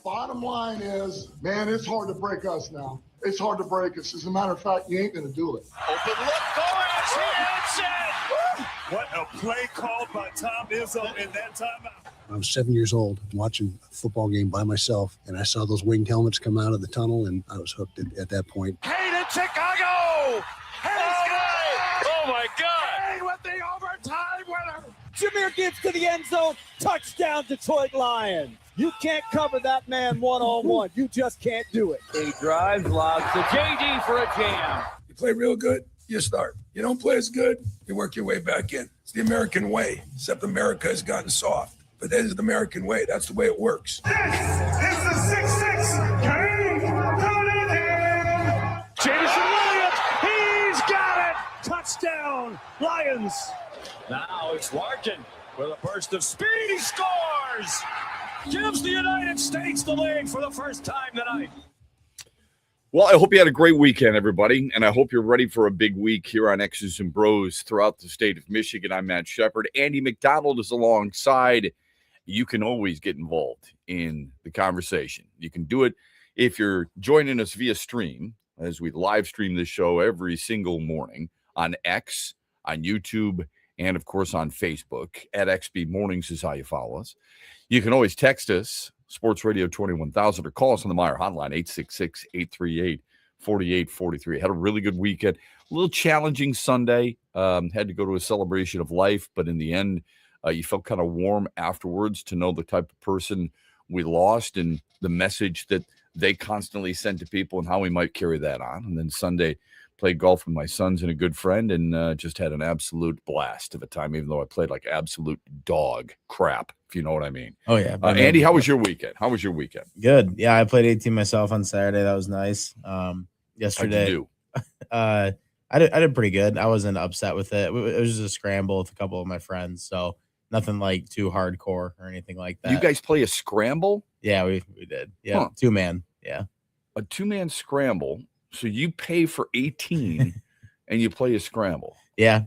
Bottom line is, man, it's hard to break us now. It's hard to break us. As a matter of fact, you ain't going to do it. Open look, Torres, he hits it! What a play called by Tom Izzo in that timeout. I was 7 years old watching a football game by myself, and I saw those winged helmets come out of the tunnel, and I was hooked at that point. Kane in Chicago! Oh my God! Kane with the overtime winner! Jameer Gibbs to the end zone. Touchdown, Detroit Lions. You can't cover that man one-on-one. You just can't do it. He drives, lobs to JD for a jam. You play real good, you start. You don't play as good, you work your way back in. It's the American way, except America has gotten soft. But that is the American way. That's the way it works. This is the 6'6" Kane Cunningham! Jameson Williams, he's got it! Touchdown, Lions! Now it's Larkin with a burst of speed. He scores! Gives the United States the lead for the first time tonight. Well, I hope you had a great weekend, everybody, and I hope you're ready for a big week here on X's and Bros throughout the state of Michigan. I'm Matt Shepard. Andy McDonald is alongside. You can always get involved in the conversation. You can do it if you're joining us via stream, as we live stream this show every single morning on X, on YouTube, and, of course, on Facebook. At XB Mornings is how you follow us. You can always text us, Sports Radio 21,000, or call us on the Meyer hotline, 866-838-4843. Had a really good weekend. A little challenging Sunday. Had to go to a celebration of life, but in the end, you felt kind of warm afterwards to know the type of person we lost and the message that they constantly send to people and how we might carry that on. And then Sunday, played golf with my sons and a good friend, and just had an absolute blast of a time, even though I played like absolute dog crap, if you know what I mean. Oh, yeah. Andy, how was your weekend? How was your weekend? Good. Yeah, I played 18 myself on Saturday. That was nice. Yesterday, How'd you do? I did pretty good. I wasn't upset with it. It was just a scramble with a couple of my friends, so nothing like too hardcore or anything like that. You guys play a scramble? Yeah, we did. Yeah, Huh. 2-man. Yeah. A 2-man scramble. So you pay for 18 and you play a scramble. Yeah.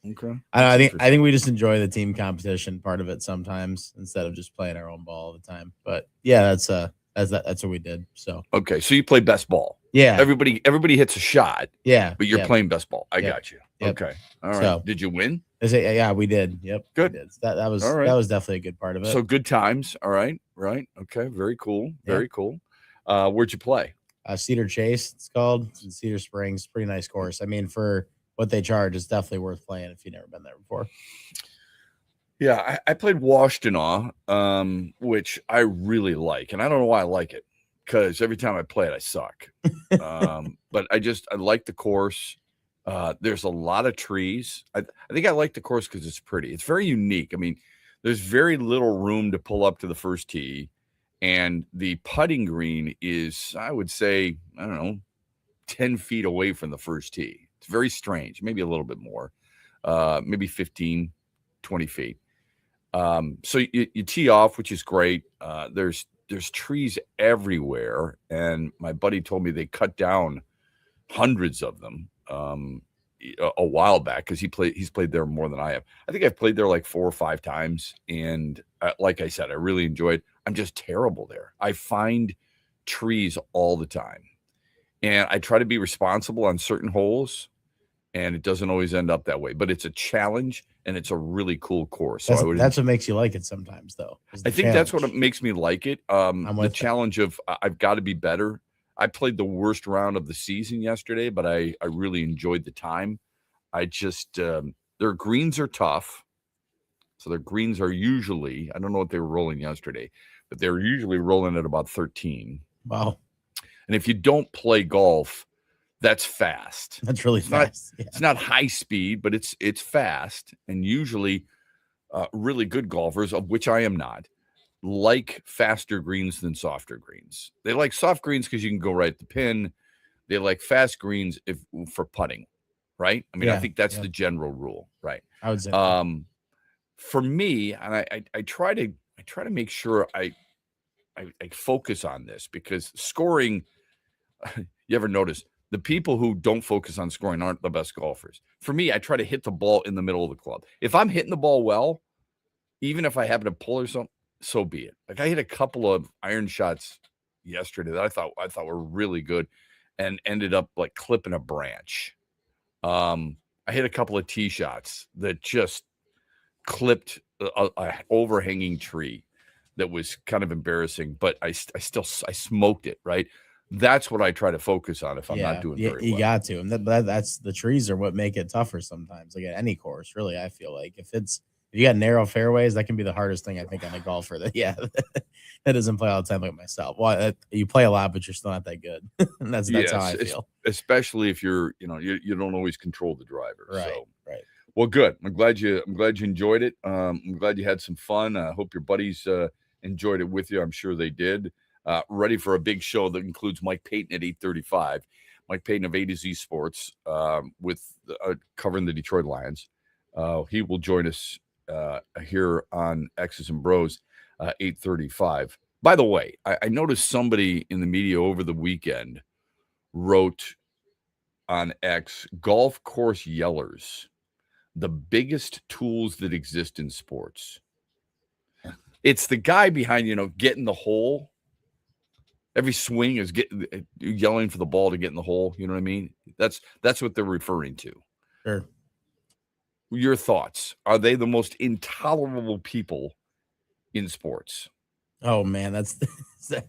Okay. I think we just enjoy the team competition part of it sometimes instead of just playing our own ball all the time. But yeah, that's what we did. So okay, so you play best ball. Yeah. Everybody hits a shot. Yeah. But you're playing best ball. I Yep. got you. Yep. Okay. All right. So- Did you win? Yeah, we did. Yep. Good. We did. That was All right. that was definitely a good part of it. So good times. All right. Right. Okay. Very cool. Very cool. Where'd you play? Cedar Chase, it's called. It's in Cedar Springs. Pretty nice course. I mean, for what they charge, it's definitely worth playing if you've never been there before. Yeah, I played Washtenaw, which I really like, and I don't know why I like it because every time I play it, I suck. But I like the course. There's a lot of trees. I think I like the course because it's pretty. It's very unique. I mean, there's very little room to pull up to the first tee. And the putting green is, I would say, I don't know, 10 feet away from the first tee. It's very strange, maybe a little bit more, maybe 15, 20 feet. So you tee off, which is great. There's trees everywhere. And my buddy told me they cut down hundreds of them a while back because he's played there more than I have. I think I've played there like 4 or 5 times. And like I said, I really enjoyed. I'm just terrible there. I find trees all the time. And I try to be responsible on certain holes, and it doesn't always end up that way. But it's a challenge, and it's a really cool course. So That's what makes you like it sometimes, though. I think that's what makes me like it. The challenge of I've got to be better. I played the worst round of the season yesterday, but I really enjoyed the time. I just their greens are tough. So their greens are usually, I don't know what they were rolling yesterday, but they're usually rolling at about 13. Wow. And if you don't play golf, that's fast. That's really fast. It's not high speed, but it's fast. And usually really good golfers, of which I am not, like faster greens than softer greens. They like soft greens because you can go right at the pin. They like fast greens for putting, right? I mean, I think that's the general rule, right? I would say. For me, and I try to make sure I focus on this because scoring. You ever notice the people who don't focus on scoring aren't the best golfers? For me, I try to hit the ball in the middle of the club. If I'm hitting the ball well, even if I happen to pull or something, so be it. Like I hit a couple of iron shots yesterday that I thought were really good and ended up like clipping a branch. I hit a couple of tee shots that just clipped a overhanging tree that was kind of embarrassing, but I smoked it, right? That's what I try to focus on if I'm not doing very well. You got to. And that's the trees are what make it tougher sometimes. Like at any course, really, I feel like if you got narrow fairways, that can be the hardest thing I think on a golfer. That doesn't play all the time like myself. Well, you play a lot, but you're still not that good. And that's how I feel. Especially if you don't always control the driver. Right. So. Right. Well, good. I'm glad you enjoyed it. I'm glad you had some fun. I hope your buddies enjoyed it with you. I'm sure they did. Ready for a big show that includes Mike Payton at 8:35. Mike Payton of A to Z Sports with covering the Detroit Lions. He will join us here on X's and Bros 8:35. By the way, I noticed somebody in the media over the weekend wrote on X, golf course yellers, the biggest tools that exist in sports. It's the guy behind, getting the hole. Every swing is yelling for the ball to get in the hole. You know what I mean? That's what they're referring to. Sure. Your thoughts? Are they the most intolerable people in sports? Oh man, that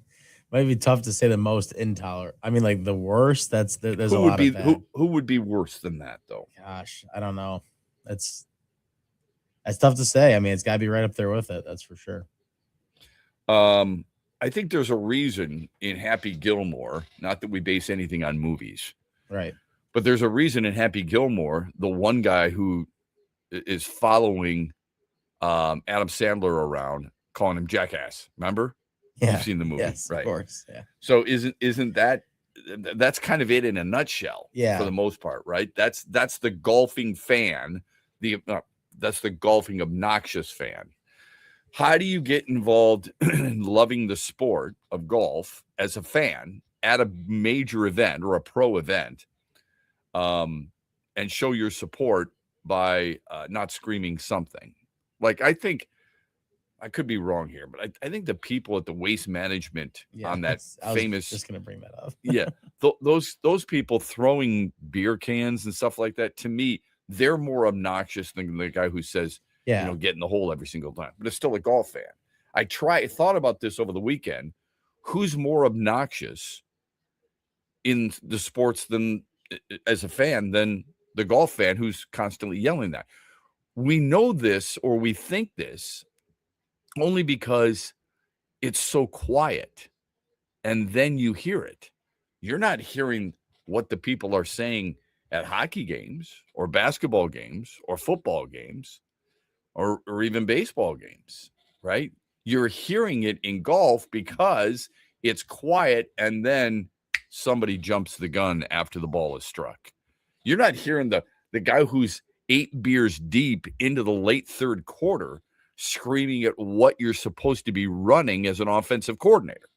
might be tough to say the most intolerant. I mean, like the worst. There's a lot of that. Who would be worse than that, though? Gosh, I don't know. That's tough to say. I mean, it's got to be right up there with it. That's for sure. I think there's a reason in Happy Gilmore, not that we base anything on movies, right? But there's a reason in Happy Gilmore, the one guy who is following Adam Sandler around, calling him jackass. Remember? Yeah. You've seen the movie, yes, right? Of course. Yeah. So isn't that's kind of it in a nutshell? Yeah. For the most part, right? That's the golfing fan. That's the golfing obnoxious fan. How do you get involved in loving the sport of golf as a fan at a major event or a pro event, and show your support by not screaming something? Like, I think I could be wrong here, but I think the people at the Waste Management on that famous, just going to bring that up. yeah, those people throwing beer cans and stuff like that, to me, they're more obnoxious than the guy who says, get in the hole every single time. But it's still a golf fan. I thought about this over the weekend. Who's more obnoxious in the sports than as a fan than the golf fan who's constantly yelling that? We know this, or we think this, only because it's so quiet. And then you hear it. You're not hearing what the people are saying at hockey games or basketball games or football games or even baseball games, right? You're hearing it in golf because it's quiet and then somebody jumps the gun after the ball is struck. You're not hearing the guy who's 8 beers deep into the late third quarter screaming at what you're supposed to be running as an offensive coordinator,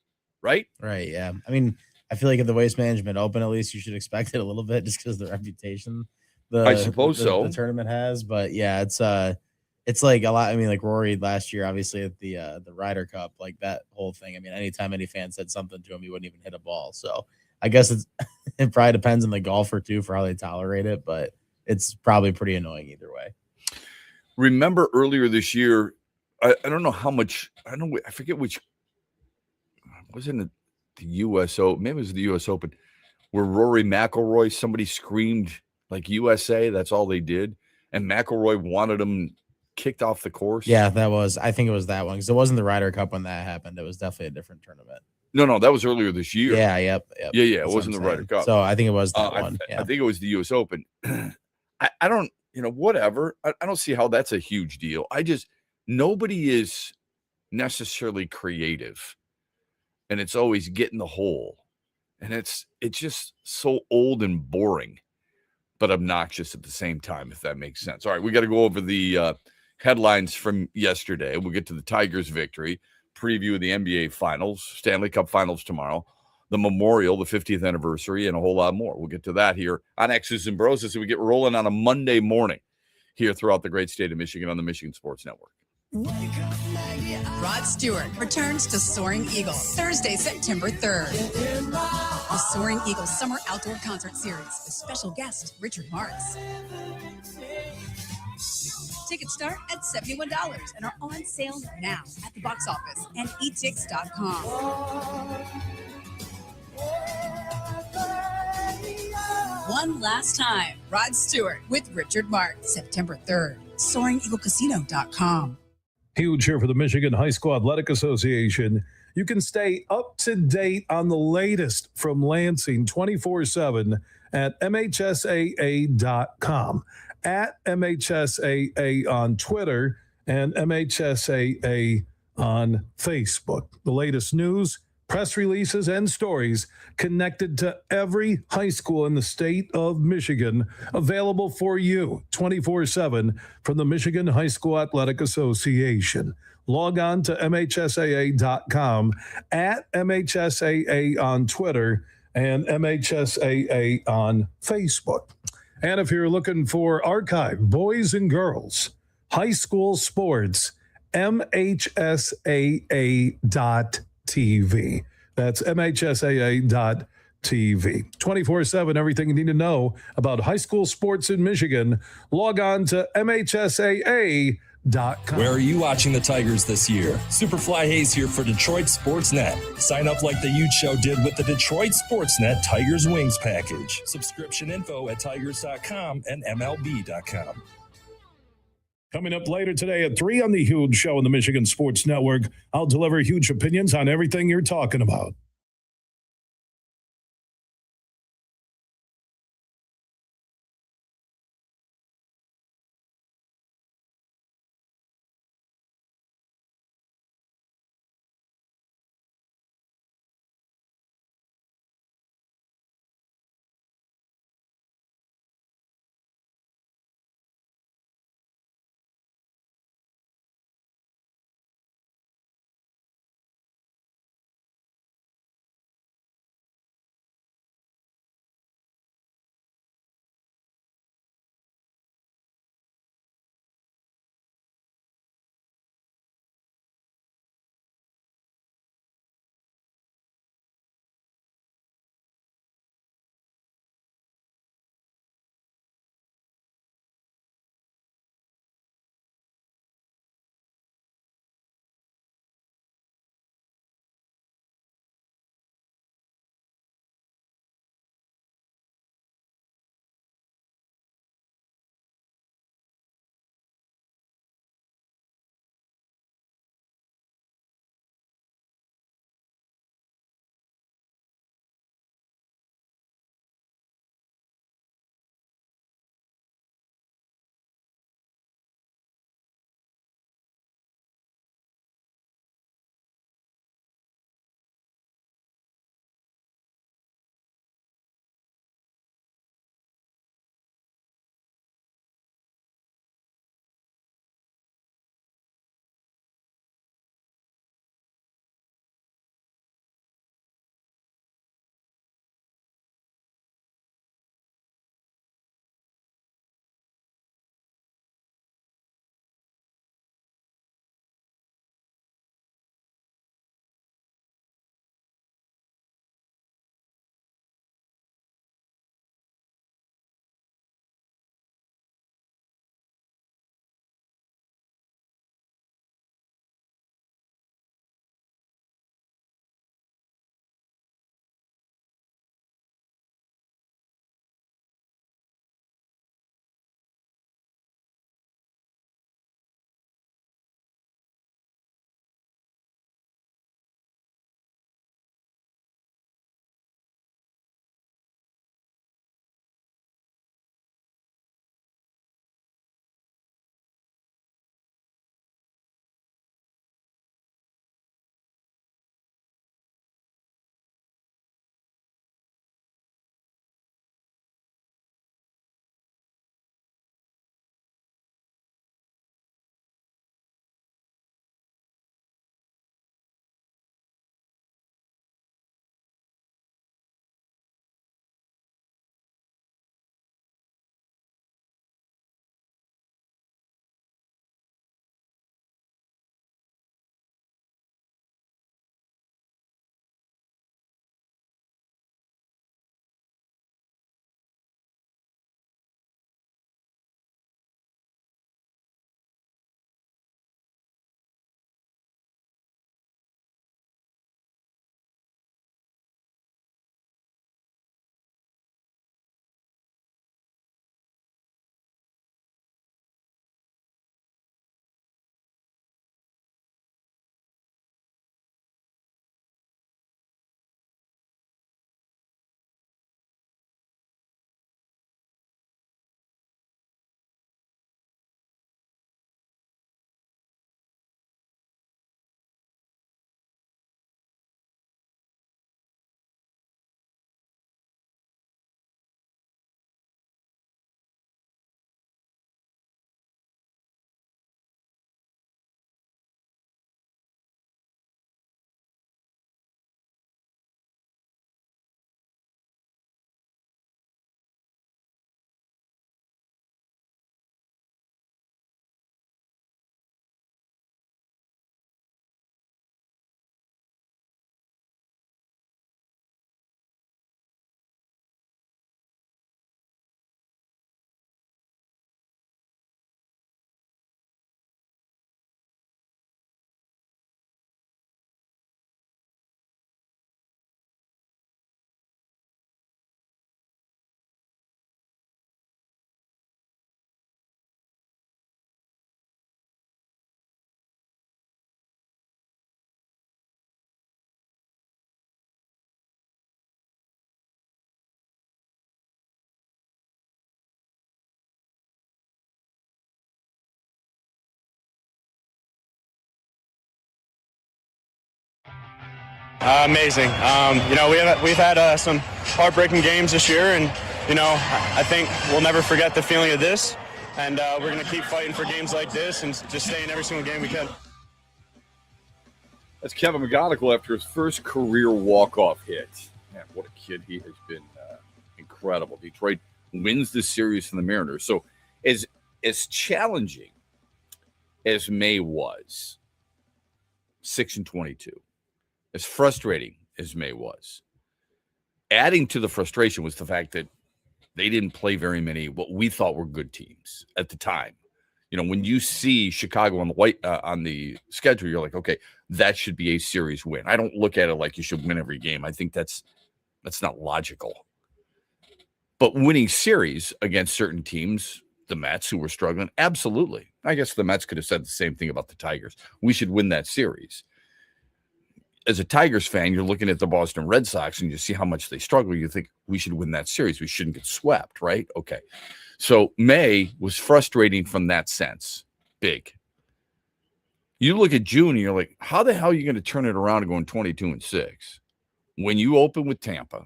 right? Right, yeah. I mean, I feel like at the Waste Management Open, at least you should expect it a little bit just because of the reputation I suppose the tournament has. But yeah, it's like a lot. I mean, like Rory last year, obviously at the Ryder Cup, like that whole thing. I mean, anytime any fan said something to him, he wouldn't even hit a ball. So I guess it probably depends on the golfer too for how they tolerate it, but it's probably pretty annoying either way. Remember earlier this year, I don't know how much, I forget which, wasn't it the US Open? Maybe it was the US Open, where Rory McIlroy, somebody screamed like USA, that's all they did. And McIlroy wanted him kicked off the course. Yeah, I think it was that one, because it wasn't the Ryder Cup when that happened. It was definitely a different tournament. No, that was earlier this year. Yeah, yep. Yeah, it wasn't the Ryder Cup. So I think it was that one. I think it was the US Open. I don't, whatever. I don't see how that's a huge deal. Nobody is necessarily creative, and it's always get in the hole. And it's just so old and boring, but obnoxious at the same time, if that makes sense. All right, we got to go over the headlines from yesterday. We'll get to the Tigers' victory, preview of the NBA Finals, Stanley Cup Finals tomorrow, the Memorial, the 50th anniversary, and a whole lot more. We'll get to that here on X's and Bros as we get rolling on a Monday morning here throughout the great state of Michigan on the Michigan Sports Network. Wake up, Maggie, Rod Stewart returns to Soaring Eagle Thursday, September 3rd. The Soaring Eagle Summer Outdoor Concert Series with special guest Richard Marx. Tickets start at $71 and are on sale now at the box office and etix.com. One last time, Rod Stewart with Richard Marx, September 3rd. SoaringEagleCasino.com. Huge here for the Michigan High School Athletic Association. You can stay up to date on the latest from Lansing 24/7 at MHSAA.com, at MHSAA on Twitter, and MHSAA on Facebook. The latest news, press releases, and stories connected to every high school in the state of Michigan, available for you 24/7 from the Michigan High School Athletic Association. Log on to MHSAA.com, at MHSAA on Twitter, and MHSAA on Facebook. And if you're looking for archive boys and girls high school sports, MHSAA.TV. That's MHSAA.TV. 24/7, everything you need to know about high school sports in Michigan. Log on to MHSAA.com. Where are you watching the Tigers this year? Superfly Hayes here for Detroit Sportsnet. Sign up like the Huge Show did with the Detroit Sportsnet Tigers Wings package. Subscription info at tigers.com and MLB.com. Coming up later today at 3 on the Huge Show on the Michigan Sports Network, I'll deliver huge opinions on everything you're talking about. Amazing. We've had some heartbreaking games this year, and I think we'll never forget the feeling of this. And we're going to keep fighting for games like this and just stay in every single game we can. That's Kevin McGonigal after his first career walk-off hit. Man, what a kid he has been. Incredible. Detroit wins the series from the Mariners. So as challenging as May was, 6-22, as frustrating as May was, adding to the frustration was the fact that they didn't play very many what we thought were good teams at the time. When you see Chicago on the schedule, you're like, okay, that should be a series win. I don't look at it like you should win every game. I think that's not logical. But winning series against certain teams, the Mets, who were struggling, absolutely. I guess the Mets could have said the same thing about the Tigers. We should win that series. As a Tigers fan, you're looking at the Boston Red Sox and you see how much they struggle. You think we should win that series. We shouldn't get swept, right? Okay. So May was frustrating from that sense. Big. You look at June and you're like, how the hell are you going to turn it around and go 22-6 when you open with Tampa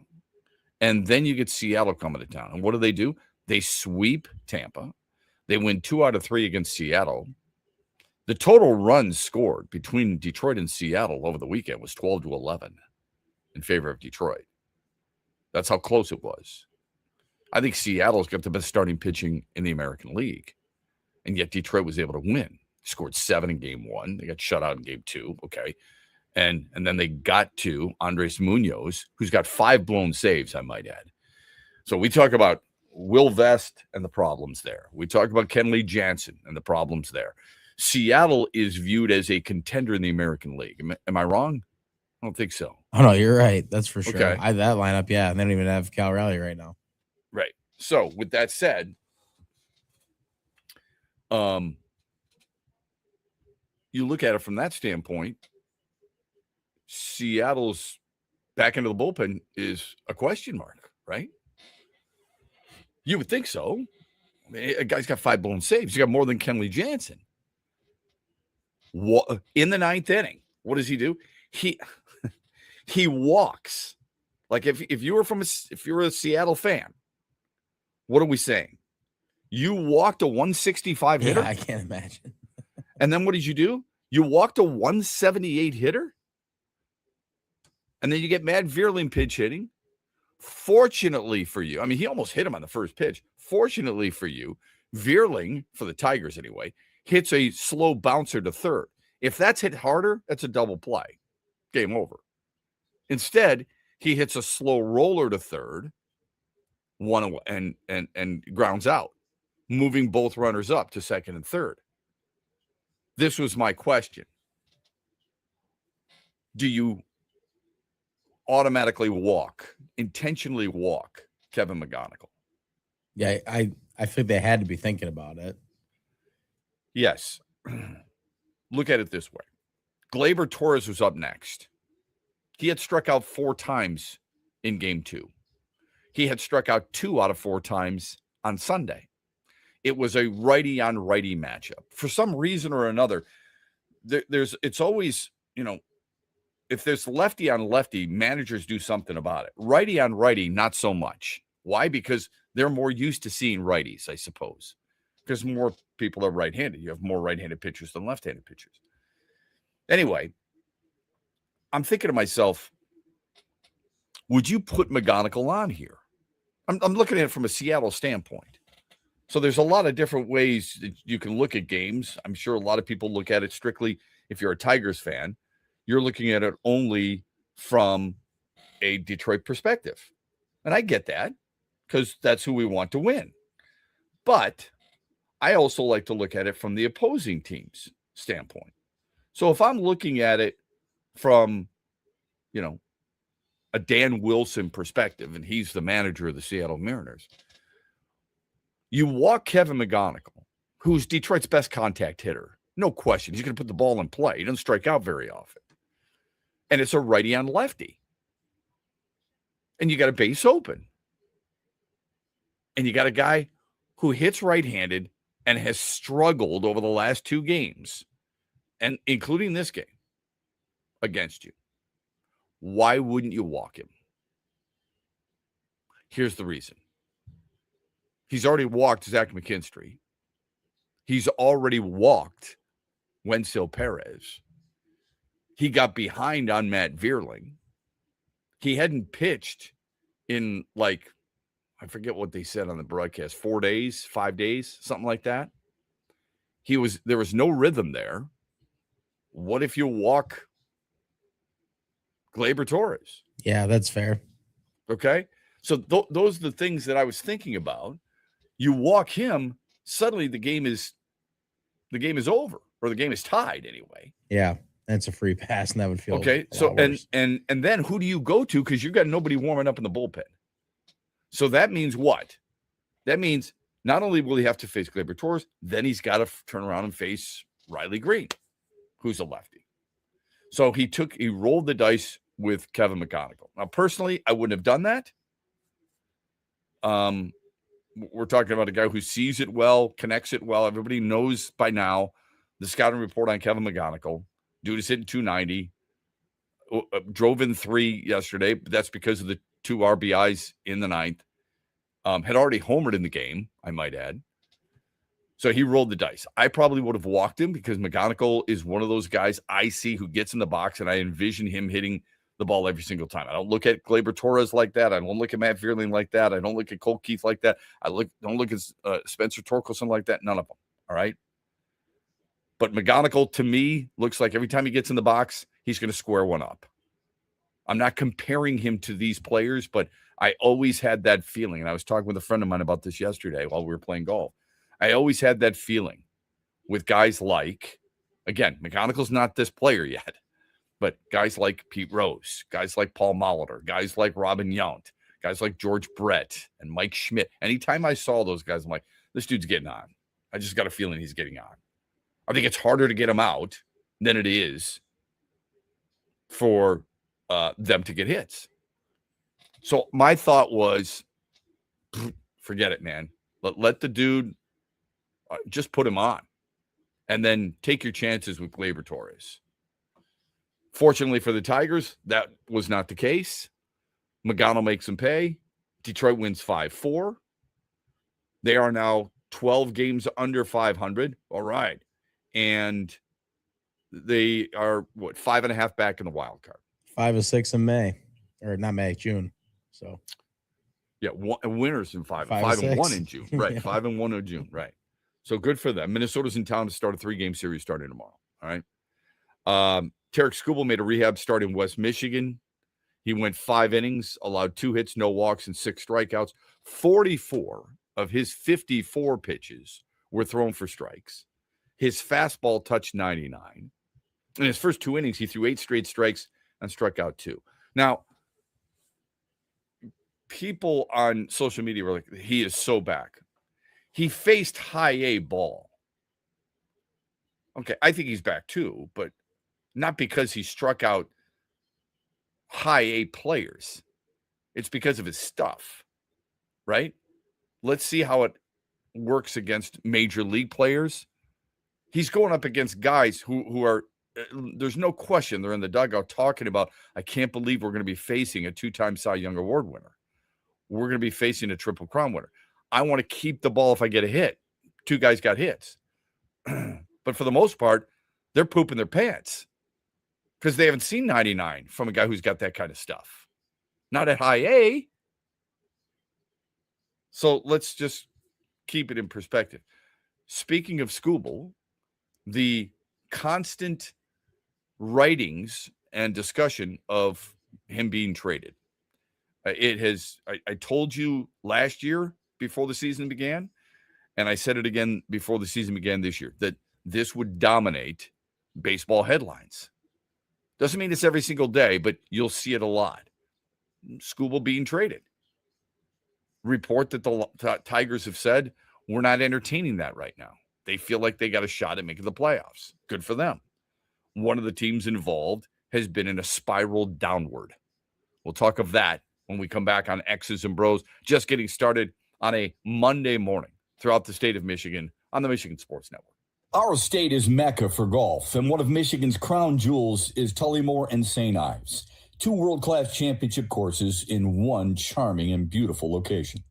and then you get Seattle coming to town? And what do? They sweep Tampa. They win 2 out of 3 against Seattle. The total runs scored between Detroit and Seattle over the weekend was 12-11 in favor of Detroit. That's how close it was. I think Seattle's got the best starting pitching in the American League, and yet Detroit was able to win. Scored 7 in game 1. They got shut out in game 2. Okay. And then they got to Andres Munoz, who's got 5 blown saves, I might add. So we talk about Will Vest and the problems there. We talk about Kenley Jansen and the problems there. Seattle is viewed as a contender in the American League. Am I wrong? I don't think so. Oh, no, you're right. That's for sure. Okay. That lineup, yeah. And they don't even have Cal Raleigh right now. Right. So with that said, you look at it from that standpoint, Seattle's back into the bullpen is a question mark, right? You would think so. I mean, a guy's got 5 blown saves. He's got more than Kenley Jansen. In the 9th inning, what does he do? He walks. Like if you were a Seattle fan, what are we saying? You walked a 165 hitter? Yeah, I can't imagine. And then what did you do? You walked a 178 hitter? And then you get Matt Vierling pitch hitting. Fortunately for you, I mean, he almost hit him on the first pitch. Fortunately for you, Vierling, for the Tigers anyway, hits a slow bouncer to third. If that's hit harder, that's a double play. Game over. Instead, he hits a slow roller to third, and grounds out, moving both runners up to second and third. This was my question. Do you automatically intentionally walk Kevin McGonigal? Yeah, I think they had to be thinking about it. Yes. Look at it this way. Gleyber Torres was up next. He had struck out 4 times in game 2. He had struck out 2 out of 4 times on Sunday. It was a righty on righty matchup. For some reason or another, it's always, if there's lefty on lefty, managers do something about it. Righty on righty, not so much. Why? Because they're more used to seeing righties, I suppose. Because more people are right-handed. You have more right-handed pitchers than left-handed pitchers. Anyway, I'm thinking to myself, would you put McGonigal on here? I'm looking at it from a Seattle standpoint. So there's a lot of different ways that you can look at games. I'm sure a lot of people look at it strictly, if you're a Tigers fan, you're looking at it only from a Detroit perspective. And I get that because that's who we want to win. But I also like to look at it from the opposing team's standpoint. So if I'm looking at it from, a Dan Wilson perspective, and he's the manager of the Seattle Mariners, you walk Kevin McGonigal, who's Detroit's best contact hitter. No question. He's going to put the ball in play. He doesn't strike out very often. And it's a righty on lefty. And you got a base open. And you got a guy who hits right-handed and has struggled over the last 2 games, and including this game against you. Why wouldn't you walk him? Here's the reason. He's already walked Zach McKinstry. He's already walked Wenzel Perez. He got behind on Matt Vierling. He hadn't pitched in I forget what they said on the broadcast, 4 days, 5 days, something like that. There was no rhythm there. What if you walk Gleyber Torres? Yeah, that's fair. Okay. So those are the things that I was thinking about. You walk him, suddenly the game is over, or the game is tied anyway. Yeah. And it's a free pass, and that would feel okay. So and then who do you go to? Because you've got nobody warming up in the bullpen. So that means what? That means not only will he have to face Gleyber Torres, then he's got to turn around and face Riley Green, who's a lefty. So he rolled the dice with Kevin McGonigal. Now, personally, I wouldn't have done that. We're talking about a guy who sees it well, connects it well. Everybody knows by now the scouting report on Kevin McGonigal. Dude is hitting 290. Drove in 3 yesterday, but that's because of the 2 RBIs in the 9th. Had already homered in the game, I might add. So he rolled the dice. I probably would have walked him because McGonigal is one of those guys I see who gets in the box, and I envision him hitting the ball every single time. I don't look at Gleyber Torres like that. I don't look at Matt Vierling like that. I don't look at Cole Keith like that. Don't look at Spencer Torkelson like that. None of them. All right. But McGonigal, to me, looks like every time he gets in the box, he's going to square one up. I'm not comparing him to these players, but I always had that feeling. And I was talking with a friend of mine about this yesterday while we were playing golf. I always had that feeling with guys like, again, McGonigal's not this player yet, but guys like Pete Rose, guys like Paul Molitor, guys like Robin Yount, guys like George Brett and Mike Schmidt. Anytime I saw those guys, I'm like, this dude's getting on. I just got a feeling he's getting on. I think it's harder to get him out than it is for them to get hits. So my thought was, forget it, man. Let the dude just put him on and then take your chances with Gleyber Torres. Fortunately for the Tigers, that was not the case. McGonigal makes them pay. Detroit wins 5-4. They are now 12 games under 500. All right. And they are, 5.5 back in the wild card. 5 of 6 in May. Or not May, June. So. Yeah, winners in 5 5 and 1 in June. Right, Yeah. 5 and 1 in June. Right. So good for them. Minnesota's in town to start a 3-game series starting tomorrow. All right. Tarek Skubal made a rehab start in West Michigan. He went 5 innings, allowed 2 hits, no walks, and 6 strikeouts. 44 of his 54 pitches were thrown for strikes. His fastball touched 99. In his first 2 innings, he threw 8 straight strikes and struck out 2. Now, people on social media were like, he is so back. He faced high A ball. Okay, I think he's back too, but not because he struck out high A players. It's because of his stuff, right? Let's see how it works against major league players. He's going up against guys who are, there's no question they're in the dugout talking about, I can't believe we're going to be facing a 2-time Cy Young Award winner. We're going to be facing a Triple Crown winner. I want to keep the ball if I get a hit. 2 guys got hits. But for the most part, they're pooping their pants because they haven't seen 99 from a guy who's got that kind of stuff. Not at high A. So let's just keep it in perspective. Speaking of Skubal, the constant writings and discussion of him being traded. It has, I told you last year before the season began, and I said it again before the season began this year, that this would dominate baseball headlines. Doesn't mean it's every single day, but you'll see it a lot. Skubal being traded. Report that the Tigers have said, we're not entertaining that right now. They feel like they got a shot at making the playoffs. Good for them. One of the teams involved has been in a spiral downward. We'll talk of that when we come back on X's and Bros, just getting started on a Monday morning throughout the state of Michigan on the Michigan Sports Network. Our state is Mecca for golf, and one of Michigan's crown jewels is Tullymore and St. Ives. 2 world-class championship courses in one charming and beautiful location.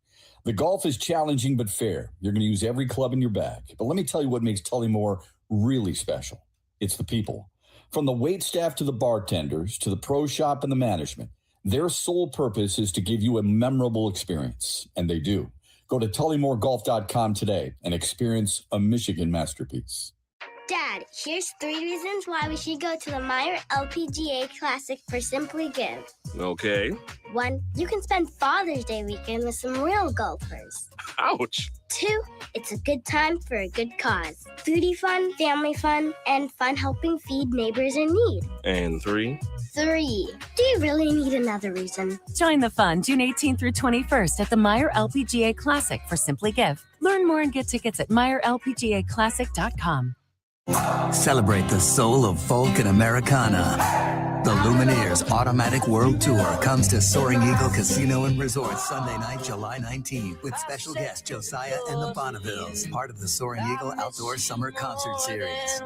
The golf is challenging but fair. You're going to use every club in your bag. But let me tell you what makes Tullymore really special. It's the people. From the wait staff to the bartenders to the pro shop and the management, their sole purpose is to give you a memorable experience, and they do. Go to TullymoreGolf.com today and experience a Michigan masterpiece. Dad, here's 3 reasons why we should go to the Meyer LPGA Classic for Simply Give. Okay. 1, you can spend Father's Day weekend with some real golfers. Ouch. 2, it's a good time for a good cause. Foodie fun, family fun, and fun helping feed neighbors in need. And 3? 3, do you really need another reason? Join the fun June 18th through 21st at the Meyer LPGA Classic for Simply Give. Learn more and get tickets at MeyerLPGAClassic.com. Celebrate the soul of folk and Americana. The Lumineers Automatic World Tour comes to Soaring Eagle Casino and Resort Sunday night, July 19th, with special guest Josiah and the Bonnevilles, part of the Soaring Eagle Outdoor Summer Concert Series.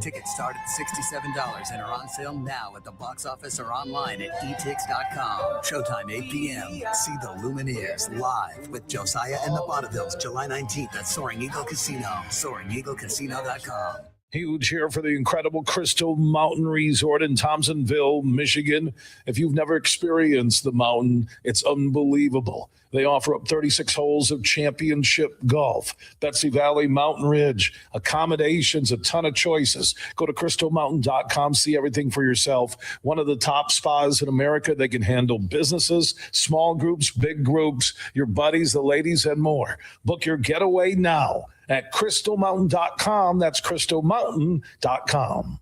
Tickets start at $67 and are on sale now at the box office or online at etix.com. Showtime 8 p.m. See the Lumineers live with Josiah and the Bonnevilles, July 19th at Soaring Eagle Casino, SoaringEagleCasino.com. Huge here for the incredible Crystal Mountain Resort in Thompsonville, Michigan. If you've never experienced the mountain, it's unbelievable. They offer up 36 holes of championship golf, Betsy Valley, Mountain Ridge, accommodations, a ton of choices. Go to crystalmountain.com, see everything for yourself. One of the top spas in America. They can handle businesses, small groups, big groups, your buddies, the ladies, and more. Book your getaway now at crystalmountain.com. That's crystalmountain.com.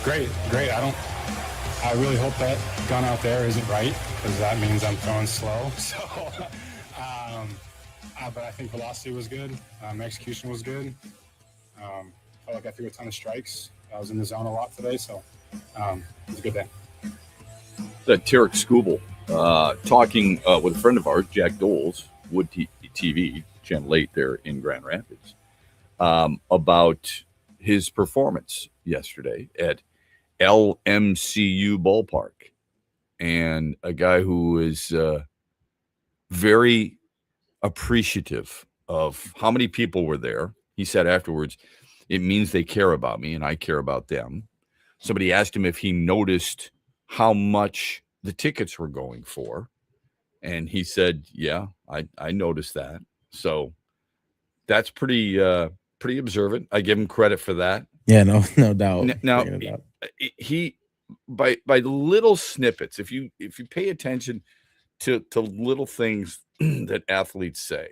Great. I really hope that gun out there isn't right, because that means I'm throwing slow. So, but I think velocity was good. Execution was good. Felt like I threw a ton of strikes. I was in the zone a lot today, so it was a good day. That Tarek Skubal talking with a friend of ours, Jack Doles, Wood TV, Channel 8 there in Grand Rapids, about his performance yesterday at LMCU Ballpark. And a guy who is very appreciative of how many people were there. He said afterwards, it means they care about me and I care about them. Somebody asked him if he noticed how much the tickets were going for. And he said, yeah, I noticed that. So that's pretty observant. I give him credit for that. Yeah, no doubt. Now he by little snippets, if you pay attention to little things that athletes say,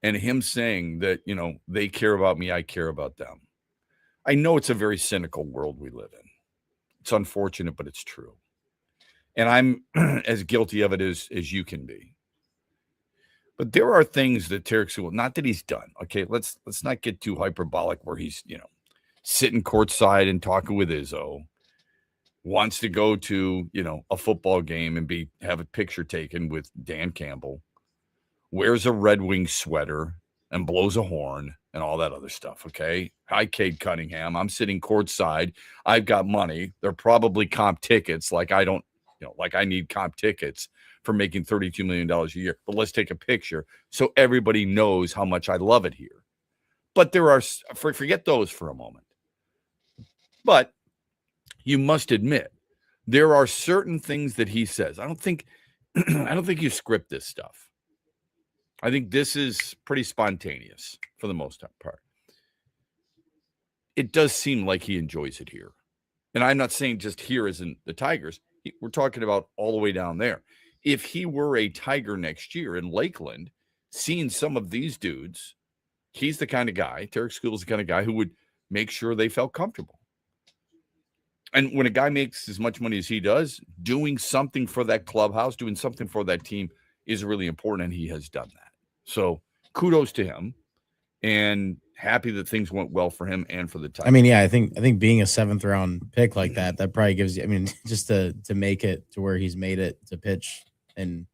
and him saying that, they care about me, I care about them. I know it's a very cynical world we live in. It's unfortunate, but it's true. And I'm as guilty of it as you can be. But there are things that Tarek Skubal, not that he's done. Okay, let's not get too hyperbolic where he's, sitting courtside and talking with Izzo, wants to go to, a football game and have a picture taken with Dan Campbell, wears a Red Wing sweater and blows a horn and all that other stuff, okay? Hi, Cade Cunningham. I'm sitting courtside. I've got money. They're probably comp tickets like I don't, like I need comp tickets for making $32 million a year. But let's take a picture so everybody knows how much I love it here. But there are, forget those for a moment. But you must admit, there are certain things that he says. I don't think you script this stuff. I think this is pretty spontaneous for the most part. It does seem like he enjoys it here. And I'm not saying just here as in the Tigers. We're talking about all the way down there. If he were a Tiger next year in Lakeland, seeing some of these dudes, he's the kind of guy, Tarek Skubal is the kind of guy who would make sure they felt comfortable. And when a guy makes as much money as he does, doing something for that clubhouse, doing something for that team is really important, and he has done that. So kudos to him, and happy that things went well for him and for the Tigers. I mean, yeah, I think being a 7th round pick like that probably gives you, I mean, just to make it to where he's made it to pitch and,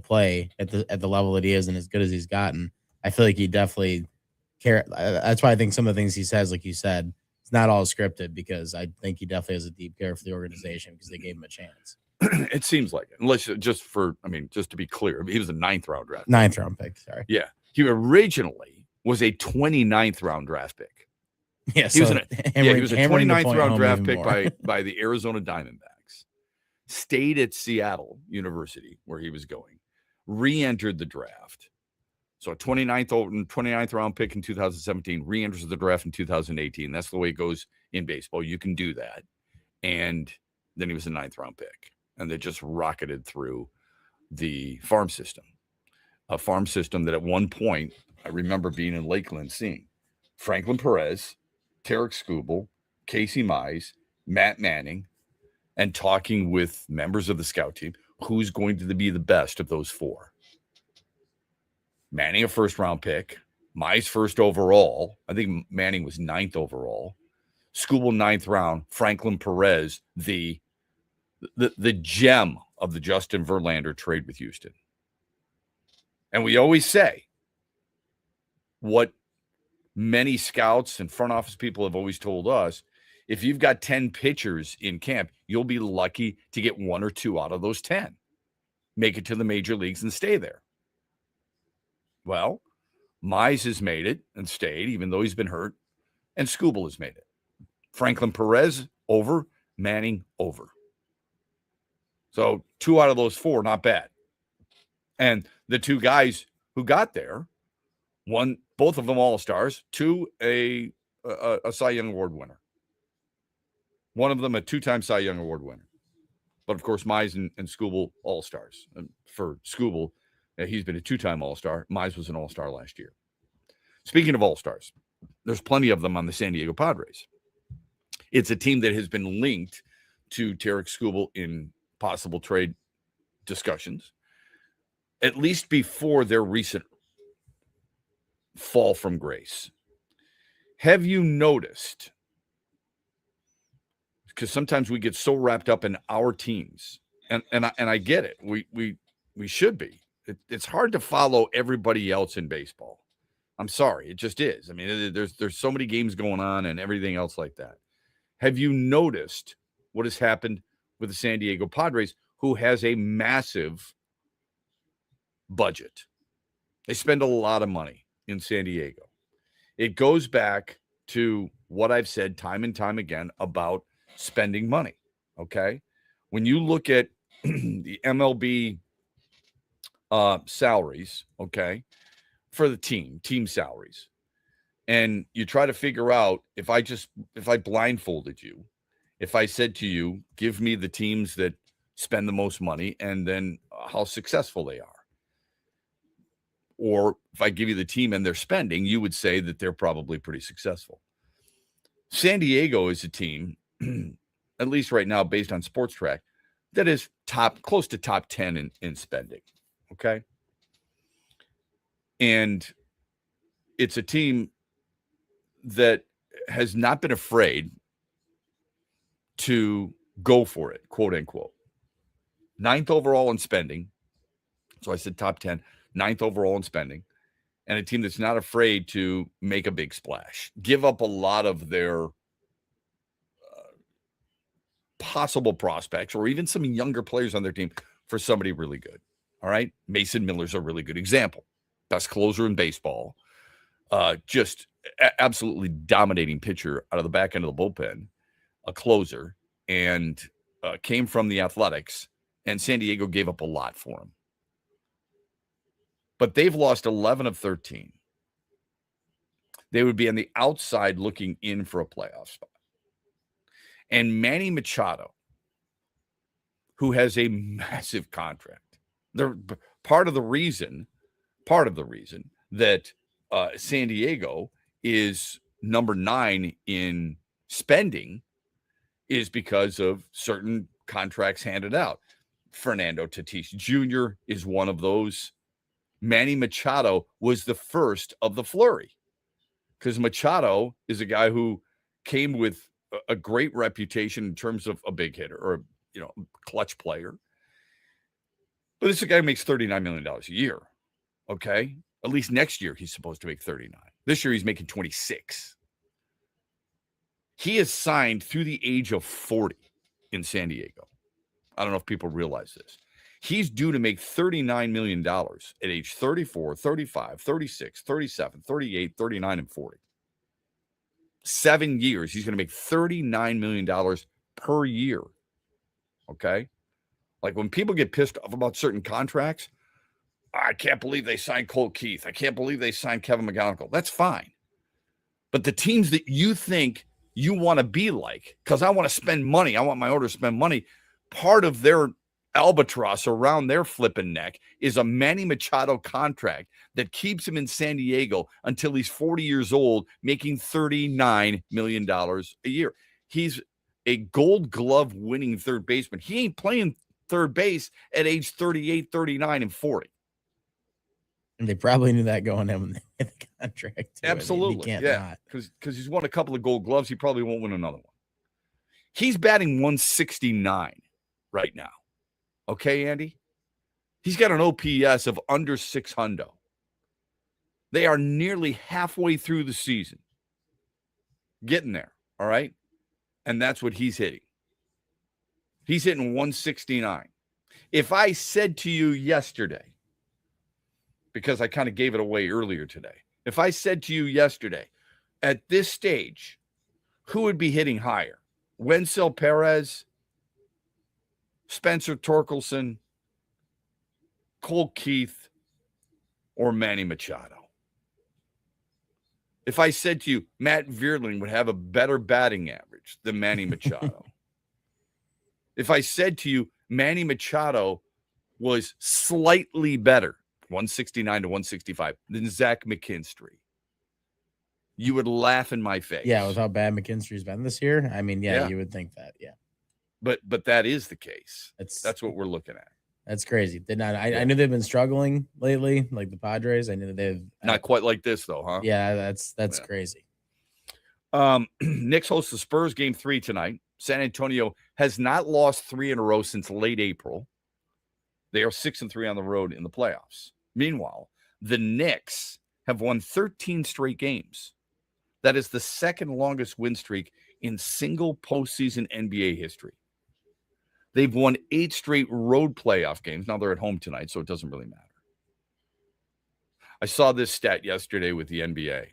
play at the level that he is and as good as he's gotten, I feel like he definitely care. That's why I think some of the things he says, like you said, it's not all scripted, because I think he definitely has a deep care for the organization because they gave him a chance. It seems like it. Unless just to be clear, he was a 9th round draft. 9th round pick. Sorry. Yeah. He originally was a 29th round draft pick. Yeah. He was a 29th round draft pick by the Arizona Diamondbacks. Stayed at Seattle University where he was going, re-entered the draft. So a 29th round pick in 2017, re-enters the draft in 2018. That's the way it goes in baseball. You can do that. And then he was a 9th round pick. And they just rocketed through the farm system. A farm system that at one point, I remember being in Lakeland seeing Franklin Perez, Tarek Skubal, Casey Mize, Matt Manning, and talking with members of the scout team, who's going to be the best of those 4. Manning, a 1st round pick. Mize 1st overall. I think Manning was 9th overall. Skubal 9th round. Franklin Perez, the gem of the Justin Verlander trade with Houston. And we always say what many scouts and front office people have always told us: if you've got 10 pitchers in camp, you'll be lucky to get 1 or 2 out of those 10. Make it to the major leagues and stay there. Well, Mize has made it and stayed, even though he's been hurt, and Skubal has made it. Franklin Perez, over. Manning, over. So 2 out of those 4, not bad. And the 2 guys who got there, both of them All-Stars, 2 a Cy Young Award winner. One of them a 2-time Cy Young Award winner. But, of course, Mize and Skubal All-Stars. And for Skubal, he's been a 2-time All-Star. Mize was an All-Star last year. Speaking of All-Stars, there's plenty of them on the San Diego Padres. It's a team that has been linked to Tarek Skubal in possible trade discussions, at least before their recent fall from grace. Have you noticed, because sometimes we get so wrapped up in our teams, and I get it. We should be. It's hard to follow everybody else in baseball. I'm sorry, it just is. I mean, there's so many games going on and everything else like that. Have you noticed what has happened with the San Diego Padres, who has a massive budget? They spend a lot of money in San Diego. It goes back to what I've said time and time again about spending money, okay? When you look at the MLB salaries, okay, for the team salaries, and you try to figure out, if I blindfolded you, if I said to you, give me the teams that spend the most money and then how successful they are. Or if I give you the team and they're spending, you would say that they're probably pretty successful. San Diego is a team, at least right now, based on Sports Track, that is close to top 10 in spending. Okay. And it's a team that has not been afraid to go for it, quote unquote. 9th overall in spending. So I said top 10, 9th overall in spending. And a team that's not afraid to make a big splash, give up a lot of their possible prospects or even some younger players on their team for somebody really good. All right. Mason Miller's a really good example. Best closer in baseball. Just absolutely dominating pitcher out of the back end of the bullpen, a closer, and came from the Athletics, and San Diego gave up a lot for him. But they've lost 11 of 13. They would be on the outside looking in for a playoff spot. And Manny Machado, who has a massive contract, they're part of the reason that San Diego is number 9 in spending is because of certain contracts handed out. Fernando Tatis Jr. is one of those. Manny Machado was the first of the flurry because Machado is a guy who came with a great reputation in terms of a big hitter or, clutch player. But this is a guy who makes $39 million a year. Okay. At least next year, he's supposed to make 39. This year, he's making 26. He is signed through the age of 40 in San Diego. I don't know if people realize this. He's due to make $39 million at age 34, 35, 36, 37, 38, 39, and 40. 7 years, he's going to make $39 million per year. Okay? Like when people get pissed off about certain contracts, I can't believe they signed Cole Keith. I can't believe they signed Kevin McGonigal. That's fine. But the teams that you think you want to be like, because I want to spend money, I want my owner to spend money, part of their albatross around their flipping neck is a Manny Machado contract that keeps him in San Diego until he's 40 years old, making $39 million a year. He's a Gold Glove winning third baseman. He ain't playing third base at age 38, 39, and 40. And they probably knew that going in the contract. Too. Absolutely. I mean, yeah. Because he's won a couple of Gold Gloves. He probably won't win another one. He's batting 169 right now. Okay, Andy? He's got an OPS of under 600. They are nearly halfway through the season. Getting there, all right? And that's what he's hitting. He's hitting 169. If I said to you yesterday, because I kind of gave it away earlier today, if I said to you yesterday, at this stage, who would be hitting higher? Wenzel Perez, Spencer Torkelson, Cole Keith, or Manny Machado? If I said to you, Matt Vierling would have a better batting average than Manny Machado. If I said to you, Manny Machado was slightly better, 169 to 165, than Zach McKinstry. You would laugh in my face. Yeah, with how bad McKinstry's been this year. I mean, Yeah. you would think that. Yeah. But that is the case. That's what we're looking at. That's crazy. I knew they've been struggling lately, like the Padres. I knew that they've Not quite like this though, huh? Yeah, that's crazy. Knicks host the Spurs game 3 tonight. San Antonio has not lost 3 in a row since late April. They are 6-3 on the road in the playoffs. Meanwhile, the Knicks have won 13 straight games. That is the second longest win streak in single postseason NBA history. They've won 8 straight road playoff games. Now they're at home tonight, so it doesn't really matter. I saw this stat yesterday with the NBA.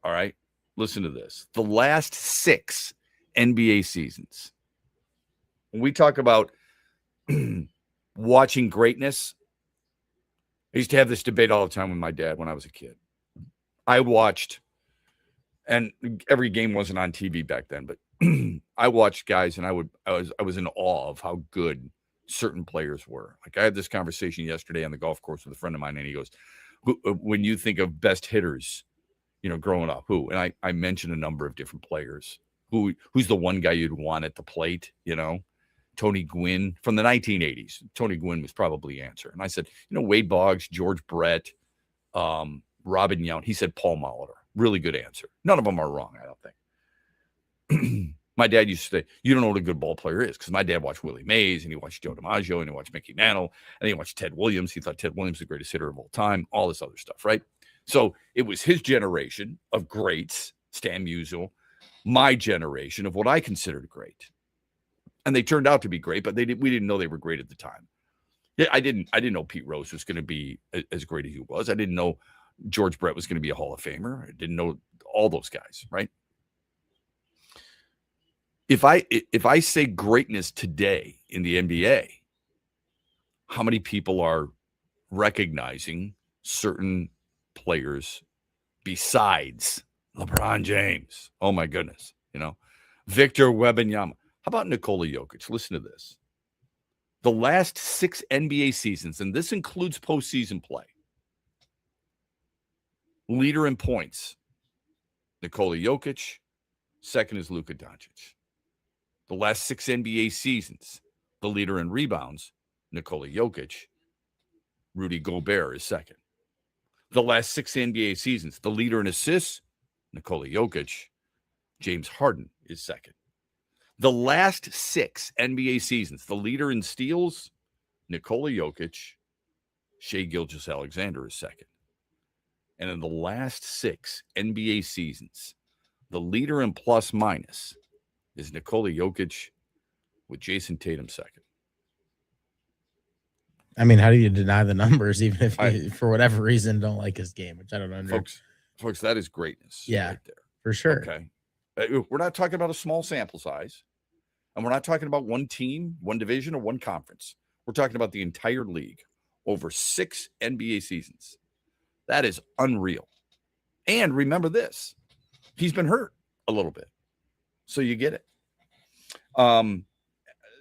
All right, listen to this. The last 6 NBA seasons, when we talk about watching greatness, I used to have this debate all the time with my dad when I was a kid. I watched, and every game wasn't on TV back then, but I watched guys, and I was in awe of how good certain players were. Like I had this conversation yesterday on the golf course with a friend of mine, and he goes, "When you think of best hitters, growing up, who?" And I mentioned a number of different players. Who's the one guy you'd want at the plate? Tony Gwynn from the 1980s. Tony Gwynn was probably the answer. And I said, Wade Boggs, George Brett, Robin Yount. He said Paul Molitor. Really good answer. None of them are wrong, I don't think. My dad used to say, you don't know what a good ball player is, because my dad watched Willie Mays, and he watched Joe DiMaggio, and he watched Mickey Mantle, and he watched Ted Williams. He thought Ted Williams was the greatest hitter of all time, all this other stuff, right? So it was his generation of greats, Stan Musial, my generation of what I considered great. And they turned out to be great, but we didn't know they were great at the time. Yeah, I didn't know Pete Rose was going to be as great as he was. I didn't know George Brett was going to be a Hall of Famer. I didn't know all those guys, right? If I say greatness today in the NBA, how many people are recognizing certain players besides LeBron James? Oh my goodness, Victor Wembanyama. How about Nikola Jokic? Listen to this. The last 6 NBA seasons, and this includes postseason play, leader in points, Nikola Jokic. Second is Luka Doncic. The last 6 NBA seasons, the leader in rebounds, Nikola Jokic. Rudy Gobert is second. The last 6 NBA seasons, the leader in assists, Nikola Jokic. James Harden is second. The last 6 NBA seasons, the leader in steals, Nikola Jokic. Shai Gilgeous-Alexander is second. And in the last 6 NBA seasons, the leader in plus minus is Nikola Jokic, with Jason Tatum second. I mean, how do you deny the numbers, even if you, for whatever reason, don't like his game, which I don't understand. Folks, that is greatness. Yeah, right there. For sure. Okay. We're not talking about a small sample size, and we're not talking about one team, one division, or one conference. We're talking about the entire league over 6 NBA seasons. That is unreal. And remember this, he's been hurt a little bit, so you get it.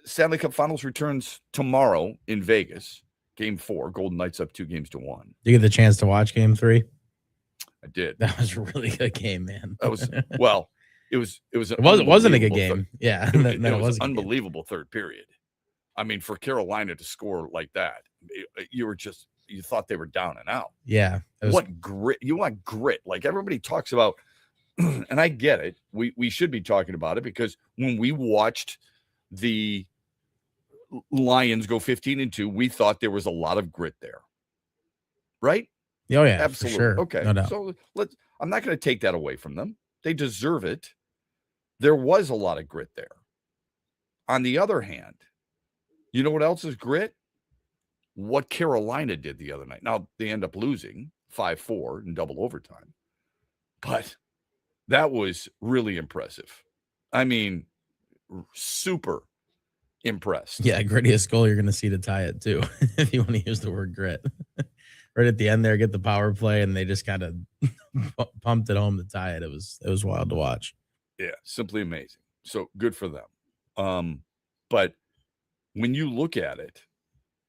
Stanley Cup Finals returns tomorrow in Vegas. Game 4, Golden Knights up 2-1. Did you get the chance to watch Game 3? I did. That was a really good game, man. That was well. It wasn't a good game. Yeah, it was an unbelievable third period. I mean, for Carolina to score like that, you thought they were down and out. Yeah. What grit? You want grit. Like everybody talks about, and I get it. We should be talking about it, because when we watched the Lions go 15-2, we thought there was a lot of grit there. Right? Oh, yeah. Absolutely. For sure. Okay. No doubt. So I'm not going to take that away from them. They deserve it. There was a lot of grit there. On the other hand, you know what else is grit? What Carolina did the other night. Now, they end up losing 5-4 in double overtime, but that was really impressive. I mean, super impressed. Yeah, grittiest goal you're going to see to tie it, too, if you want to use the word grit. Right at the end there, get the power play, and they just kind of pumped it home to tie it. It was wild to watch. Yeah, simply amazing. So good for them. But when you look at it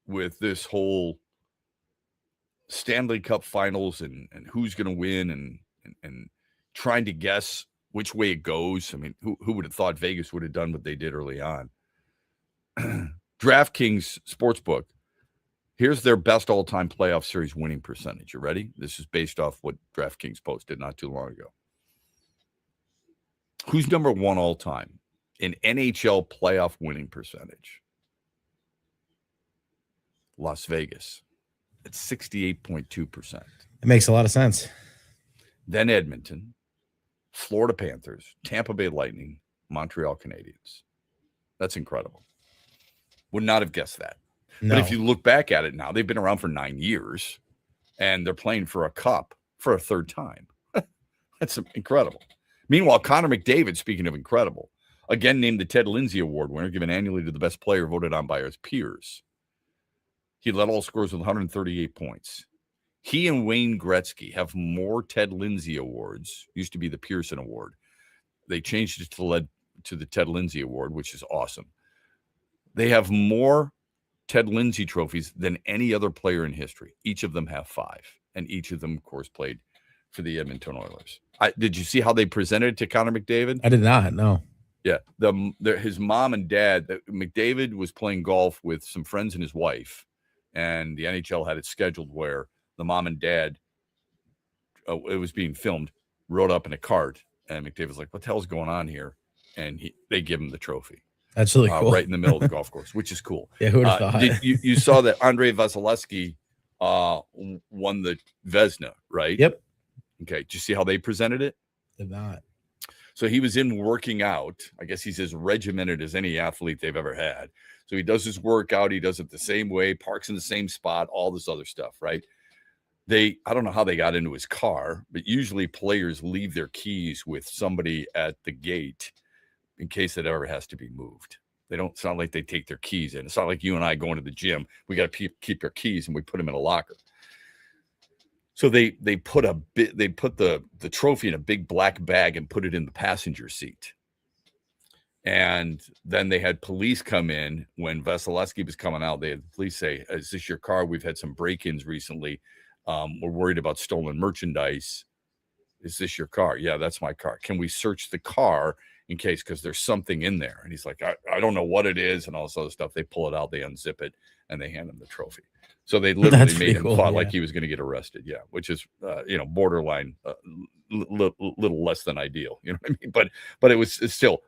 with this whole Stanley Cup Finals and who's going to win and trying to guess which way it goes. I mean, who would have thought Vegas would have done what they did early on? DraftKings Sportsbook, here's their best all-time playoff series winning percentage. You ready? This is based off what DraftKings posted not too long ago. Who's number one all-time in NHL playoff winning percentage? Las Vegas. It's 68.2%. It makes a lot of sense. Then Edmonton, Florida Panthers, Tampa Bay Lightning, Montreal Canadiens. That's incredible. Would not have guessed that. No. But if you look back at it now, they've been around for 9 years, and they're playing for a cup for a third time. That's incredible. Meanwhile, Connor McDavid, speaking of incredible, again named the Ted Lindsay Award winner, given annually to the best player voted on by his peers. He led all scorers with 138 points. He and Wayne Gretzky have more Ted Lindsay Awards. Used to be the Pearson Award. They changed it to the Ted Lindsay Award, which is awesome. They have more Ted Lindsay trophies than any other player in history. Each of them have 5, and each of them, of course, played for the Edmonton Oilers. Did you see how they presented it to Connor McDavid? I did not, no. Yeah, his mom and dad, McDavid was playing golf with some friends and his wife, and the NHL had it scheduled where the mom and dad, it was being filmed, rode up in a cart, and McDavid was like, what the hell's going on here? And they give him the trophy. That's really cool. Right in the middle of the golf course, which is cool. Yeah, who would have thought? You saw that Andrei Vasilevsky won the Vezina, right? Yep. Okay. Did you see how they presented it? Did not. So he was in working out. I guess he's as regimented as any athlete they've ever had. So he does his workout. He does it the same way, parks in the same spot, all this other stuff, right? I don't know how they got into his car, but usually players leave their keys with somebody at the gate in case it ever has to be moved. It's not like they take their keys in. It's not like you and I going to the gym. We got to keep our keys and we put them in a locker. So they put the trophy in a big black bag and put it in the passenger seat. And then they had police come in when Vasilevsky was coming out. They had the police say, is this your car? We've had some break-ins recently. We're worried about stolen merchandise. Is this your car? Yeah, that's my car. Can we search the car in case, because there's something in there? And he's like, I don't know what it is, and all this other stuff. They pull it out, they unzip it, and they hand him the trophy. So they literally made him feel like he was going to get arrested. Yeah, which is borderline, little less than ideal. You know what I mean? But it's still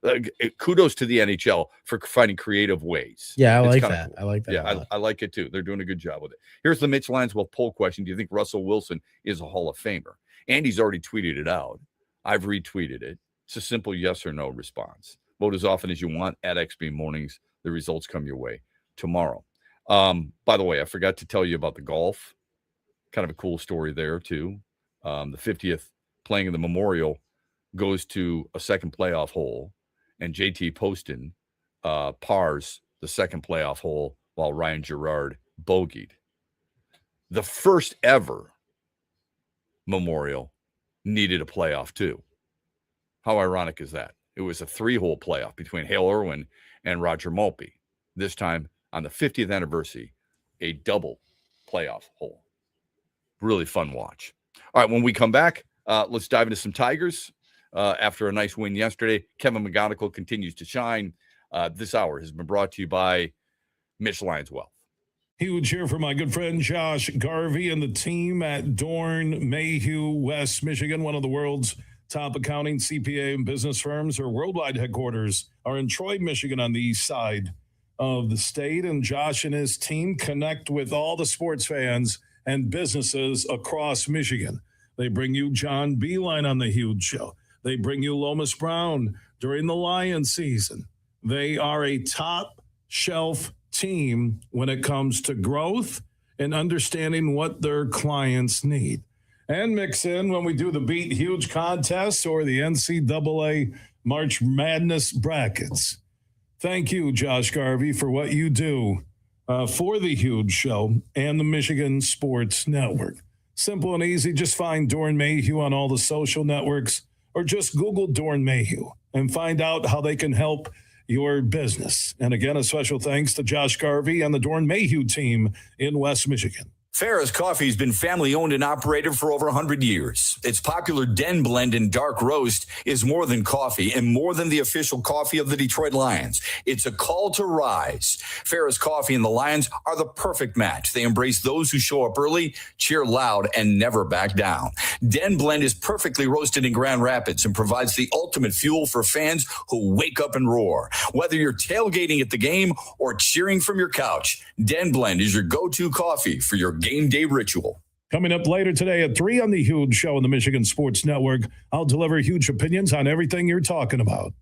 kudos to the NHL for finding creative ways. Yeah, I like that. Cool. I like that. Yeah, I like it too. They're doing a good job with it. Here's the Mitch Lanswell poll question: do you think Russell Wilson is a Hall of Famer? Andy's already tweeted it out. I've retweeted it. It's a simple yes or no response. Vote as often as you want at XB Mornings. The results come your way tomorrow. By the way, I forgot to tell you about the golf. Kind of a cool story there too. The 50th playing in the Memorial goes to a second playoff hole, and JT Poston pars the second playoff hole while Ryan Gerard bogeyed. The first ever Memorial needed a playoff too. How ironic is that? It was a 3-hole playoff between Hale Irwin and Roger Maltby. This time on the 50th anniversary, a double playoff hole. Really fun watch. All right, when we come back, let's dive into some Tigers. After a nice win yesterday, Kevin McGonigal continues to shine. This hour has been brought to you by Mitch Lanswell. Huge here for my good friend Josh Garvey and the team at Dorn Mayhew, West Michigan, one of the world's top accounting, CPA, and business firms. Their worldwide headquarters are in Troy, Michigan, on the east side of the state. And Josh and his team connect with all the sports fans and businesses across Michigan. They bring you John Beeline on the Huge Show. They bring you Lomas Brown during the Lion season. They are a top shelf team when it comes to growth and understanding what their clients need. And mix in when we do the Beat Huge contest or the NCAA March Madness brackets. Thank you, Josh Garvey, for what you do for the Huge Show and the Michigan Sports Network. Simple and easy. Just find Dorn Mayhew on all the social networks or just Google Dorn Mayhew and find out how they can help your business. And again, a special thanks to Josh Garvey and the Dorn Mayhew team in West Michigan. Farrah's Coffee has been family owned and operated for over 100 years. Its popular Den Blend and Dark Roast is more than coffee and more than the official coffee of the Detroit Lions. It's a call to rise. Farrah's Coffee and the Lions are the perfect match. They embrace those who show up early, cheer loud, and never back down. Den Blend is perfectly roasted in Grand Rapids and provides the ultimate fuel for fans who wake up and roar. Whether you're tailgating at the game or cheering from your couch, Den Blend is your go-to coffee for your game day ritual. Coming up later today at 3 on The Huge Show on the Michigan Sports Network, I'll deliver huge opinions on everything you're talking about.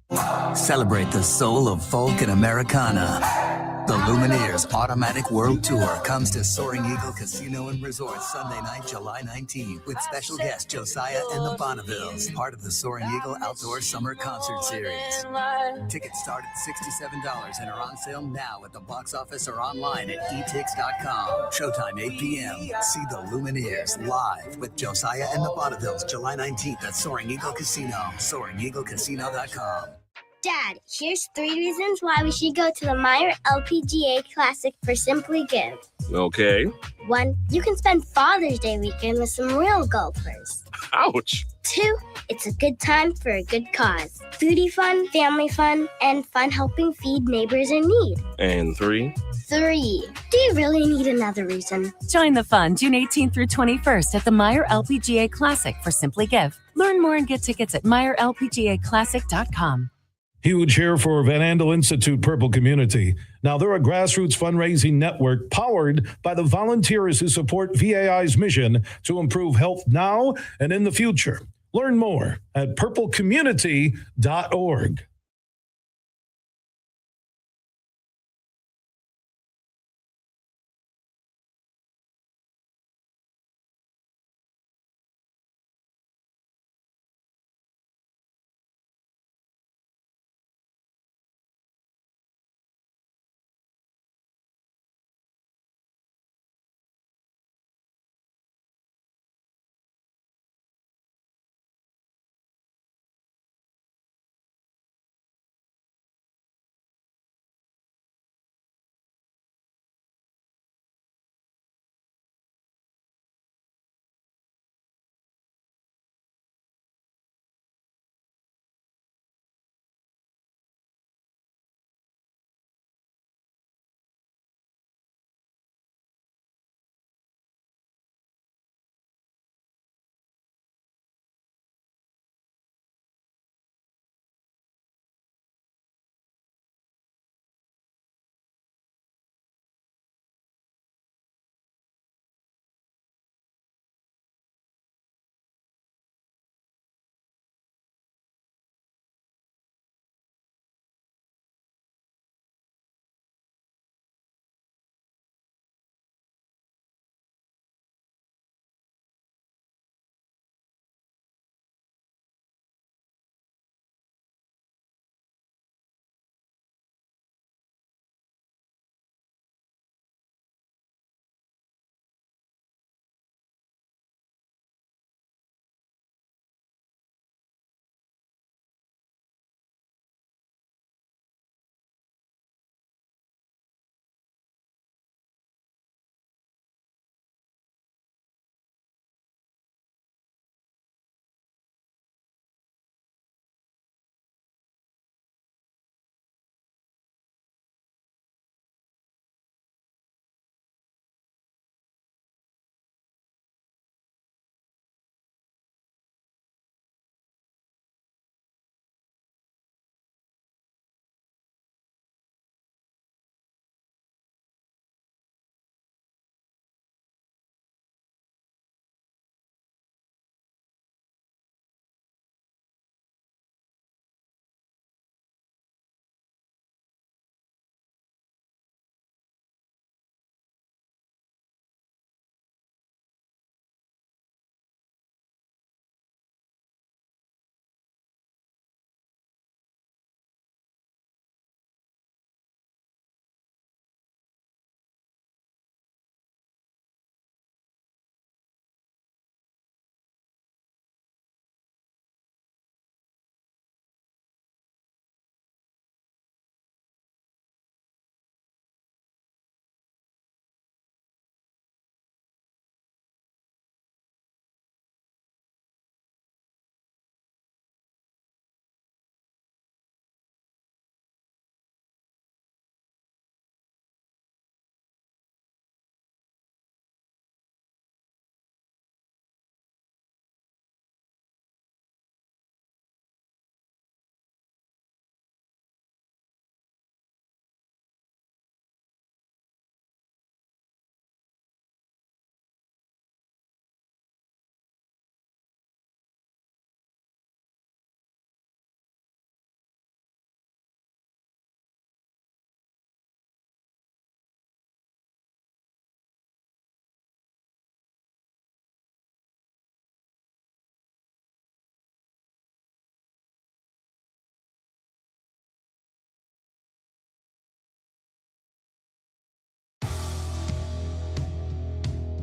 Celebrate the soul of folk and Americana. The Lumineers Automatic World Tour comes to Soaring Eagle Casino and Resort Sunday night, July 19th, with special guest Josiah and the Bonnevilles, part of the Soaring Eagle Outdoor Summer Concert Series. Tickets start at $67 and are on sale now at the box office or online at etix.com. Showtime 8 p.m. See the Lumineers live with Josiah and the Bonnevilles, July 19th at Soaring Eagle Casino. SoaringEagleCasino.com. Dad, here's 3 reasons why we should go to the Meyer LPGA Classic for Simply Give. Okay. 1, you can spend Father's Day weekend with some real golfers. Ouch. 2, it's a good time for a good cause. Foodie fun, family fun, and fun helping feed neighbors in need. And 3. 3, do you really need another reason? Join the fun June 18th through 21st at the Meyer LPGA Classic for Simply Give. Learn more and get tickets at MeyerLPGAClassic.com. Huge here for Van Andel Institute Purple Community. Now, they're a grassroots fundraising network powered by the volunteers who support VAI's mission to improve health now and in the future. Learn more at purplecommunity.org.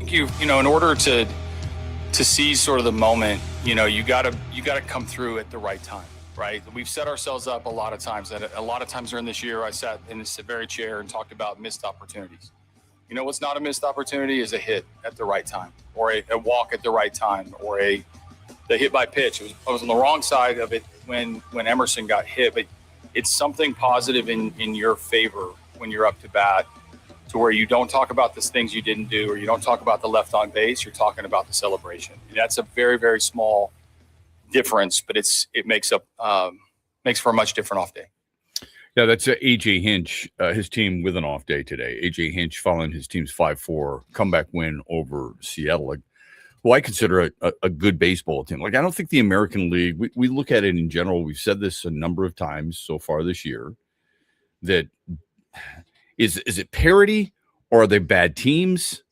You know, in order to seize sort of the moment, you know, you gotta come through at the right time, right? We've set ourselves up a lot of times. A lot of times during this year, I sat in this very chair and talked about missed opportunities. You know, what's not a missed opportunity is a hit at the right time, or a walk at the right time, or the hit by pitch. I was on the wrong side of it when Emerson got hit, but it's something positive in your favor when you're up to bat, to where you don't talk about the things you didn't do, or you don't talk about the left on base. You're talking about the celebration. And that's a very, very small difference, but it makes for a much different off day. Yeah, that's AJ Hinch, his team with an off day today. AJ Hinch following his team's 5-4 comeback win over Seattle, who I consider a good baseball team. Like, I don't think the American League, we look at it in general. We've said this a number of times so far this year, that is it parity, or are they bad teams?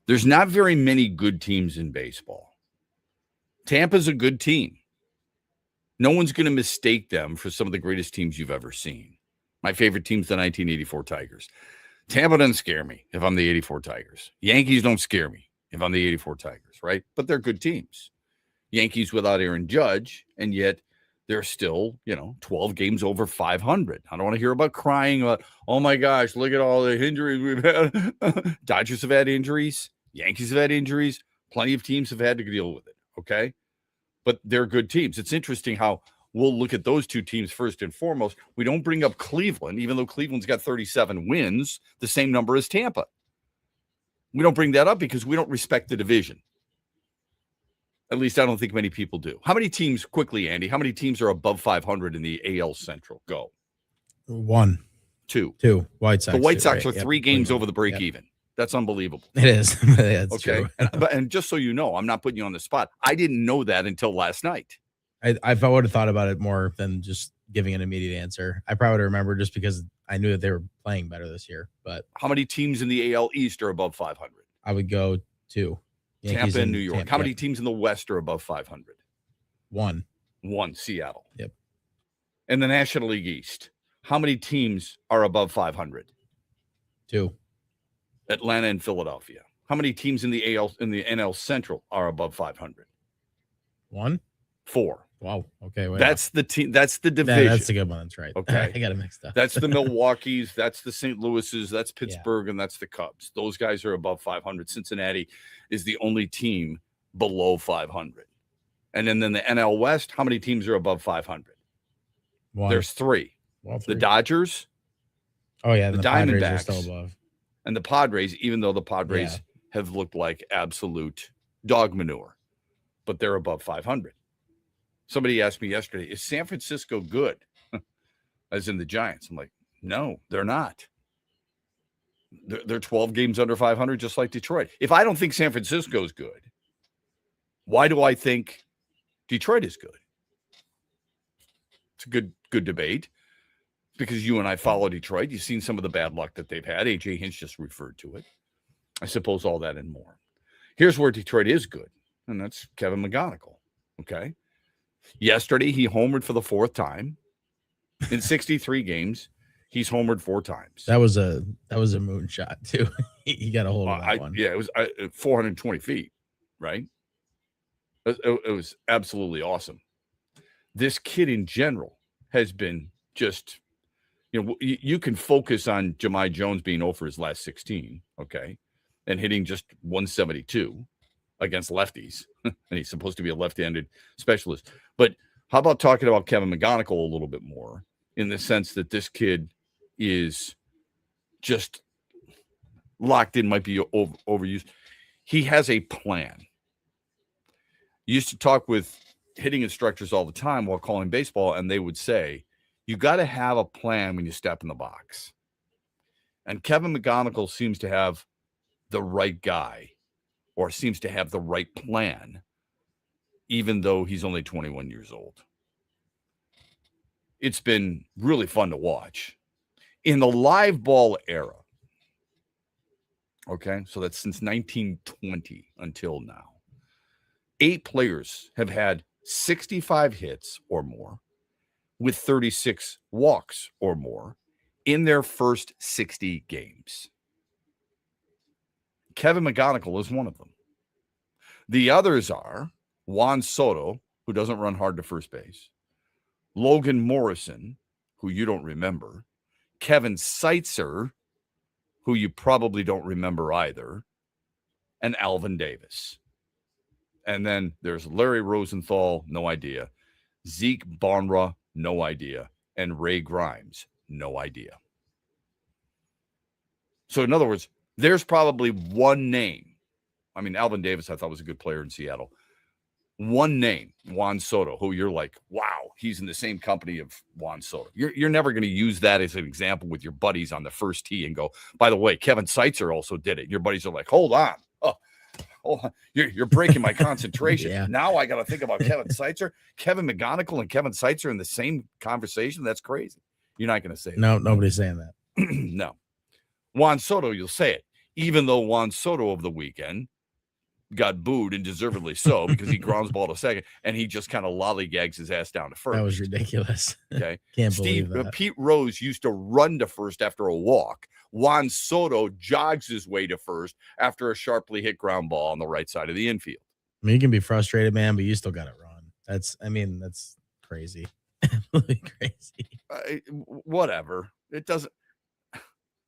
There's not very many good teams in baseball. Tampa's a good team. No one's going to mistake them for some of the greatest teams you've ever seen. My favorite team's the 1984 Tigers. Tampa doesn't scare me if I'm the 84 Tigers. Yankees don't scare me if I'm the 84 Tigers, right? But they're good teams. Yankees without Aaron Judge, and yet they're still, 12 games over 500. I don't want to hear about crying about, oh my gosh, look at all the injuries we've had. Dodgers have had injuries. Yankees have had injuries. Plenty of teams have had to deal with it, okay? But they're good teams. It's interesting how we'll look at those two teams first and foremost. We don't bring up Cleveland, even though Cleveland's got 37 wins, the same number as Tampa. We don't bring that up because we don't respect the division. At least I don't think many people do. How many teams, quickly, Andy, how many teams are above 500 in the AL Central? Go. 1. 2. White Sox. The White Sox are right? 3 games over the break Yep. even. That's unbelievable. It is. That's okay. true. And just so you know, I'm not putting you on the spot. I didn't know that until last night. I would have thought about it more than just giving an immediate answer. I probably would remember just because I knew that they were playing better this year. But how many teams in the AL East are above 500? I would go 2. Tampa and New York. How many teams in the West are above 500? 1. 1, Seattle. Yep. In the National League East, how many teams are above 500? 2. Atlanta and Philadelphia. How many teams in the NL Central are above 500? 1. 4. Wow. Okay. That's the team. That's the division. That's a good one. That's right. Okay. I got it mixed up. That's the Milwaukee's. That's the St. Louis's. That's Pittsburgh, and that's the Cubs. Those guys are above 500. Cincinnati is the only team below 500. And then the NL West, how many teams are above 500? 1. There's 3. Well, The Dodgers. Oh yeah, the Padres are Diamondbacks, still above. and the Padres. Even though the Padres have looked like absolute dog manure, but they're above 500. Somebody asked me yesterday, is San Francisco good? As in the Giants. I'm like, no, they're not. They're 12 games under 500, just like Detroit. If I don't think San Francisco is good, why do I think Detroit is good? It's a good debate because you and I follow Detroit. You've seen some of the bad luck that they've had. AJ Hinch just referred to it. I suppose all that and more. Here's where Detroit is good, and that's Kevin McGonigal. Okay. Yesterday, he homered for the 4th time. In 63 games, he's homered 4 times. That was a moonshot too. He got a hold of that one. Yeah, it was 420 feet, right? It was absolutely awesome. This kid in general has been just, you can focus on Jahmai Jones being 0 for his last 16, okay, and hitting just 172 against lefties, and he's supposed to be a left-handed specialist. But how about talking about Kevin McGonigal a little bit more, in the sense that this kid is just locked in, might be overused. He has a plan. Used to talk with hitting instructors all the time while calling baseball, and they would say, you got to have a plan when you step in the box. And Kevin McGonigal seems to have the right guy, or seems to have the right plan, even though he's only 21 years old. It's been really fun to watch. In the live ball era, okay, so that's since 1920 until now, 8 players have had 65 hits or more with 36 walks or more in their first 60 games. Kevin McGonigal is one of them. The others are Juan Soto, who doesn't run hard to first base, Logan Morrison, who you don't remember, Kevin Seitzer, who you probably don't remember either, and Alvin Davis. And then there's Larry Rosenthal, no idea, Zeke Bonra, no idea, and Ray Grimes, no idea. So in other words, there's probably one name. I mean, Alvin Davis, I thought was a good player in Seattle. One name, Juan Soto, who you're like, wow, he's in the same company of Juan Soto. You're never going to use that as an example with your buddies on the first tee and go, by the way, Kevin Seitzer also did it. Your buddies are like, hold on. Oh, you're breaking my concentration. Yeah. Now I got to think about Kevin Seitzer, Kevin McGonigal, and Kevin Seitzer in the same conversation. That's crazy. You're not going to say that. No, nobody's saying that. No. Juan Soto, you'll say it, even though Juan Soto of the weekend got booed, and deservedly so, because he grounds ball to second and he just kind of lollygags his ass down to first. That was ridiculous. Okay. Can't believe that. Pete Rose used to run to first after a walk. Juan Soto jogs his way to first after a sharply hit ground ball on the right side of the infield. I mean, you can be frustrated, man, but you still got it wrong. That's crazy. Really crazy. Whatever. It doesn't.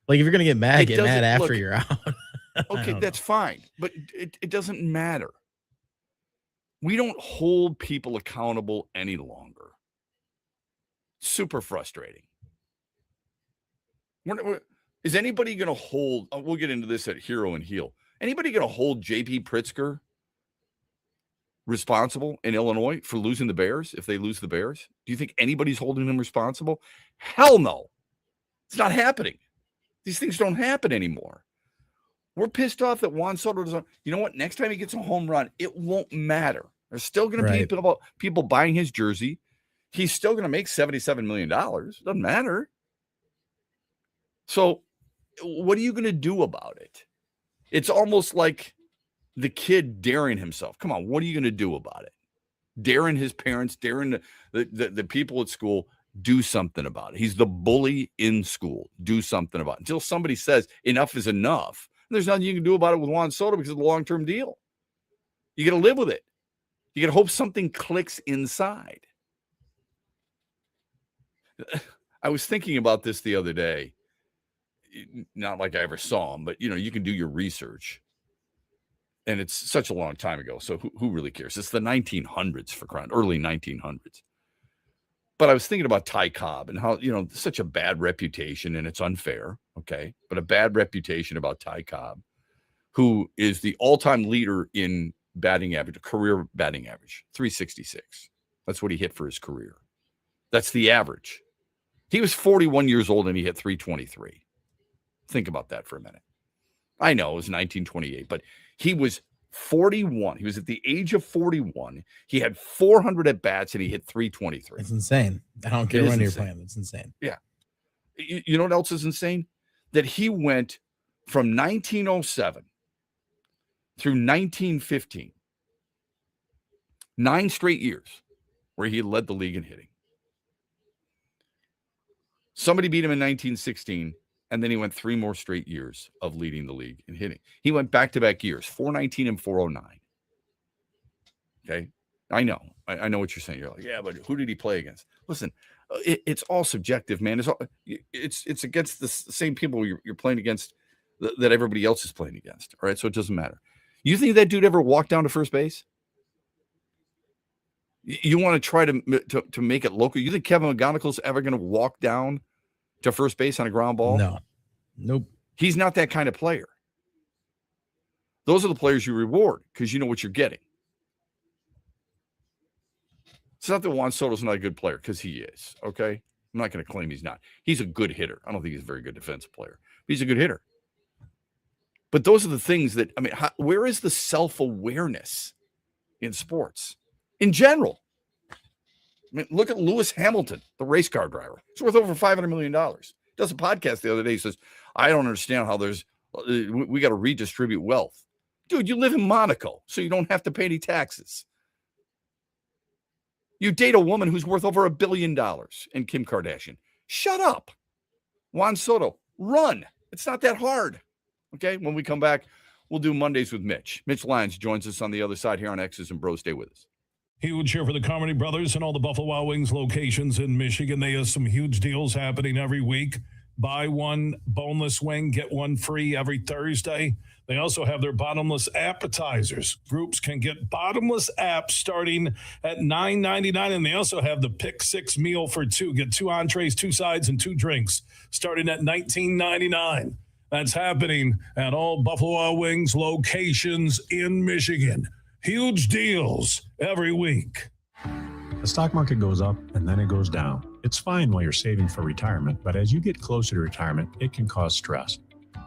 Like, if you're going to get mad after look, you're out. Okay, that's fine. But it doesn't matter. We don't hold people accountable any longer. Super frustrating. Is anybody going to hold, we'll get into this at Hero and Heel. Anybody going to hold J.P. Pritzker responsible in Illinois for losing the Bears if they lose the Bears? Do you think anybody's holding him responsible? Hell no. It's not happening. These things don't happen anymore. We're pissed off that Juan Soto doesn't. You know what? Next time he gets a home run, it won't matter. There's still going to be people buying his jersey. He's still going to make $77 million. Doesn't matter. So what are you going to do about it? It's almost like the kid daring himself. Come on, what are you going to do about it? Daring his parents, daring the people at school, do something about it. He's the bully in school. Do something about it. Until somebody says enough is enough. There's nothing you can do about it with Juan Soto because of the long-term deal. You got to live with it. You got to hope something clicks inside. I was thinking about this the other day. Not like I ever saw him, but, you can do your research. And it's such a long time ago, so who really cares? It's the 1900s, for crying, early 1900s. But I was thinking about Ty Cobb and how, such a bad reputation, and it's unfair, okay? But a bad reputation about Ty Cobb, who is the all-time leader in batting average, career batting average, 366. That's what he hit for his career. That's the average. He was 41 years old, and he hit 323. Think about that for a minute. I know it was 1928, but he was 41. He was at the age of 41. He had 400 at bats and he hit 323. It's insane. I don't care when you're playing. It's insane. Yeah. You know what else is insane? That he went from 1907 through 1915, 9 straight years where he led the league in hitting. Somebody beat him in 1916. And then he went 3 more straight years of leading the league in hitting. He went back-to-back years, 419 and 409. Okay? I know. I know what you're saying. You're like, yeah, but who did he play against? Listen, it's all subjective, man. It's against the same people you're playing against that everybody else is playing against. All right? So it doesn't matter. You think that dude ever walked down to first base? You want to try to make it local? You think Kevin McGonigal's ever going to walk down to first base on a ground ball? No. Nope. He's not that kind of player. Those are the players you reward because you know what you're getting. It's not that Juan Soto's not a good player, because he is, okay? I'm not going to claim he's not. He's a good hitter. I don't think he's a very good defensive player. He's a good hitter. But those are the things that, where is the self-awareness in sports in general? Look at Lewis Hamilton, the race car driver. He's worth over $500 million. Does a podcast the other day. He says, I don't understand how we got to redistribute wealth. Dude, you live in Monaco, so you don't have to pay any taxes. You date a woman who's worth over $1 billion, and Kim Kardashian. Shut up. Juan Soto, run. It's not that hard. Okay, when we come back, we'll do Mondays with Mitch. Mitch Lyons joins us on the other side here on X's and Bros. Stay with us. Huge here for the Carmody brothers and all the Buffalo Wild Wings locations in Michigan. They have some huge deals happening every week. Buy one boneless wing, get one free every Thursday. They also have their bottomless appetizers. Groups can get bottomless apps starting at $9.99, and they also have the Pick Six meal for two. Get 2 entrees, 2 sides, and 2 drinks starting at $19.99. That's happening at all Buffalo Wild Wings locations in Michigan. Huge deals every week. The stock market goes up and then it goes down. It's fine while you're saving for retirement, but as you get closer to retirement, it can cause stress.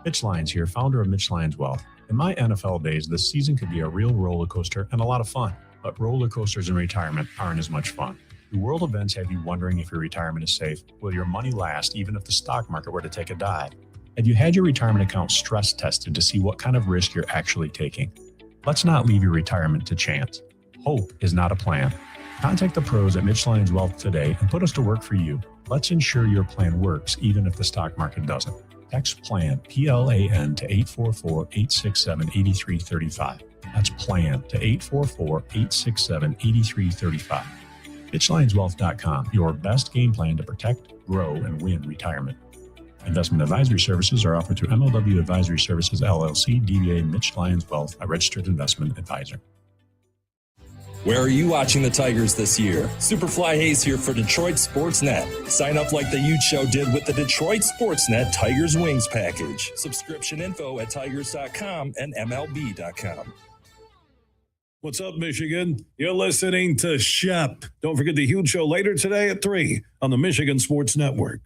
Mitch Lyons here, founder of Mitch Lyons Wealth. In my NFL days, this season could be a real roller coaster and a lot of fun, but roller coasters in retirement aren't as much fun. Do world events have you wondering if your retirement is safe? Will your money last even if the stock market were to take a dive? Have you had your retirement account stress tested to see what kind of risk you're actually taking? Let's not leave your retirement to chance. Hope is not a plan. Contact the pros at Mitch Lyons Wealth today and put us to work for you. Let's ensure your plan works even if the stock market doesn't. Text PLAN, P-L-A-N, to 844-867-8335. That's PLAN to 844-867-8335. MitchLyonsWealth.com, your best game plan to protect, grow, and win retirement. Investment advisory services are offered through MLW Advisory Services, LLC, DBA Mitch Lyons Wealth, a registered investment advisor. Where are you watching the Tigers this year? Superfly Hayes here for Detroit Sportsnet. Sign up like the Ute Show did with the Detroit Sportsnet Tigers Wings package. Subscription info at tigers.com and MLB.com. What's up, Michigan? You're listening to Shep. Don't forget the Huge Show later today at 3 on the Michigan Sports Network.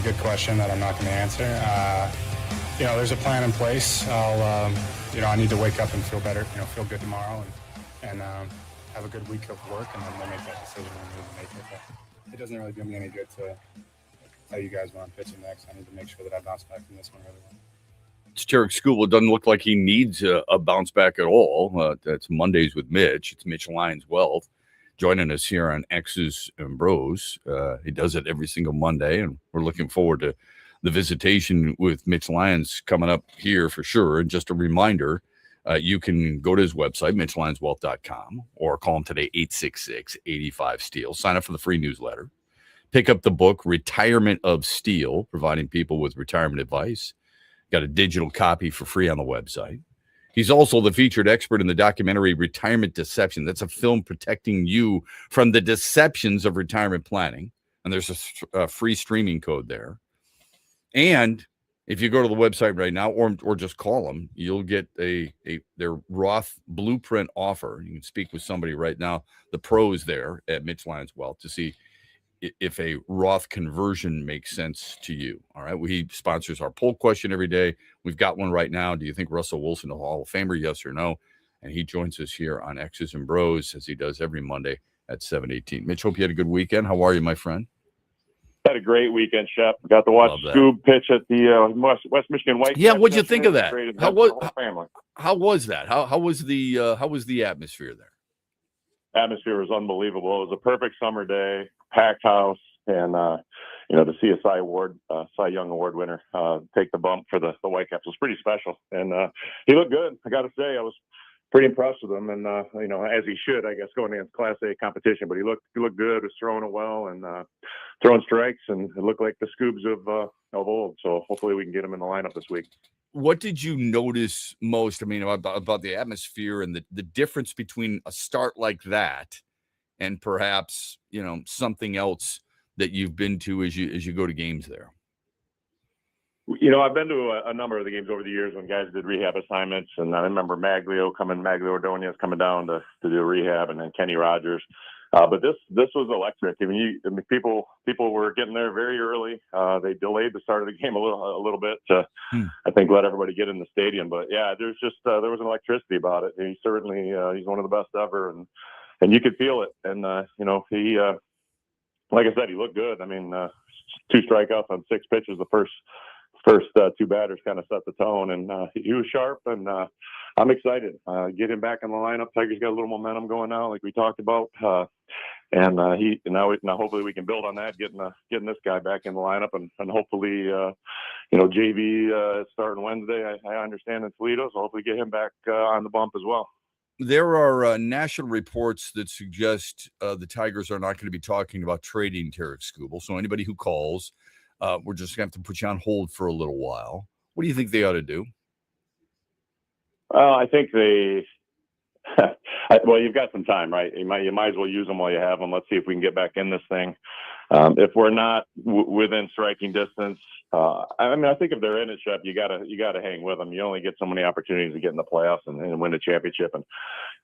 good question that I'm not going to answer. There's a plan in place. I need to wake up and feel better, feel good tomorrow and have a good week of work, and then we'll make that decision when we need to make it. But it doesn't really do me any good to tell you guys when I'm pitching next. I need to make sure that I bounce back from this one really well. It's Tarek Skubal. It doesn't look like he needs a bounce back at all. That's Mondays with Mitch. It's Mitch Lyons Wealth joining us here on X's and BrO's. He does it every single Monday, and we're looking forward to the visitation with Mitch Lyons coming up here for sure. And just a reminder, you can go to his website, MitchLyonsWealth.com, or call him today, 866-85-STEEL. Sign up for the free newsletter. Pick up the book, Retirement of Steel, providing people with retirement advice. Got a digital copy for free on the website. He's also the featured expert in the documentary Retirement Deception. That's a film protecting you from the deceptions of retirement planning. And there's a free streaming code there. And if you go to the website right now or just call them, you'll get their Roth blueprint offer. You can speak with somebody right now, the pros there at Mitch Lyons Wealth, to see if a Roth conversion makes sense to you. All right. He sponsors our poll question every day. We've got one right now. Do you think Russell Wilson is a Hall of Famer? Yes or no? And he joins us here on X's and BrO's, as he does every Monday at 7:18. Mitch, hope you had a good weekend. How are you, my friend? Had a great weekend, Shep. Got to watch Scoob pitch at the West Michigan White. Yeah, what'd you think of that? How was that? How was the atmosphere there? Atmosphere was unbelievable. It was a perfect summer day, packed house, and to see a Cy Young Award winner take the bump for the Whitecaps was pretty special. And he looked good. I got to say, I was pretty impressed with him, and as he should, I guess, going against Class A competition. But he looked good. Was throwing it well and throwing strikes, and it looked like the Scoobs of old. So hopefully we can get him in the lineup this week. What did you notice most? I mean, about the atmosphere and the difference between a start like that and perhaps something else that you've been to as you go to games there. I've been to a number of the games over the years when guys did rehab assignments, and I remember Maglio Ordonez coming down to do rehab, and then Kenny Rogers. But this was electric. I mean, people were getting there very early. They delayed the start of the game a little bit to, I think, let everybody get in the stadium. But yeah, there's just there was an electricity about it. He certainly he's one of the best ever, and you could feel it. And he like I said, he looked good. I mean, 2 strikeouts on 6 pitches. The first 2 batters kind of set the tone, and he was sharp, and I'm excited. Get him back in the lineup. Tigers got a little momentum going now, like we talked about, and now hopefully we can build on that, getting this guy back in the lineup, and hopefully JV starting Wednesday. I understand in Toledo, so hopefully get him back on the bump as well. There are national reports that suggest the Tigers are not going to be talking about trading Tarek Skubal. So anybody who calls, we're just going to have to put you on hold for a little while. What do you think they ought to do? I think well, you've got some time, right? You might as well use them while you have them. Let's see if we can get back in this thing. If we're not within striking distance, I think if they're in it, Shep, you gotta hang with them. You only get so many opportunities to get in the playoffs and win a championship. And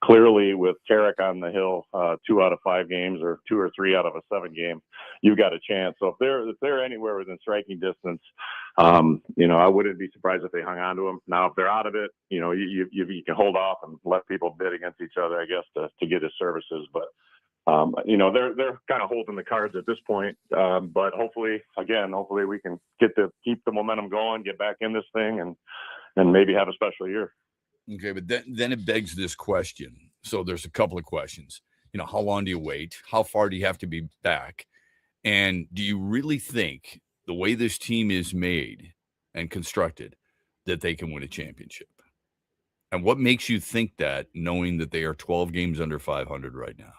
clearly, with Tarek on the hill, 2 out of 5 games, or 2 or 3 out of a 7 game, you've got a chance. So if they're anywhere within striking distance, I wouldn't be surprised if they hung on to them. Now, if they're out of it, you can hold off and let people bid against each other, I guess, to get his services. But they're kind of holding the cards at this point. But hopefully we can keep the momentum going, get back in this thing, and maybe have a special year. Okay, but then it begs this question. So there's a couple of questions. How long do you wait? How far do you have to be back? And do you really think the way this team is made and constructed that they can win a championship? And what makes you think that, knowing that they are 12 games under 500 right now?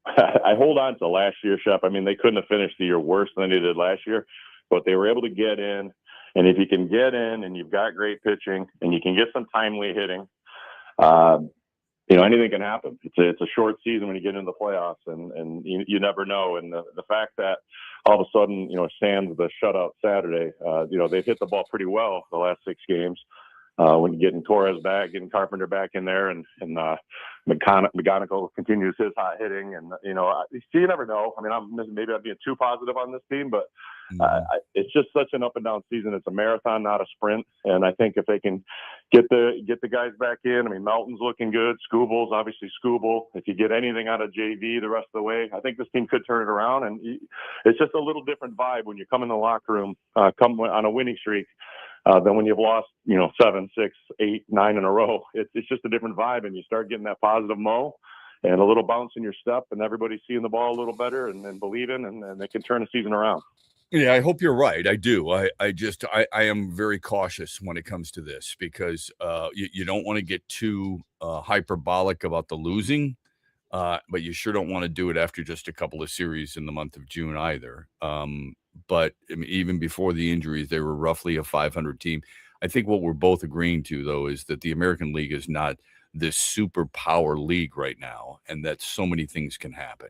I hold on to last year, Shep. I mean, they couldn't have finished the year worse than they did last year, but they were able to get in. And if you can get in and you've got great pitching and you can get some timely hitting, anything can happen. It's a short season when you get into the playoffs, and you never know. And the fact that all of a sudden, sans the shutout Saturday, they've hit the ball pretty well the last 6 games. when you're getting Torres back, getting Carpenter back in there, and McGonigal continues his hot hitting. And, you never know. I mean, maybe I'm being too positive on this team, but it's just such an up and down season. It's a marathon, not a sprint. And I think if they can get the guys back in, I mean, Melton's looking good. Scooble's obviously Scooble. If you get anything out of JV the rest of the way, I think this team could turn it around. And it's just a little different vibe when you come in the locker room, come on a winning streak. Than when you've lost, 7, 6, 8, 9 in a row. It's just a different vibe, and you start getting that positive mo and a little bounce in your step, and everybody's seeing the ball a little better and believing, and they can turn the season around. Yeah, I hope you're right. I do. I am very cautious when it comes to this because you don't want to get too hyperbolic about the losing, but you sure don't want to do it after just a couple of series in the month of June either. But I mean, even before the injuries, they were roughly a 500 team. I think what we're both agreeing to, though, is that the American League is not this superpower league right now, and that so many things can happen.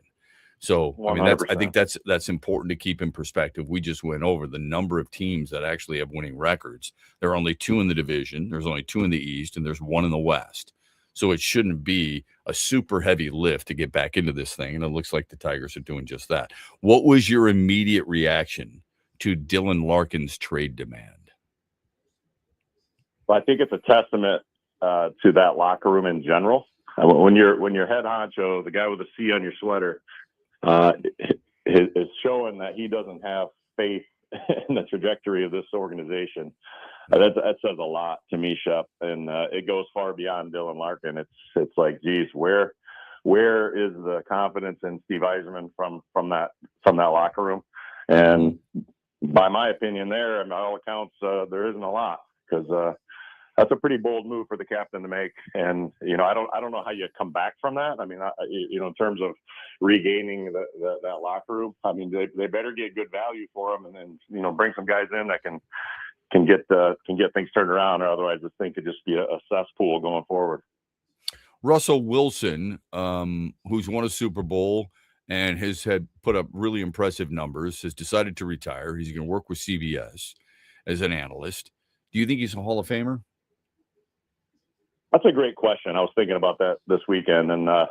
So, 100%. I mean, I think that's important to keep in perspective. We just went over the number of teams that actually have winning records. There are only 2 in the division. There's only 2 in the East, and there's 1 in the West. So it shouldn't be a super heavy lift to get back into this thing. And it looks like the Tigers are doing just that. What was your immediate reaction to Dylan Larkin's trade demand? Well, I think it's a testament to that locker room in general. When your head honcho, the guy with the C on your sweater, is showing that he doesn't have faith in the trajectory of this organization. That says a lot to me, Shep, and it goes far beyond Dylan Larkin. It's like, geez, where is the confidence in Steve Yzerman from that locker room? And by my opinion, there, and by all accounts, there isn't a lot because that's a pretty bold move for the captain to make. And I don't know how you come back from that. I mean, in terms of regaining that locker room, I mean, they better get good value for them, and then bring some guys in that can get things turned around, or otherwise this thing could just be a cesspool going forward. Russell Wilson, who's won a Super Bowl and has had put up really impressive numbers, has decided to retire. He's going to work with CBS as an analyst. Do you think he's a Hall of Famer? That's a great question. I was thinking about that this weekend, and I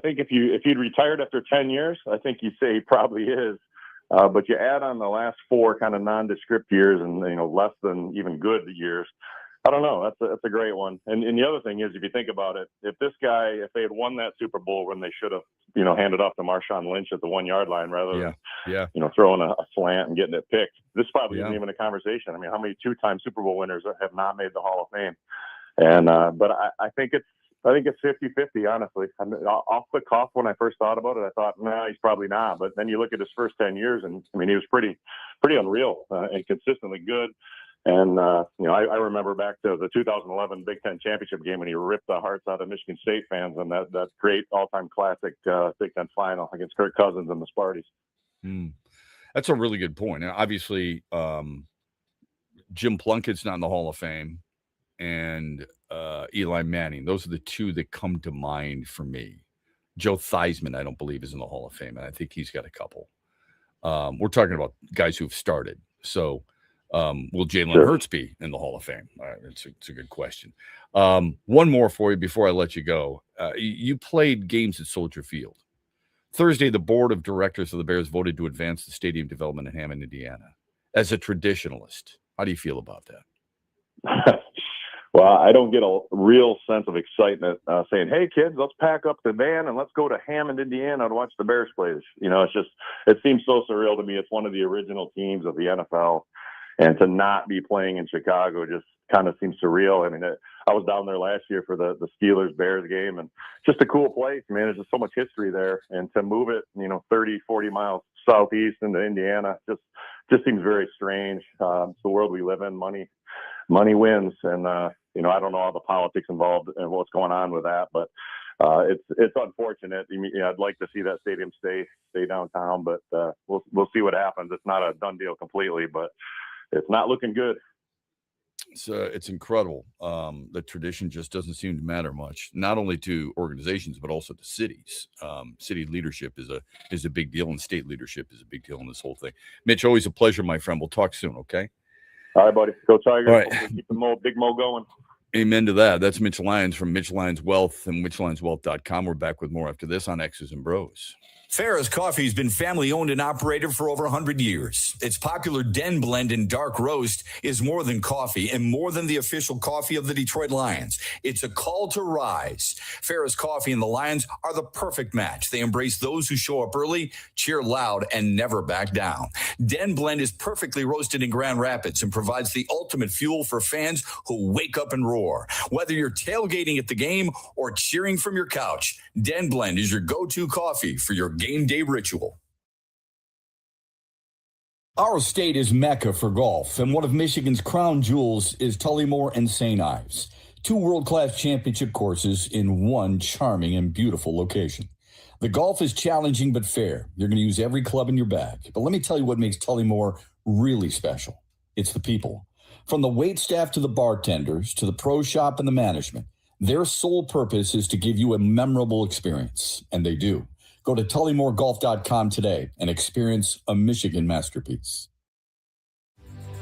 think if he'd retired after 10 years, I think you'd say he probably is. But you add on the last 4 kind of nondescript years and, less than even good years. I don't know. That's a great one. And the other thing is, if you think about it, if they had won that Super Bowl when they should have, handed off to Marshawn Lynch at the 1-yard line rather than, throwing a slant and getting it picked, this probably isn't even a conversation. I mean, how many 2-time Super Bowl winners have not made the Hall of Fame? And, but I think it's 50-50, honestly. I mean, off the cuff, when I first thought about it, I thought, he's probably not. But then you look at his first 10 years, and I mean, he was pretty unreal and consistently good. And, I remember back to the 2011 Big Ten championship game when he ripped the hearts out of Michigan State fans and that great all-time classic Big Ten final against Kirk Cousins and the Sparties. That's a really good point. And obviously, Jim Plunkett's not in the Hall of Fame, and Eli Manning. Those are the 2 that come to mind for me. Joe Theismann, I don't believe, is in the Hall of Fame, and I think he's got a couple. We're talking about guys who've started. So will Jalen Hurts be in the Hall of Fame? It's a good question. One more for you before I let you go. You played games at Soldier Field. Thursday, the board of directors of the Bears voted to advance the stadium development in Hammond, Indiana. As a traditionalist, how do you feel about that? Well, I don't get a real sense of excitement saying, hey, kids, let's pack up the van and let's go to Hammond, Indiana to watch the Bears play. It seems so surreal to me. It's one of the original teams of the NFL. And to not be playing in Chicago just kind of seems surreal. I mean, I was down there last year for the Steelers-Bears game, and just a cool place, man. There's just so much history there. And to move it, 30, 40 miles southeast into Indiana just seems very strange. It's the world we live in. Money wins. And, I don't know all the politics involved and what's going on with that, but it's unfortunate. I'd like to see that stadium stay downtown, but we'll see what happens. It's not a done deal completely, but it's not looking good. It's incredible. The tradition just doesn't seem to matter much, not only to organizations, but also to cities. City leadership is a big deal, and state leadership is a big deal in this whole thing. Mitch, always a pleasure, my friend. We'll talk soon, okay? All right, buddy. Go Tigers. All right. Hopefully keep the Big Mo going. Amen to that. That's Mitch Lyons from Mitch Lyons Wealth and MitchLyonsWealth.com. We're back with more after this on X's and Bros. Farrah's Coffee has been family owned and operated for over 100 years. Its popular Den Blend and Dark Roast is more than coffee and more than the official coffee of the Detroit Lions. It's a call to rise. Farrah's Coffee and the Lions are the perfect match. They embrace those who show up early, cheer loud, and never back down. Den Blend is perfectly roasted in Grand Rapids and provides the ultimate fuel for fans who wake up and roar. Whether you're tailgating at the game or cheering from your couch, Den Blend is your go-to coffee for your game day ritual. Our state is Mecca for golf, and one of Michigan's crown jewels is Tullymore and St. Ives, two world-class championship courses in one charming and beautiful location. The golf is challenging but fair. You're going to use every club in your bag. But let me tell you what makes Tullymore really special. It's the people. From the wait staff to the bartenders to the pro shop and the management, their sole purpose is to give you a memorable experience, and they do. Go to TullymoreGolf.com today and experience a Michigan masterpiece.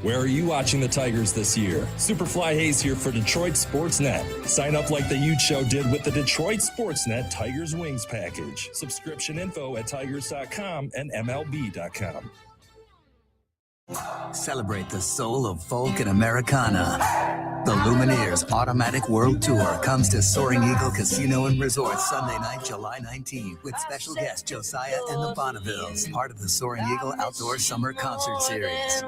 Where are you watching the Tigers this year? Superfly Hayes here for Detroit Sports Net. Sign up like the Ute Show did with the Detroit Sports Net Tigers Wings package. Subscription info at Tigers.com and MLB.com. Celebrate the soul of folk and Americana. The Lumineers Automatic World Tour comes to Soaring Eagle Casino and Resort Sunday night, July 19th, with special guest Josiah and the Bonnevilles, part of the Soaring Eagle Outdoor Summer Concert Series.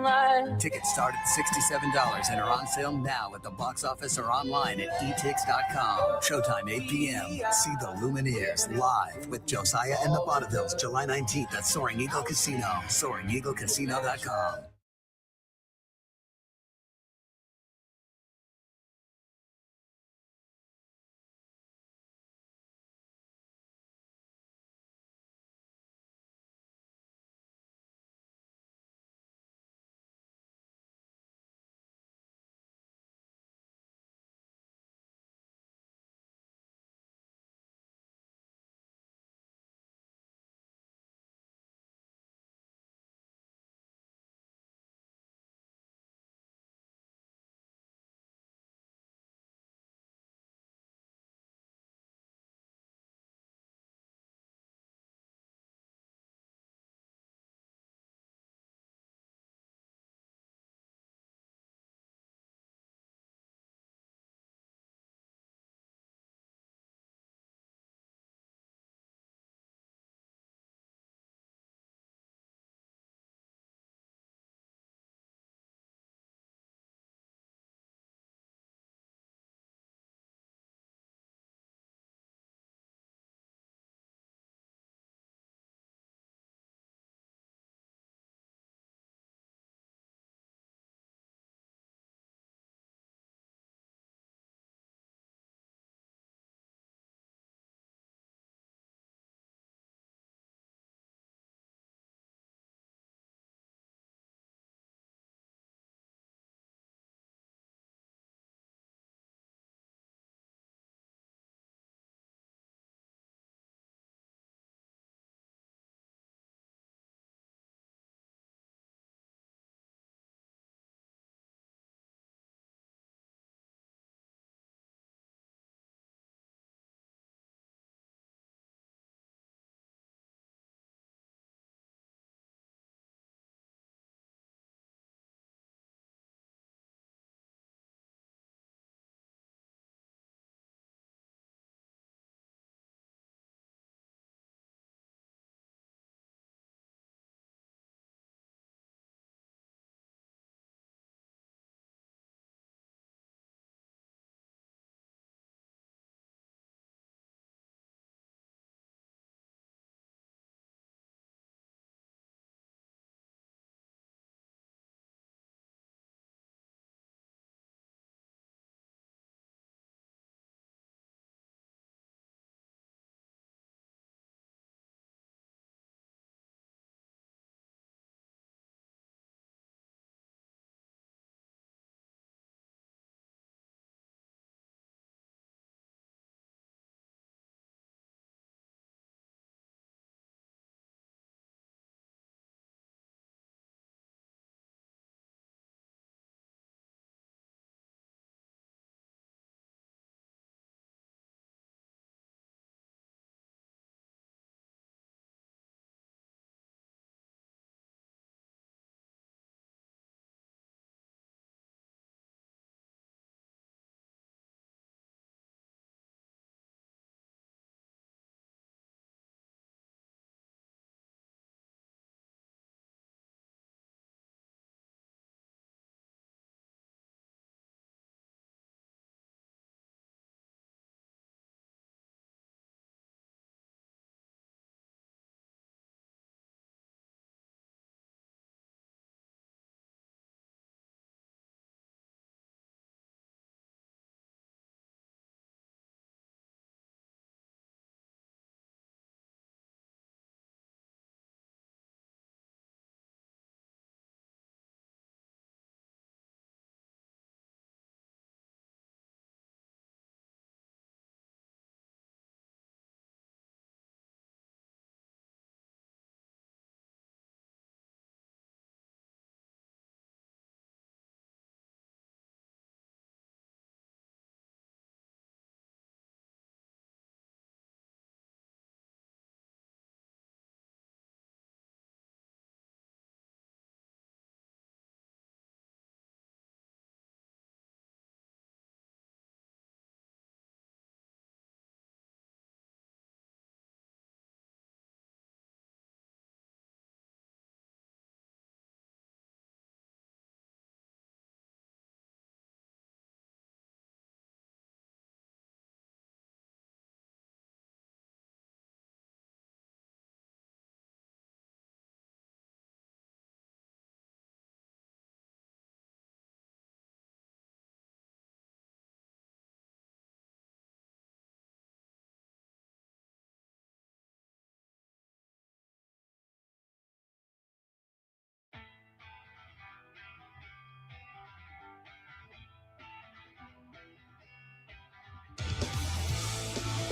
Tickets start at $67 and are on sale now at the box office or online at etix.com. Showtime 8 p.m. See the Lumineers live with Josiah and the Bonnevilles, July 19th at Soaring Eagle Casino, SoaringEagleCasino.com.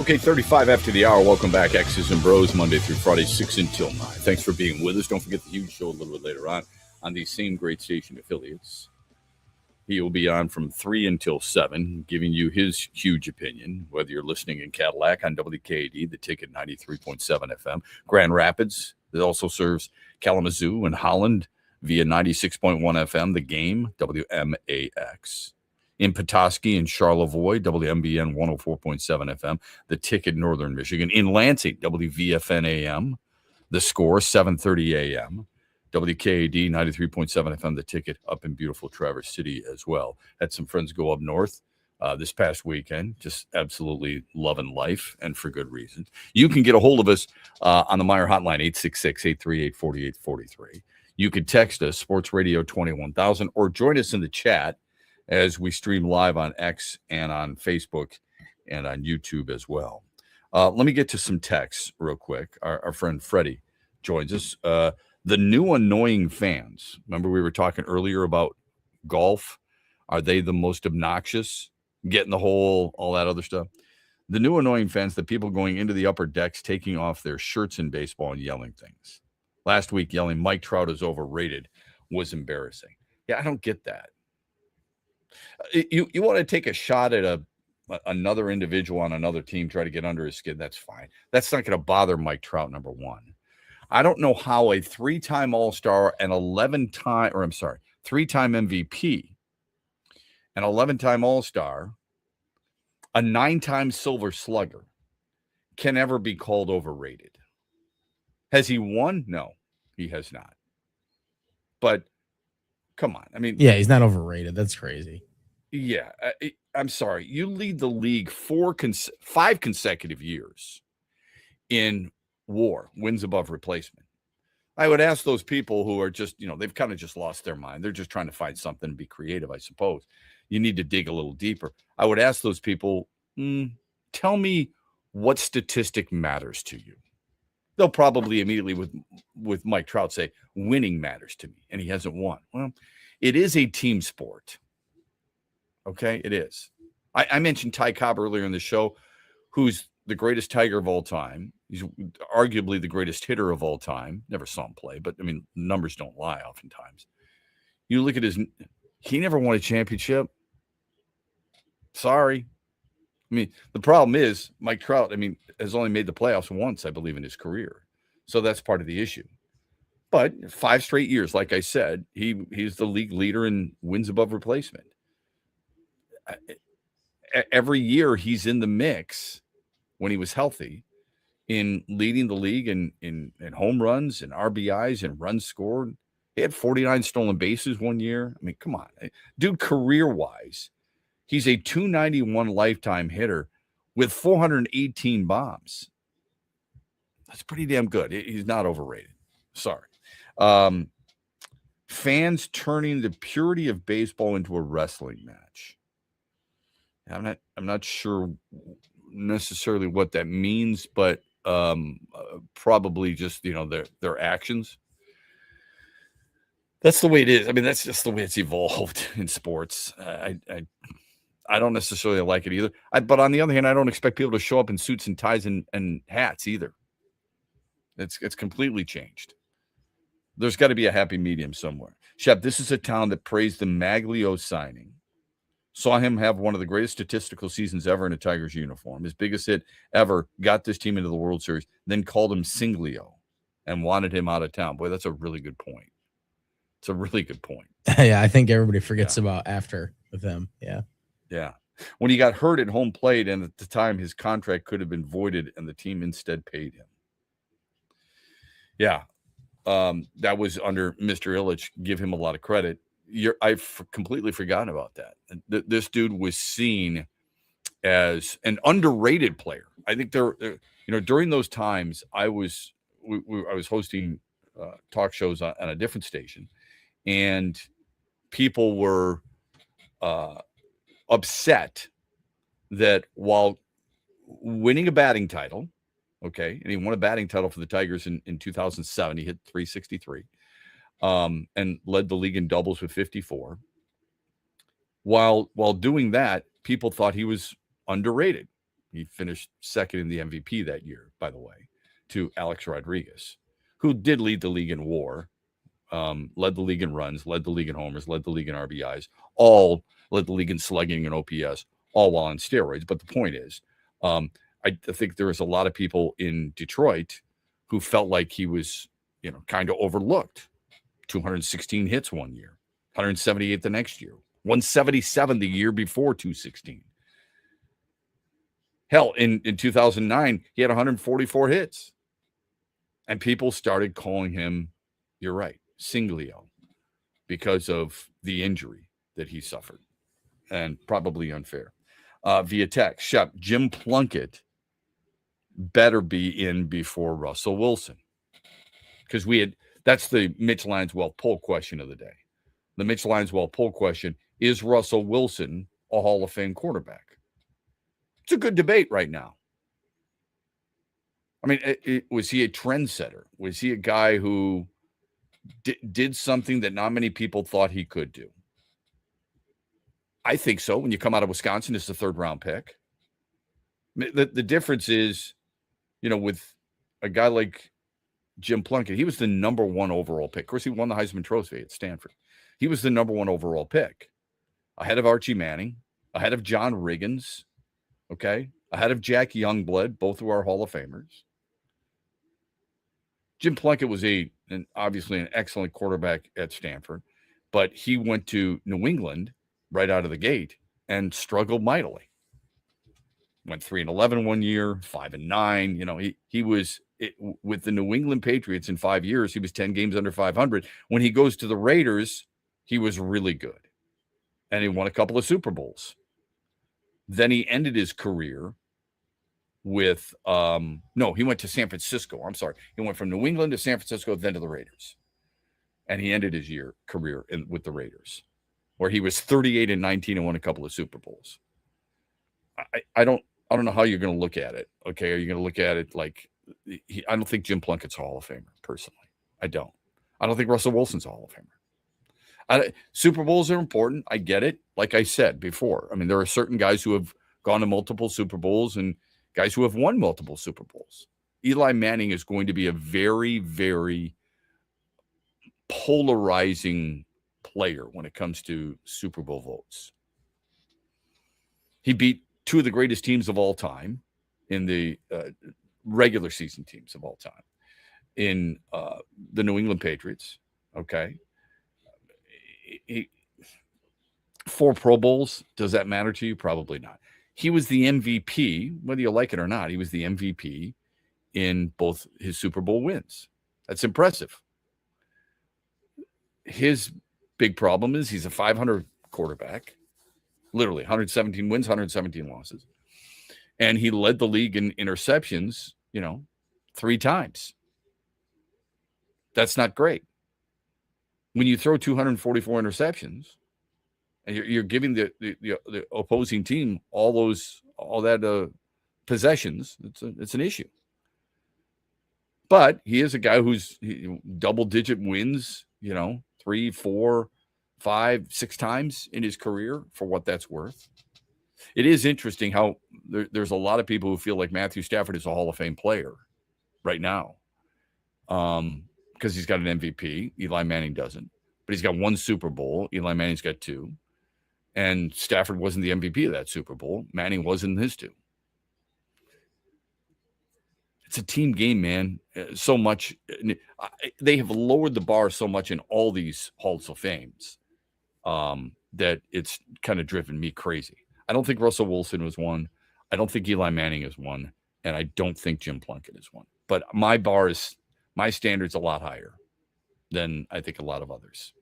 Okay, 35 after the hour. Welcome back, X's and Bros, Monday through Friday, 6 until 9. Thanks for being with us. Don't forget the huge show a little bit later on these same great station affiliates. He will be on from 3 until 7, giving you his huge opinion, whether you're listening in Cadillac on WKAD, the Ticket 93.7 FM. Grand Rapids, it also serves Kalamazoo and Holland via 96.1 FM, The Game, WMAX. In Petoskey and Charlevoix, WMBN 104.7 FM, The Ticket, Northern Michigan. In Lansing, WVFN AM, The Score, 7:30 AM. WKAD 93.7 FM, The Ticket, up in beautiful Traverse City as well. Had some friends go up north this past weekend, just absolutely loving life, and for good reason. You can get a hold of us on the Meyer hotline, 866-838-4843. You can text us, Sports Radio 21000, or join us in the chat as we stream live on X and on Facebook and on YouTube as well. Let me get to some texts real quick. Our friend Freddie joins us. The new annoying fans. Remember we were talking earlier about golf? Are they the most obnoxious? Getting the hole, all that other stuff. The new annoying fans, the people going into the upper decks, taking off their shirts in baseball and yelling things. Last week, yelling Mike Trout is overrated was embarrassing. Yeah, I don't get that. You want to take a shot at another individual on another team, try to get under his skin, that's fine. That's not going to bother Mike Trout, number one. I don't know how a 3-time All-Star and 3-time MVP, an 11-time All-Star, a 9-time Silver Slugger can ever be called overrated. Has he won? No, he has not. But come on. I mean, yeah, he's not overrated. That's crazy. Yeah, I'm sorry. You lead the league 5 consecutive years in WAR, wins above replacement. I would ask those people who are just, they've kind of just lost their mind. They're just trying to find something to be creative, I suppose. You need to dig a little deeper. I would ask those people, tell me what statistic matters to you. They'll probably immediately with Mike Trout say, winning matters to me, and he hasn't won. Well, it is a team sport. Okay, it is. I mentioned Ty Cobb earlier in the show, who's the greatest Tiger of all time. He's arguably the greatest hitter of all time. Never saw him play, but, I mean, numbers don't lie oftentimes. You look at he never won a championship. Sorry. I mean, the problem is Mike Trout, has only made the playoffs once, I believe, in his career. So that's part of the issue. But 5 straight years, like I said, he's the league leader in wins above replacement. Every year he's in the mix when he was healthy in leading the league in home runs and RBIs and runs scored. He had 49 stolen bases one year. I mean, come on. Dude, career-wise, he's a 291 lifetime hitter with 418 bombs. That's pretty damn good. He's not overrated. Sorry. Fans turning the purity of baseball into a wrestling match. I'm not sure necessarily what that means, but probably just their actions. That's the way it is. I mean, that's just the way it's evolved in sports. I don't necessarily like it either. But on the other hand, I don't expect people to show up in suits and ties and hats either. It's completely changed. There's got to be a happy medium somewhere. Shep, this is a town that praised the Maglio signing. Saw him have one of the greatest statistical seasons ever in a Tigers uniform. His biggest hit ever, got this team into the World Series, then called him Singlio and wanted him out of town. Boy, that's a really good point. It's a really good point. Yeah, I think everybody forgets about after with him. Yeah. Yeah. When he got hurt at home plate, and at the time his contract could have been voided, and the team instead paid him. Yeah. That was under Mr. Illich. Give him a lot of credit. I've completely forgotten about that. This dude was seen as an underrated player. I think during those times, I was hosting talk shows on a different station, and people were upset that while winning a batting title, okay, and he won a batting title for the Tigers in 2007, he hit 363. And led the league in doubles with 54. While doing that, people thought he was underrated. He finished second in the MVP that year, by the way, to Alex Rodriguez, who did lead the league in WAR, led the league in runs, led the league in homers, led the league in RBIs, all led the league in slugging and OPS, all while on steroids. But the point is, I think there was a lot of people in Detroit who felt like he was, kind of overlooked. 216 hits one year, 178 the next year, 177 the year before 216. Hell, in 2009, he had 144 hits. And people started calling him, you're right, Singlio, because of the injury that he suffered. And probably unfair. Via text, Shep, Jim Plunkett better be in before Russell Wilson. Because that's the Mitch Lanswell poll question of the day. The Mitch Lanswell poll question, is Russell Wilson a Hall of Fame quarterback? It's a good debate right now. I mean, was he a trendsetter? Was he a guy who did something that not many people thought he could do? I think so. When you come out of Wisconsin, it's the third-round pick. The difference is, with a guy like Jim Plunkett, he was the number 1 overall pick. Of course, he won the Heisman Trophy at Stanford. He was the number 1 overall pick, ahead of Archie Manning, ahead of John Riggins, okay, ahead of Jack Youngblood, both who are Hall of Famers. Jim Plunkett was obviously an excellent quarterback at Stanford, but he went to New England right out of the gate and struggled mightily. Went 3-11 one year, 5-9. He was with the New England Patriots in 5 years. He was 10 games under 500. When he goes to the Raiders, he was really good, and he won a couple of Super Bowls. Then he ended his career with he went to San Francisco. I'm sorry. He went from New England to San Francisco, then to the Raiders. And he ended his career with the Raiders, where he was 38-19 and won a couple of Super Bowls. I don't know how you're going to look at it. Okay. Are you going to look at it like I don't think Jim Plunkett's a Hall of Famer, personally. I don't think Russell Wilson's a Hall of Famer. Super Bowls are important. I get it. Like I said before, I mean, there are certain guys who have gone to multiple Super Bowls and guys who have won multiple Super Bowls. Eli Manning is going to be a very, very polarizing player when it comes to Super Bowl votes. He beat 2 of the greatest teams of all time in the regular season teams of all time in the New England Patriots. Okay. 4 Pro Bowls. Does that matter to you? Probably not. He was the MVP, whether you like it or not. He was the MVP in both his Super Bowl wins. That's impressive. His big problem is he's a 500 quarterback, literally 117 wins, 117 losses. And he led the league in interceptions, 3 times. That's not great. When you throw 244 interceptions and you're giving the opposing team all that possessions, it's an issue. But he is a guy who's double-digit wins, 3, 4, 5, 6 times in his career for what that's worth. It is interesting how there's a lot of people who feel like Matthew Stafford is a Hall of Fame player right now because he's got an MVP. Eli Manning doesn't. But he's got 1 Super Bowl. Eli Manning's got 2. And Stafford wasn't the MVP of that Super Bowl. Manning was in his 2. It's a team game, man. So much. They have lowered the bar so much in all these Halls of Fames that it's kind of driven me crazy. I don't think Russell Wilson was one. I don't think Eli Manning is one. And I don't think Jim Plunkett is one. But my standard's a lot higher than I think a lot of others.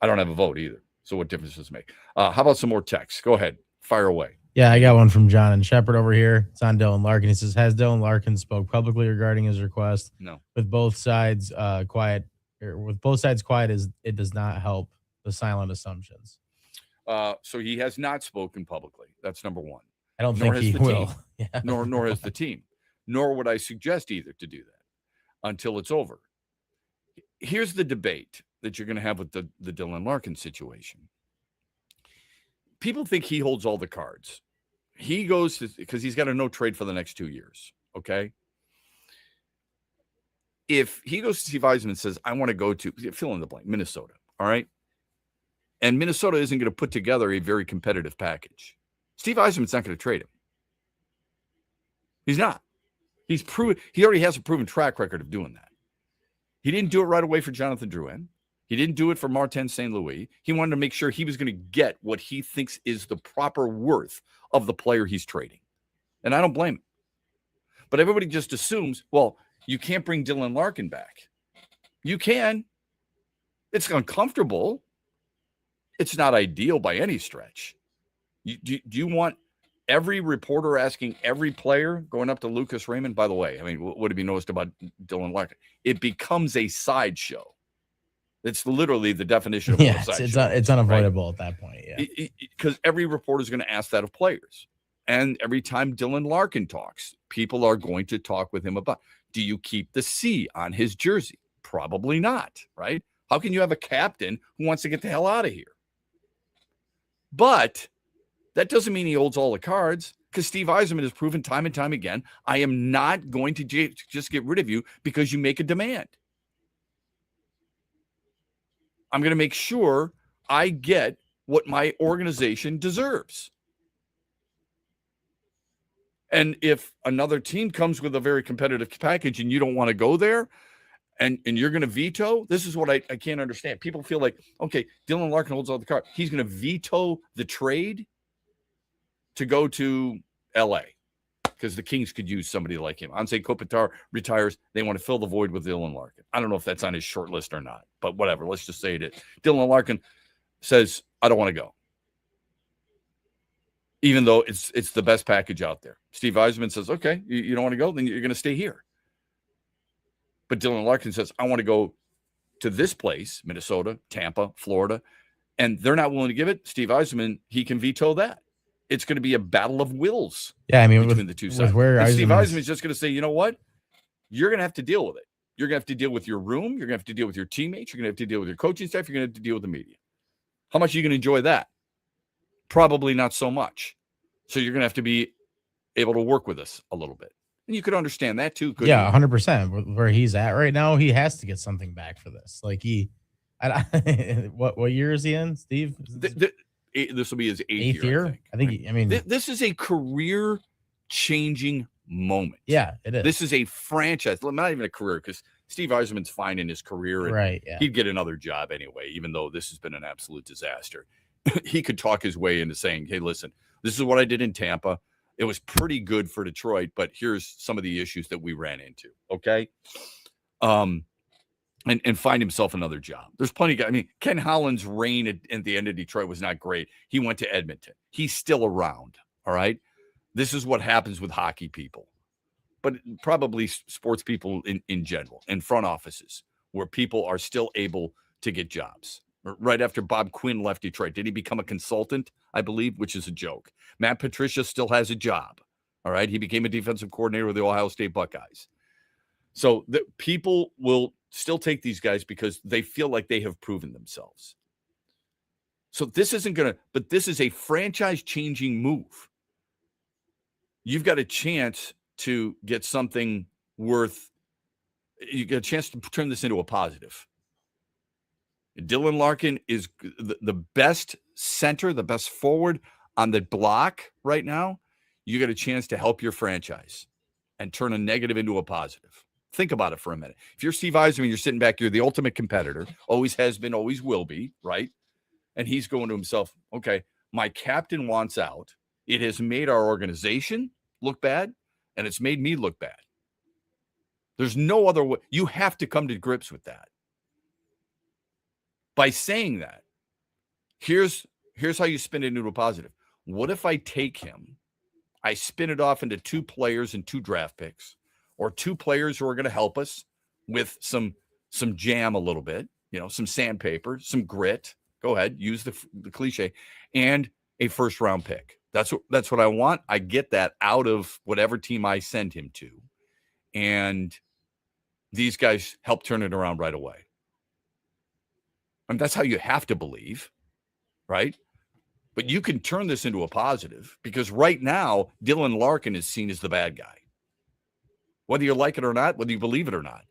I don't have a vote either. So what difference does it make? How about some more text? Go ahead. Fire away. Yeah, I got one from John and Shepard over here. It's on Dylan Larkin. He says, has Dylan Larkin spoke publicly regarding his request? No. With both sides quiet, it does not help the silent assumptions. So he has not spoken publicly. That's number 1. I don't think he will. Yeah. Nor has the team. Nor would I suggest either to do that until it's over. Here's the debate that you're going to have with the Dylan Larkin situation. People think he holds all the cards. he goes to, because he's got a no trade for the next 2 years. Okay. If he goes to Steve Yzerman and says, I want to go to fill in the blank, Minnesota. All right. And Minnesota isn't going to put together a very competitive package. Steve Yzerman's not going to trade him. He's not. He already has a proven track record of doing that. He didn't do it right away for Jonathan Drouin. He didn't do it for Martin St. Louis. He wanted to make sure he was going to get what he thinks is the proper worth of the player he's trading. And I don't blame him. But everybody just assumes, well, you can't bring Dylan Larkin back. You can. It's uncomfortable. It's not ideal by any stretch. Do you want every reporter asking every player going up to Lucas Raymond? By the way, I mean, what have you noticed about Dylan Larkin? It becomes a sideshow. It's literally the definition of a sideshow. It's unavoidable at that point. Yeah, because every reporter is going to ask that of players. And every time Dylan Larkin talks, people are going to talk with him about, do you keep the C on his jersey? Probably not, right? How can you have a captain who wants to get the hell out of here? But that doesn't mean he holds all the cards, because Steve Yzerman has proven time and time again, I am not going to just get rid of you because you make a demand. I'm going to make sure I get what my organization deserves. And if another team comes with a very competitive package and you don't want to go there, and you're going to veto, this is what I can't understand. People feel like, okay, Dylan Larkin holds all the cards. He's going to veto the trade to go to LA because the Kings could use somebody like him. Anze Kopitar retires. They want to fill the void with Dylan Larkin. I don't know if that's on his short list or not, but whatever. Let's just say it is. Dylan Larkin says, I don't want to go. Even though it's the best package out there. Steve Yzerman says, okay, you don't want to go, then you're going to stay here. But Dylan Larkin says, I want to go to this place, Minnesota, Tampa, Florida, and they're not willing to give it. Steve Yzerman, he can veto that. It's going to be a battle of wills. Yeah, I mean, between the two sides. Steve Yzerman is just going to say, you know what? You're going to have to deal with it. You're going to have to deal with your room. You're going to have to deal with your teammates. You're going to have to deal with your coaching staff. You're going to have to deal with the media. How much are you going to enjoy that? Probably not so much. So you're going to have to be able to work with us a little bit. And you could understand that too. Yeah, 100%. Where he's at right now, he has to get something back for this. Like what year is he in, Steve? This will be his eighth year. I think this is a career-changing moment. Yeah, it is. This is a franchise, not even a career, because Steve Yzerman's fine in his career. Right. Yeah. He'd get another job anyway, even though this has been an absolute disaster. He could talk his way into saying, hey, listen, this is what I did in Tampa. It was pretty good for Detroit, but here's some of the issues that we ran into. Okay. And find himself another job. There's plenty of guys. I mean, Ken Holland's reign at the end of Detroit was not great. He went to Edmonton. He's still around. All right. This is what happens with hockey people, but probably sports people in general, in front offices where people are still able to get jobs. Right after Bob Quinn left Detroit, did he become a consultant, I believe, which is a joke. Matt Patricia still has a job. All right. He became a defensive coordinator with the Ohio State Buckeyes. So the people will still take these guys because they feel like they have proven themselves. So this isn't going to, but this is a franchise changing move. You've got a chance to get something worth, you get a chance to turn this into a positive. Dylan Larkin is the best center, the best forward on the block right now. You get a chance to help your franchise and turn a negative into a positive. Think about it for a minute. If you're Steve Yzerman, you're sitting back, you're the ultimate competitor, always has been, always will be, right? And he's going to himself, okay, my captain wants out. It has made our organization look bad, and it's made me look bad. There's no other way. You have to come to grips with that. By saying that, here's how you spin it into a positive. What if I take him, I spin it off into 2 players and 2 draft picks, or 2 players who are going to help us with some jam a little bit, some sandpaper, some grit. Go ahead, use the cliche, and a first round pick. That's what I want. I get that out of whatever team I send him to, and these guys help turn it around right away. And that's how you have to believe, right? But you can turn this into a positive because right now, Dylan Larkin is seen as the bad guy. Whether you like it or not, whether you believe it or not,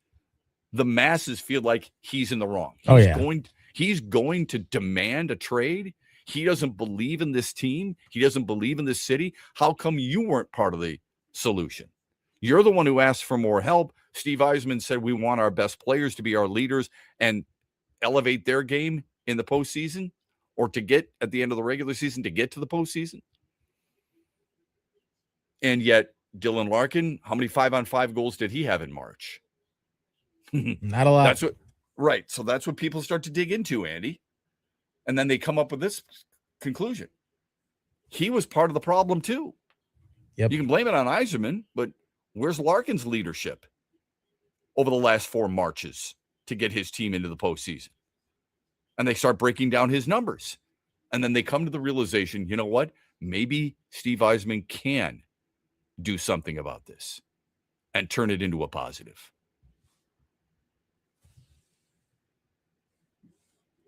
the masses feel like he's in the wrong. He's going to demand a trade. He doesn't believe in this team. He doesn't believe in this city. How come you weren't part of the solution? You're the one who asked for more help. Steve Eisman said we want our best players to be our leaders and elevate their game in the postseason, or to get at the end of the regular season to get to the postseason. And yet Dylan Larkin, how many 5-on-5 goals did he have in March? Not a lot. That's what, right. So that's what people start to dig into, Andy. And then they come up with this conclusion. He was part of the problem too. Yep. You can blame it on Yzerman, but where's Larkin's leadership over the last 4 Marches to get his team into the postseason? And they start breaking down his numbers. And then they come to the realization, you know what? Maybe Steve Eisman can do something about this and turn it into a positive.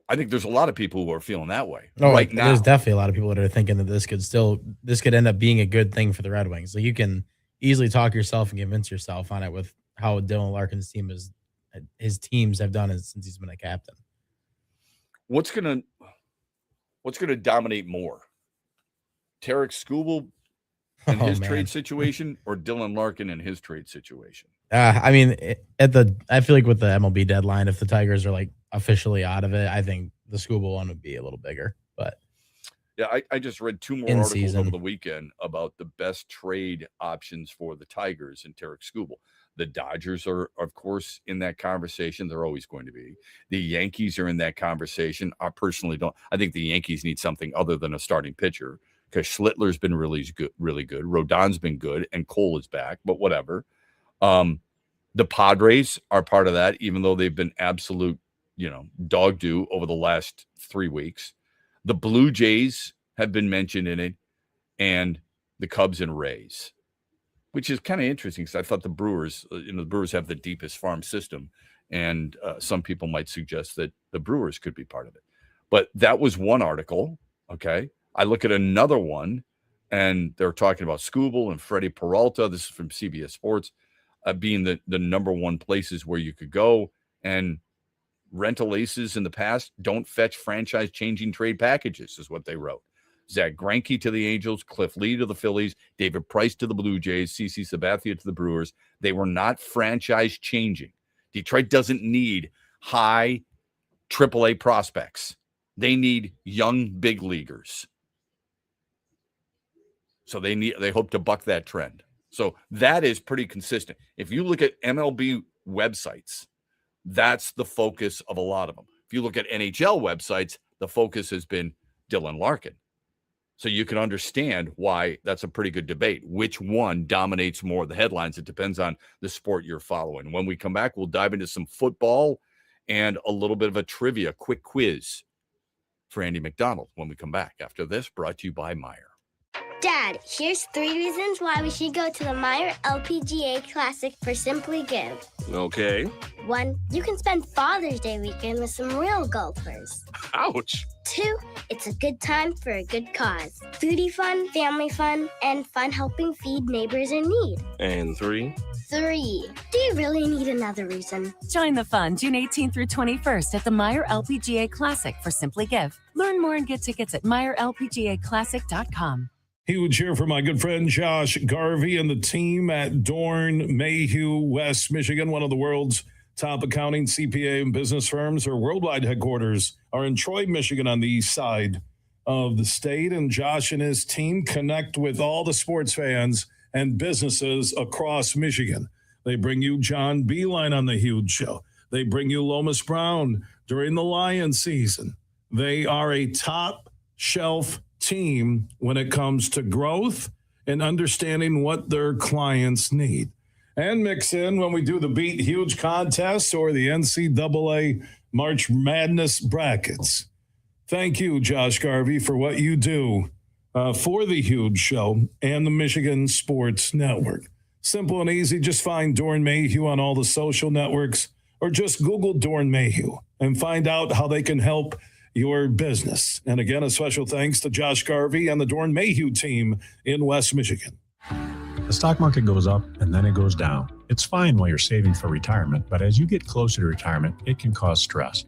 I think there's a lot of people who are feeling that way right now. There's definitely a lot of people that are thinking that this could end up being a good thing for the Red Wings. Like, you can easily talk yourself and convince yourself on it with how Dylan Larkin's his teams have done it since he's been a captain. What's gonna dominate more? Tarek Skubal in his trade situation, or Dylan Larkin in his trade situation? I mean, I feel like with the MLB deadline, if the Tigers are like officially out of it, I think the Skubal one would be a little bigger. But yeah, I just read 2 more articles over the weekend about the best trade options for the Tigers and Tarek Skubal. The Dodgers are, of course, in that conversation. They're always going to be. The Yankees are in that conversation. I personally don't. I think the Yankees need something other than a starting pitcher, because Schlittler's been really good. Rodon's been good, and Cole is back, but whatever. The Padres are part of that, even though they've been absolute, dog do over the last 3 weeks. The Blue Jays have been mentioned in it, and the Cubs and Rays, which is kind of interesting because I thought the Brewers, the Brewers have the deepest farm system, and some people might suggest that the Brewers could be part of it. But that was one article, okay? I look at another one, and they're talking about Skubal and Freddie Peralta. This is from CBS Sports, being the number one places where you could go. And rental aces in the past don't fetch franchise-changing trade packages, is what they wrote. Zach Greinke to the Angels, Cliff Lee to the Phillies, David Price to the Blue Jays, CC Sabathia to the Brewers. They were not franchise-changing. Detroit doesn't need high AAA prospects. They need young big leaguers. So they hope to buck that trend. So that is pretty consistent. If you look at MLB websites, that's the focus of a lot of them. If you look at NHL websites, the focus has been Dylan Larkin. So you can understand why that's a pretty good debate. Which one dominates more of the headlines? It depends on the sport you're following. When we come back, we'll dive into some football and a little bit of a trivia, quick quiz for Andy McDonald when we come back. After this, brought to you by Meijer. Dad, here's 3 reasons why we should go to the Meijer LPGA Classic for Simply Give. Okay. 1, you can spend Father's Day weekend with some real golfers. Ouch. 2, it's a good time for a good cause. Foodie fun, family fun, and fun helping feed neighbors in need. And 3. 3, do you really need another reason? Join the fun June 18th through 21st at the Meijer LPGA Classic for Simply Give. Learn more and get tickets at MeijerLPGAClassic.com. Huge here for my good friend Josh Garvey and the team at Dorn Mayhew, West Michigan, one of the world's top accounting, CPA, and business firms. Their worldwide headquarters are in Troy, Michigan, on the east side of the state. And Josh and his team connect with all the sports fans and businesses across Michigan. They bring you John Beeline on the Huge Show. They bring you Lomas Brown during the Lion season. They are a top shelf team when it comes to growth and understanding what their clients need. And mix in when we do the Beat Huge contest or the NCAA March Madness brackets. Thank you, Josh Garvey, for what you do for the Huge Show and the Michigan Sports Network. Simple and easy. Just find Dorn Mayhew on all the social networks or just Google Dorn Mayhew and find out how they can help your business. And again, a special thanks to Josh Garvey and the Dorn Mayhew team in West Michigan. The stock market goes up and then it goes down. It's fine while you're saving for retirement, but as you get closer to retirement, it can cause stress.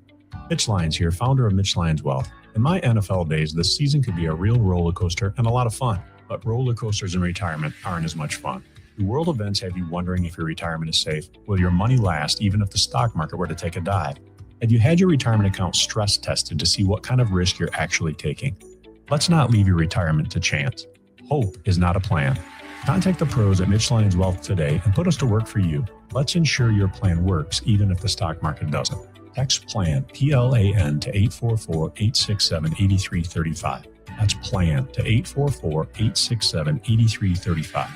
Mitch Lyons here, founder of Mitch Lyons Wealth. In my NFL days, this season could be a real roller coaster and a lot of fun, but roller coasters in retirement aren't as much fun. Do world events have you wondering if your retirement is safe? Will your money last even if the stock market were to take a dive? Have you had your retirement account stress tested to see what kind of risk you're actually taking? Let's not leave your retirement to chance. Hope is not a plan. Contact the pros at Mitch Lyons Wealth today and put us to work for you. Let's ensure your plan works even if the stock market doesn't. Text PLAN, P-L-A-N, to 844-867-8335. That's PLAN to 844-867-8335.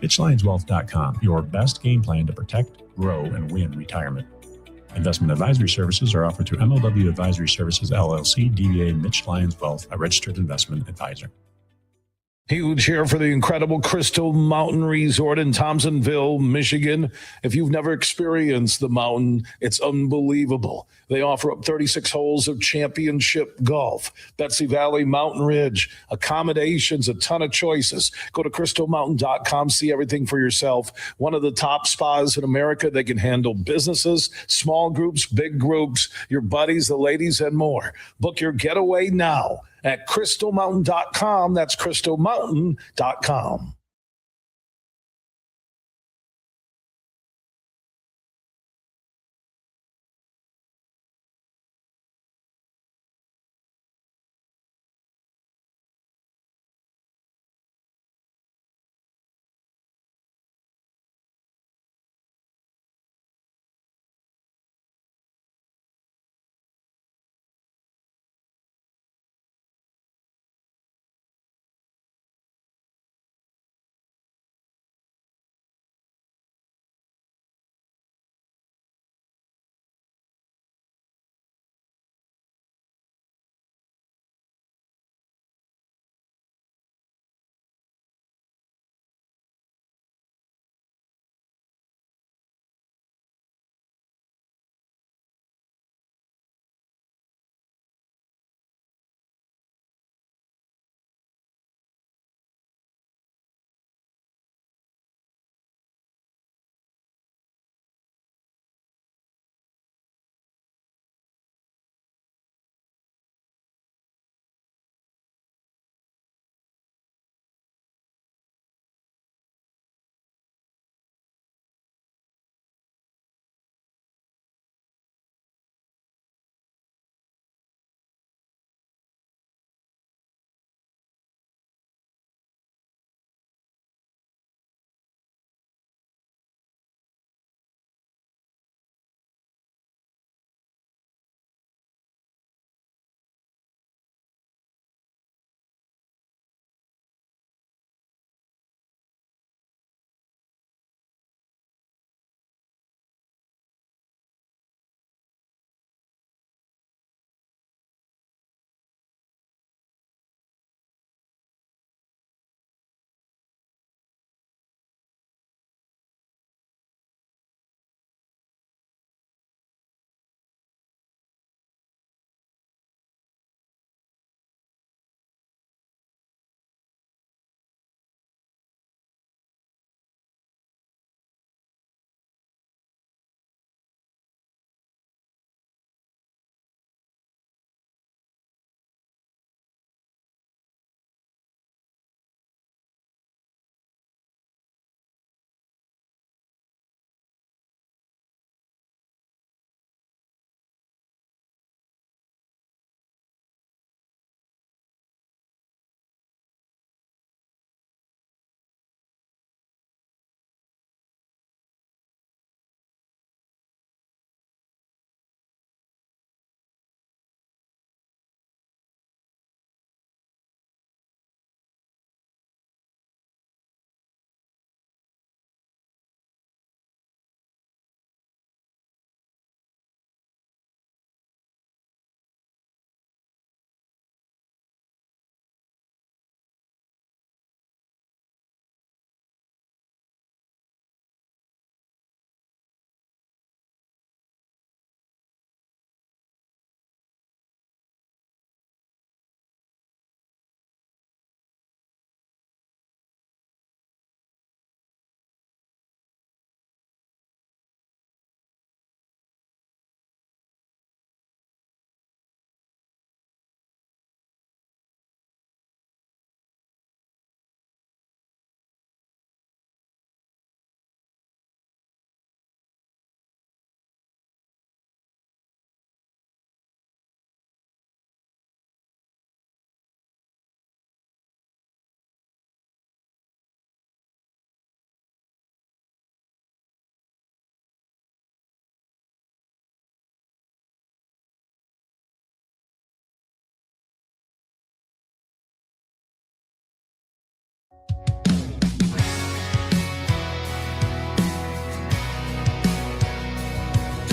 MitchLyonsWealth.com, your best game plan to protect, grow, and win retirement. Investment advisory services are offered through MLW Advisory Services, LLC, DBA Mitch Lyons Wealth, a registered investment advisor. Huge here for the incredible Crystal Mountain Resort in Thompsonville, Michigan. If you've never experienced the mountain, it's unbelievable. They offer up 36 holes of championship golf, Betsy Valley, Mountain Ridge, accommodations, a ton of choices. Go to crystalmountain.com, see everything for yourself. One of the top spas in America. They can handle businesses, small groups, big groups, your buddies, the ladies, and more. Book your getaway now at crystalmountain.com. That's crystalmountain.com.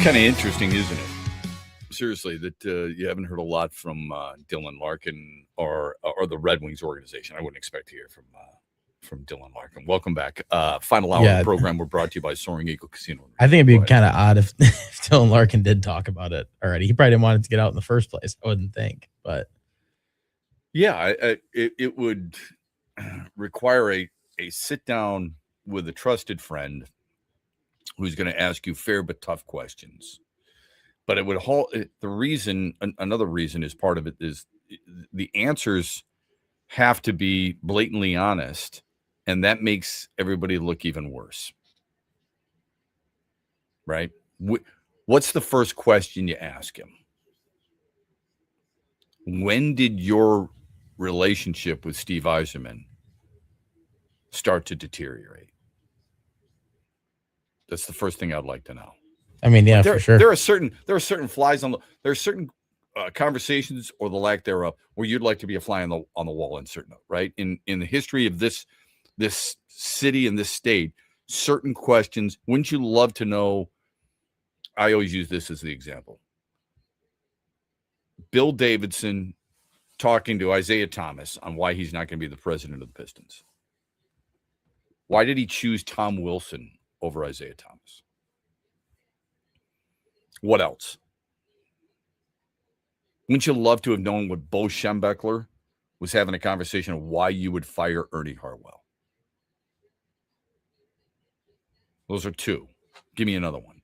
kind of interesting, isn't it? Seriously, that you haven't heard a lot from Dylan Larkin or the Red Wings organization. I wouldn't expect to hear from Dylan Larkin. Welcome back. Final hour of the program. We're brought to you by Soaring Eagle Casino. I think it'd be kind of odd if Dylan Larkin did talk about it already. He probably didn't want it to get out in the first place, I wouldn't think. But yeah, it would require a sit down with a trusted friend who's going to ask you fair but tough questions. But it would another reason is part of it is the answers have to be blatantly honest, and that makes everybody look even worse. Right? What's the first question you ask him? When did your relationship with Steve Yzerman start to deteriorate? That's the first thing I'd like to know. I mean, yeah, for sure. There are certain flies on the. There are certain conversations or the lack thereof where you'd like to be a fly on the wall in certain, right? In the history of this city and this state, certain questions. Wouldn't you love to know? I always use this as the example. Bill Davidson talking to Isaiah Thomas on why he's not going to be the president of the Pistons. Why did he choose Tom Wilson over Isaiah Thomas? What else? Wouldn't you love to have known what Bo Schembechler was having a conversation of why you would fire Ernie Harwell? Those are two. Give me another one.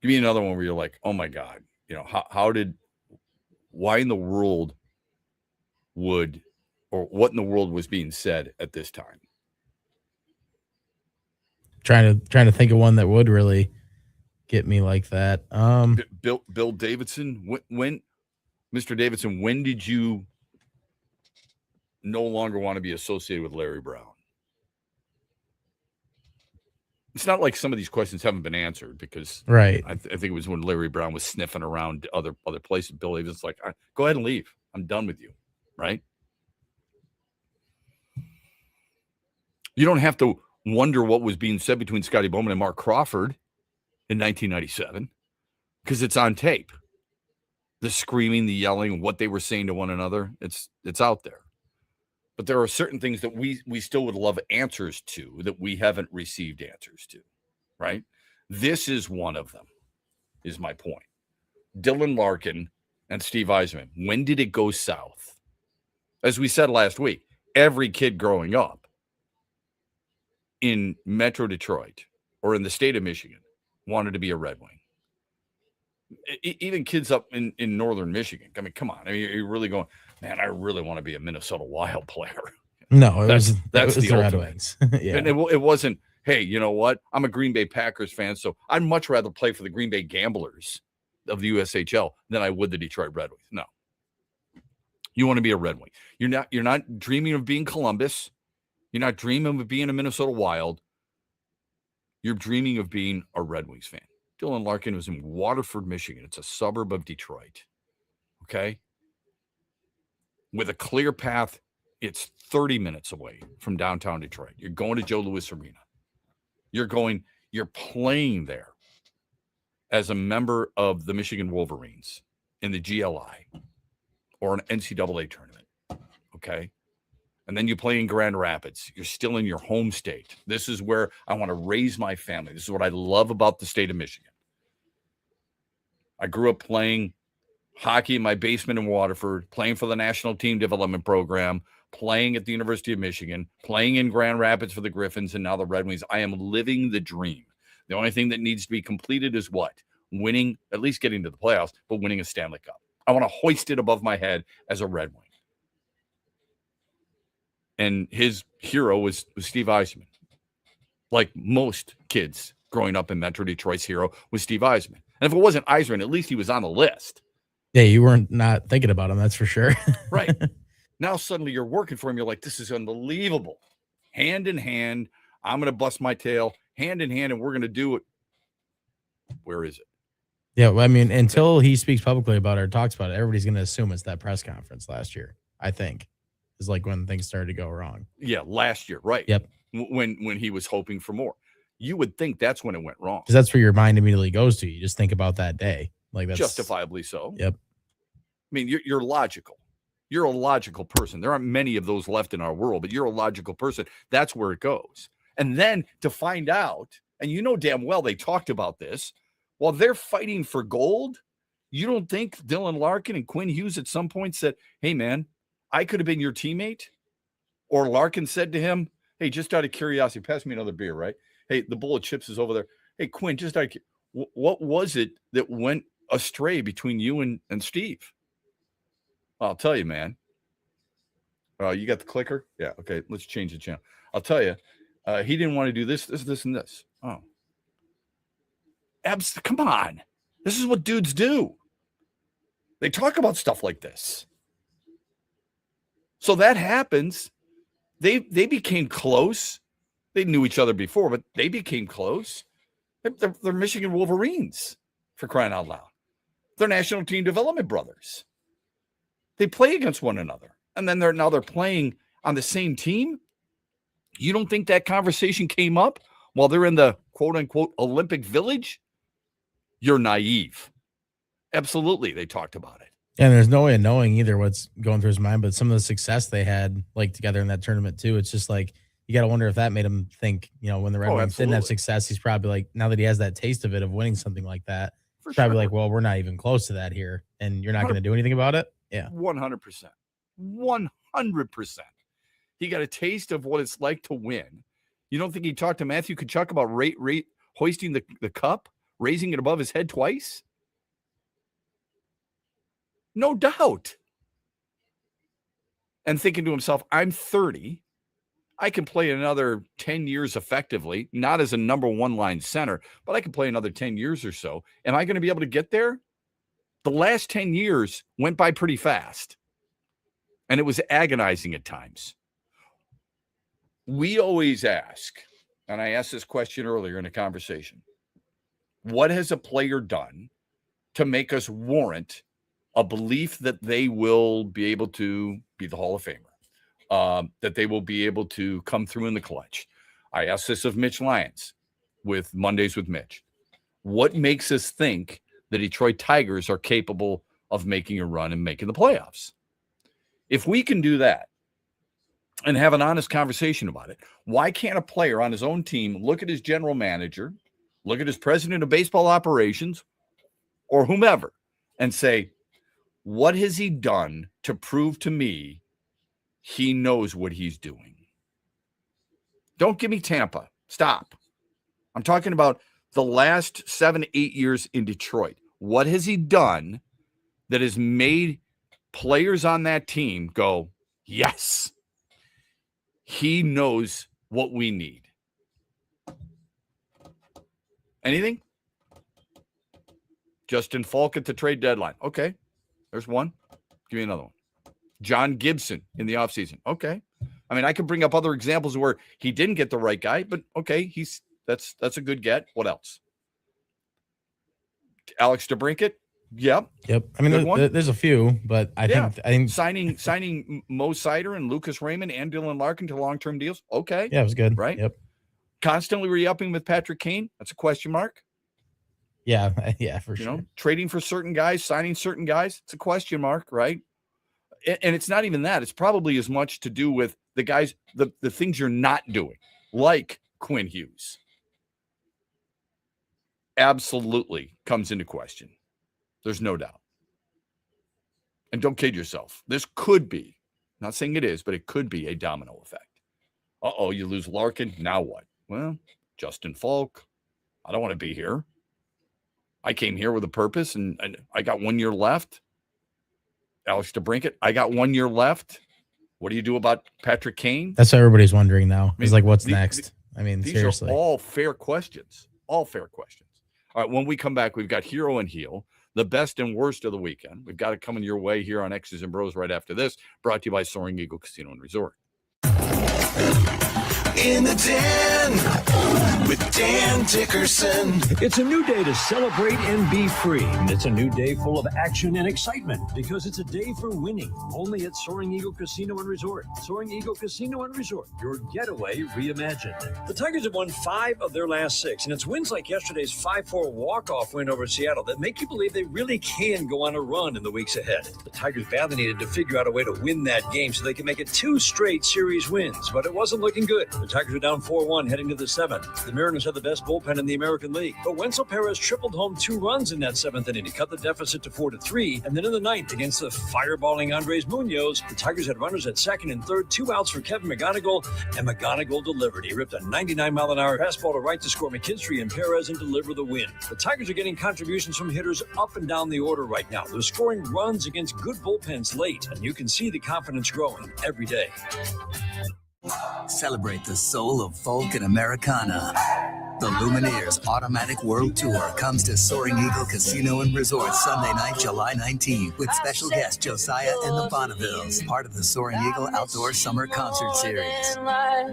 Give me another one where you're like, oh my God, why in the world what in the world was being said at this time? Trying to think of one that would really get me like that. Bill Davidson, when Mr. Davidson, when did you no longer want to be associated with Larry Brown? It's not like some of these questions haven't been answered because right. I think it was when Larry Brown was sniffing around other places. Bill Davidson's like, go ahead and leave. I'm done with you. Right? You don't have to wonder what was being said between Scotty Bowman and Mark Crawford in 1997 because it's on tape. The screaming, the yelling, what they were saying to one another, it's out there. But there are certain things that we still would love answers to that we haven't received answers to, right? This is one of them, is my point. Dylan Larkin and Steve Yzerman, when did it go south? As we said last week, every kid growing up in Metro Detroit or in the state of Michigan wanted to be a Red Wing. Even kids up in northern Michigan. I mean, come on. I mean, you're really going, man, I really want to be a Minnesota Wild player. No, that's the ultimate. Red Wings. Yeah. And it wasn't, hey, you know what? I'm a Green Bay Packers fan, so I'd much rather play for the Green Bay Gamblers of the USHL than I would the Detroit Red Wings. No. You want to be a Red Wing. You're not dreaming of being Columbus. You're not dreaming of being a Minnesota Wild. You're dreaming of being a Red Wings fan. Dylan Larkin was in Waterford, Michigan. It's a suburb of Detroit. Okay? With a clear path, it's 30 minutes away from downtown Detroit. You're going to Joe Louis Arena. You're playing there as a member of the Michigan Wolverines in the GLI or an NCAA tournament. Okay? And then you play in Grand Rapids. You're still in your home state. This is where I want to raise my family. This is what I love about the state of Michigan. I grew up playing hockey in my basement in Waterford, playing for the National Team Development Program, playing at the University of Michigan, playing in Grand Rapids for the Griffins, and now the Red Wings. I am living the dream. The only thing that needs to be completed is what? Winning, at least getting to the playoffs, but winning a Stanley Cup. I want to hoist it above my head as a Red Wing. And his hero was Steve Yzerman. Like most kids growing up in Metro Detroit's hero was Steve Yzerman. And if it wasn't Yzerman, at least he was on the list. Yeah, you weren't not thinking about him, that's for sure. Right. Now suddenly you're working for him. You're like, this is unbelievable. Hand in hand, I'm going to bust my tail. Hand in hand, and we're going to do it. Where is it? Yeah, well, I mean, until he speaks publicly about it or talks about it, everybody's going to assume it's that press conference last year, I think. Is like when things started to go wrong. Yeah, last year, right. Yep. When he was hoping for more. you would think that's when it went wrong. Because that's where your mind immediately goes to. You just think about that day. Like that's Justifiably so. Yep. I mean, you're logical. You're a logical person. There aren't many of those left in our world, but you're a logical person. That's where it goes. And then to find out, and you know damn well they talked about this, while they're fighting for gold, you don't think Dylan Larkin and Quinn Hughes at some point said, hey, man, I could have been your teammate? Or Larkin said to him, hey, just out of curiosity, pass me another beer, right? Hey, the bowl of chips is over there. Hey, Quinn, just out of what was it that went astray between you and Steve? I'll tell you, man. You got the clicker? Yeah, okay, let's change the channel. I'll tell you, he didn't want to do this, and this. Oh. Come on. This is what dudes do. They talk about stuff like this. So that happens. They became close. They knew each other before, but they became close. They're Michigan Wolverines, for crying out loud. They're national team development brothers. They play against one another. And then they're playing on the same team. You don't think that conversation came up while they're in the quote-unquote Olympic Village? You're naive. Absolutely, they talked about it. And there's no way of knowing either what's going through his mind, but some of the success they had like together in that tournament too, it's just like you got to wonder if that made him think, when the Red Wings didn't have success, he's probably like, now that he has that taste of it, of winning something like that, he's probably like, well, we're not even close to that here, and you're not going to do anything about it? Yeah. 100%. 100%. He got a taste of what it's like to win. You don't think he talked to Matthew Tkachuk about hoisting the cup, raising it above his head twice? No doubt. And thinking to himself, I'm 30. I can play another 10 years effectively, not as a number one line center, but I can play another 10 years or so. Am I going to be able to get there? The last 10 years went by pretty fast, and it was agonizing at times. We always ask, and I asked this question earlier in a conversation, what has a player done to make us warrant a belief that they will be able to be the Hall of Famer, that they will be able to come through in the clutch? I asked this of Mitch Lyons with Mondays with Mitch. What makes us think the Detroit Tigers are capable of making a run and making the playoffs? If we can do that and have an honest conversation about it, why can't a player on his own team look at his general manager, look at his president of baseball operations, or whomever, and say, what has he done to prove to me he knows what he's doing? Don't give me Tampa. Stop. I'm talking about the last 7-8 years in Detroit. What has he done that has made players on that team go, yes, he knows what we need? Anything? Justin Falk at the trade deadline. Okay. There's one. Give me another one. John Gibson in the offseason. Okay. I mean, I could bring up other examples where he didn't get the right guy, but okay, that's a good get. What else? Alex DeBrincat. Yep. I mean, there's a few, but I think signing Mo Sider and Lucas Raymond and Dylan Larkin to long-term deals. Okay. Yeah, it was good. Right. Yep. Constantly re-upping with Patrick Kane. That's a question mark. Yeah, for sure. Trading for certain guys, signing certain guys, it's a question mark, right? And it's not even that. It's probably as much to do with the guys, the things you're not doing, like Quinn Hughes. Absolutely comes into question. There's no doubt. And don't kid yourself. This could be, not saying it is, but it could be a domino effect. Uh-oh, you lose Larkin. Now what? Well, Justin Falk, I don't want to be here. I came here with a purpose, and I got 1 year left. Alex DeBrincat, I got 1 year left. What do you do about Patrick Kane? That's what everybody's wondering now. It's like, what's next? I mean, these seriously. are all fair questions. All fair questions. All right, when we come back, we've got Hero and Heel, the best and worst of the weekend. We've got it coming your way here on X's and Bros right after this, brought to you by Soaring Eagle Casino and Resort. In the Den with Dan Dickerson. It's a new day to celebrate and be free. And it's a new day full of action and excitement because it's a day for winning. Only at Soaring Eagle Casino and Resort. Soaring Eagle Casino and Resort, your getaway reimagined. The Tigers have won 5 of their last 6, and it's wins like yesterday's 5-4 walk-off win over Seattle that make you believe they really can go on a run in the weeks ahead. The Tigers badly needed to figure out a way to win that game so they can make it 2 straight series wins, but it wasn't looking good. The Tigers are down 4-1 heading to the 7th. The Mariners have the best bullpen in the American League, but Wenzel Perez tripled home 2 runs in that 7th inning to cut the deficit to 4-3, and then in the 9th against the fireballing Andres Munoz, the Tigers had runners at second and third, 2 outs for Kevin McGonigal, and McGonigal delivered. He ripped a 99-mile-an-hour fastball to right to score McKinstry and Perez and deliver the win. The Tigers are getting contributions from hitters up and down the order right now. They're scoring runs against good bullpens late, and you can see the confidence growing every day. Celebrate the soul of folk and Americana. The Lumineers Automatic World Tour comes to Soaring Eagle Casino and Resort Sunday night, July 19th, with special guest Josiah and the Bonnevilles, part of the Soaring Eagle Outdoor Summer Concert Series.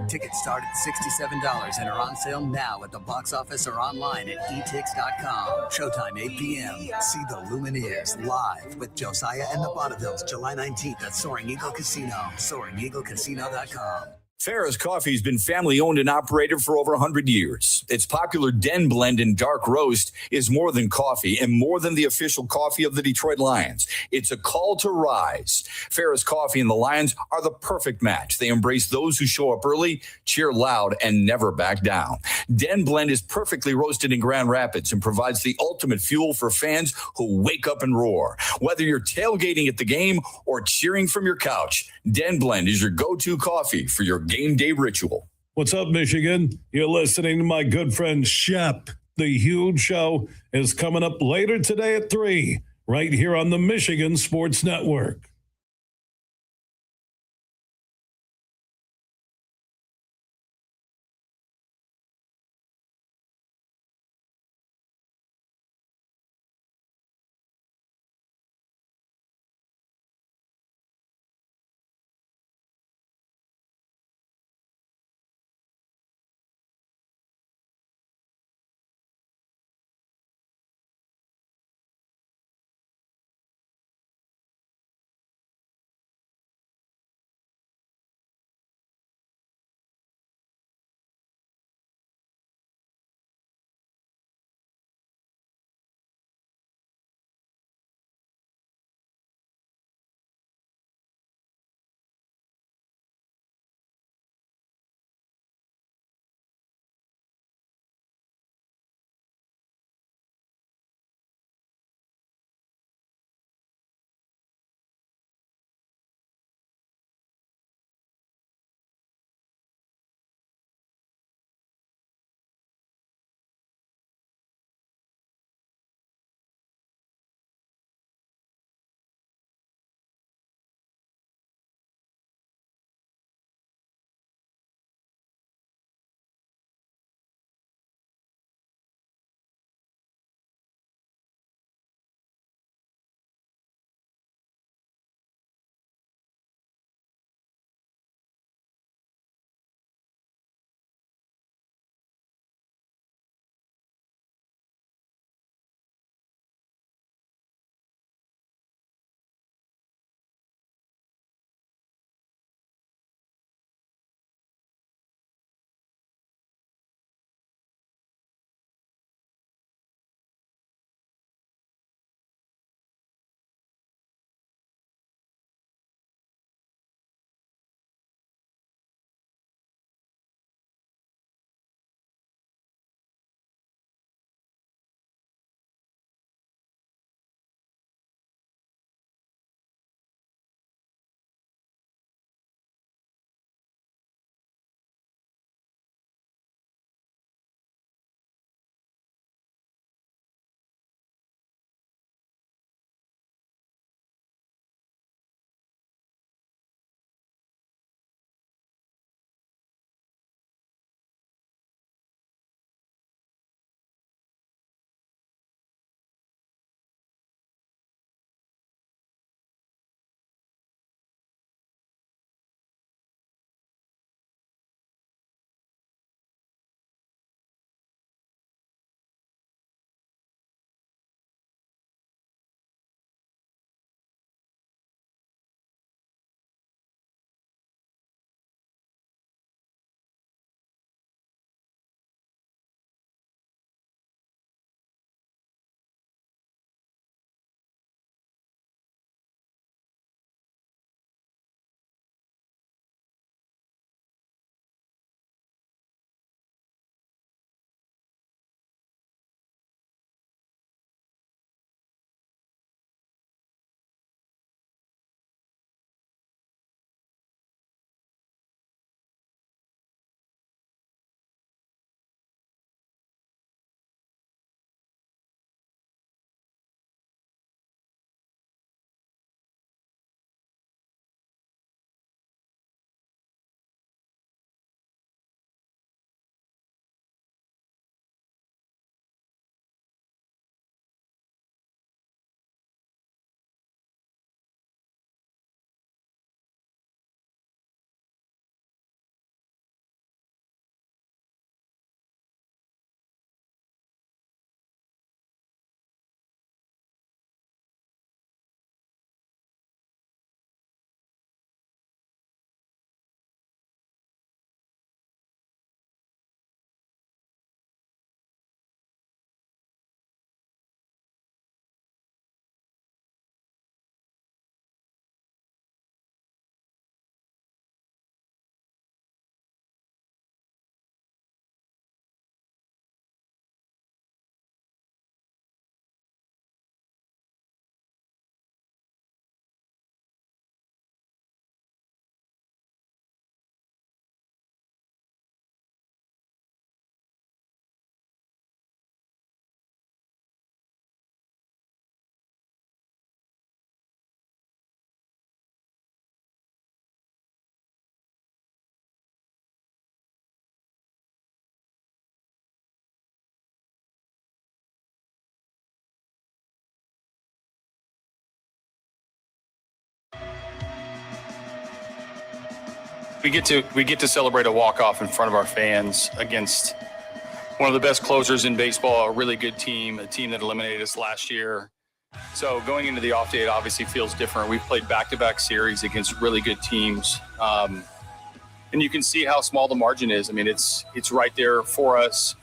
Tickets start at $67 and are on sale now at the box office or online at etix.com. Showtime 8 p.m. See the Lumineers live with Josiah and the Bonnevilles, July 19th at Soaring Eagle Casino, SoaringEagleCasino.com. Farrah's Coffee has been family owned and operated for over 100 years. Its popular Den Blend and Dark Roast is more than coffee and more than the official coffee of the Detroit Lions. It's a call to rise. Farrah's Coffee and the Lions are the perfect match. They embrace those who show up early, cheer loud, and never back down. Den Blend is perfectly roasted in Grand Rapids and provides the ultimate fuel for fans who wake up and roar. Whether you're tailgating at the game or cheering from your couch, Den Blend is your go-to coffee for your game day ritual. What's up, Michigan? You're listening to my good friend Shep. The Huge Show is coming up later today at 3, right here on the Michigan Sports Network. we get to celebrate a walk-off in front of our fans against one of the best closers in baseball, a really good team, a team that eliminated us last year. So going into the off day, it obviously feels different. We've played back-to-back series against really good teams. And you can see how small the margin is. I mean, it's right there for us.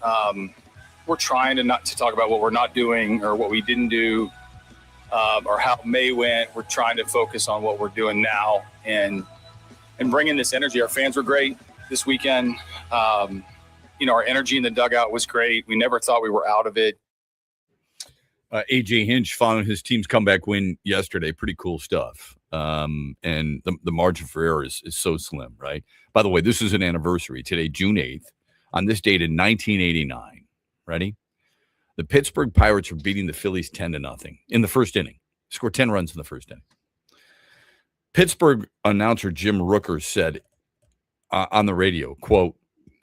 We're trying to not to talk about what we're not doing or what we didn't do or how May went. We're trying to focus on what we're doing now and bringing this energy. Our fans were great this weekend. Our energy in the dugout was great. We never thought we were out of it. AJ Hinch found his team's comeback win yesterday. Pretty cool stuff. And the margin for error is so slim, right? By the way, this is an anniversary today, June 8th. On this date in 1989, ready? The Pittsburgh Pirates were beating the Phillies 10-0 in the first inning. Scored 10 runs in the first inning. Pittsburgh announcer Jim Rooker said on the radio, quote,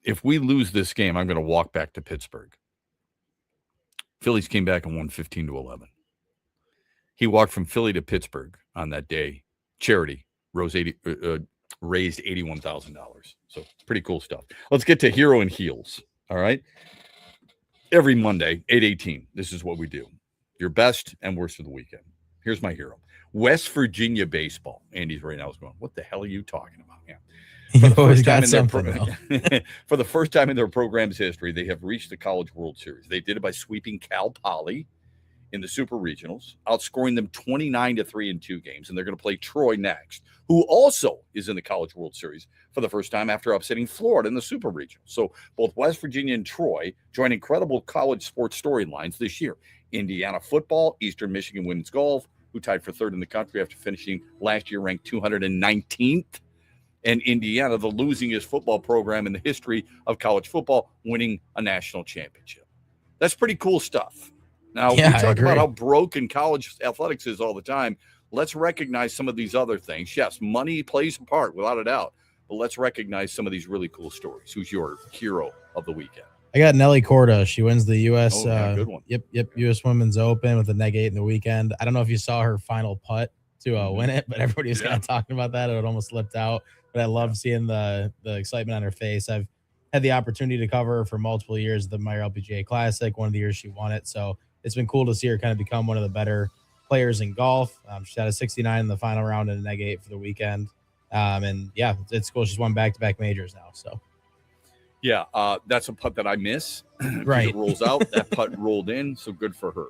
"If we lose this game, I'm going to walk back to Pittsburgh." Phillies came back and won 15-11. He walked from Philly to Pittsburgh on that day. Charity raised $81,000. So pretty cool stuff. Let's get to Hero and Heels. All right. Every Monday, 8:18. This is what we do. Your best and worst of the weekend. Here's my hero. West Virginia baseball. Andy's right now is going, what the hell are you talking about? Yeah. For the first time in their program's history, they have reached the College World Series. They did it by sweeping Cal Poly in the Super Regionals, outscoring them 29-3 in 2 games, and they're going to play Troy next, who also is in the College World Series for the first time after upsetting Florida in the Super Regional. So both West Virginia and Troy join incredible college sports storylines this year. Indiana football, Eastern Michigan women's golf, who tied for 3rd in the country after finishing last year ranked 219th. And Indiana, the losingest football program in the history of college football, winning a national championship. That's pretty cool stuff. Now, we talk about how broken college athletics is all the time. Let's recognize some of these other things. Yes, money plays a part, without a doubt. But let's recognize some of these really cool stories. Who's your hero of the weekend? I got Nelly Corda. She wins the U.S. Good one. U.S. Women's Open with a -8 in the weekend. I don't know if you saw her final putt to win it, but everybody was kind of talking about that. It almost slipped out. But I love seeing the excitement on her face. I've had the opportunity to cover her for multiple years, the Meyer LPGA Classic, one of the years she won it. So it's been cool to see her kind of become one of the better players in golf. She had a 69 in the final round and a -8 for the weekend. And yeah, it's cool. She's won back-to-back majors now. So yeah, that's a putt that I miss. Right. It rolls out. That putt rolled in. So good for her.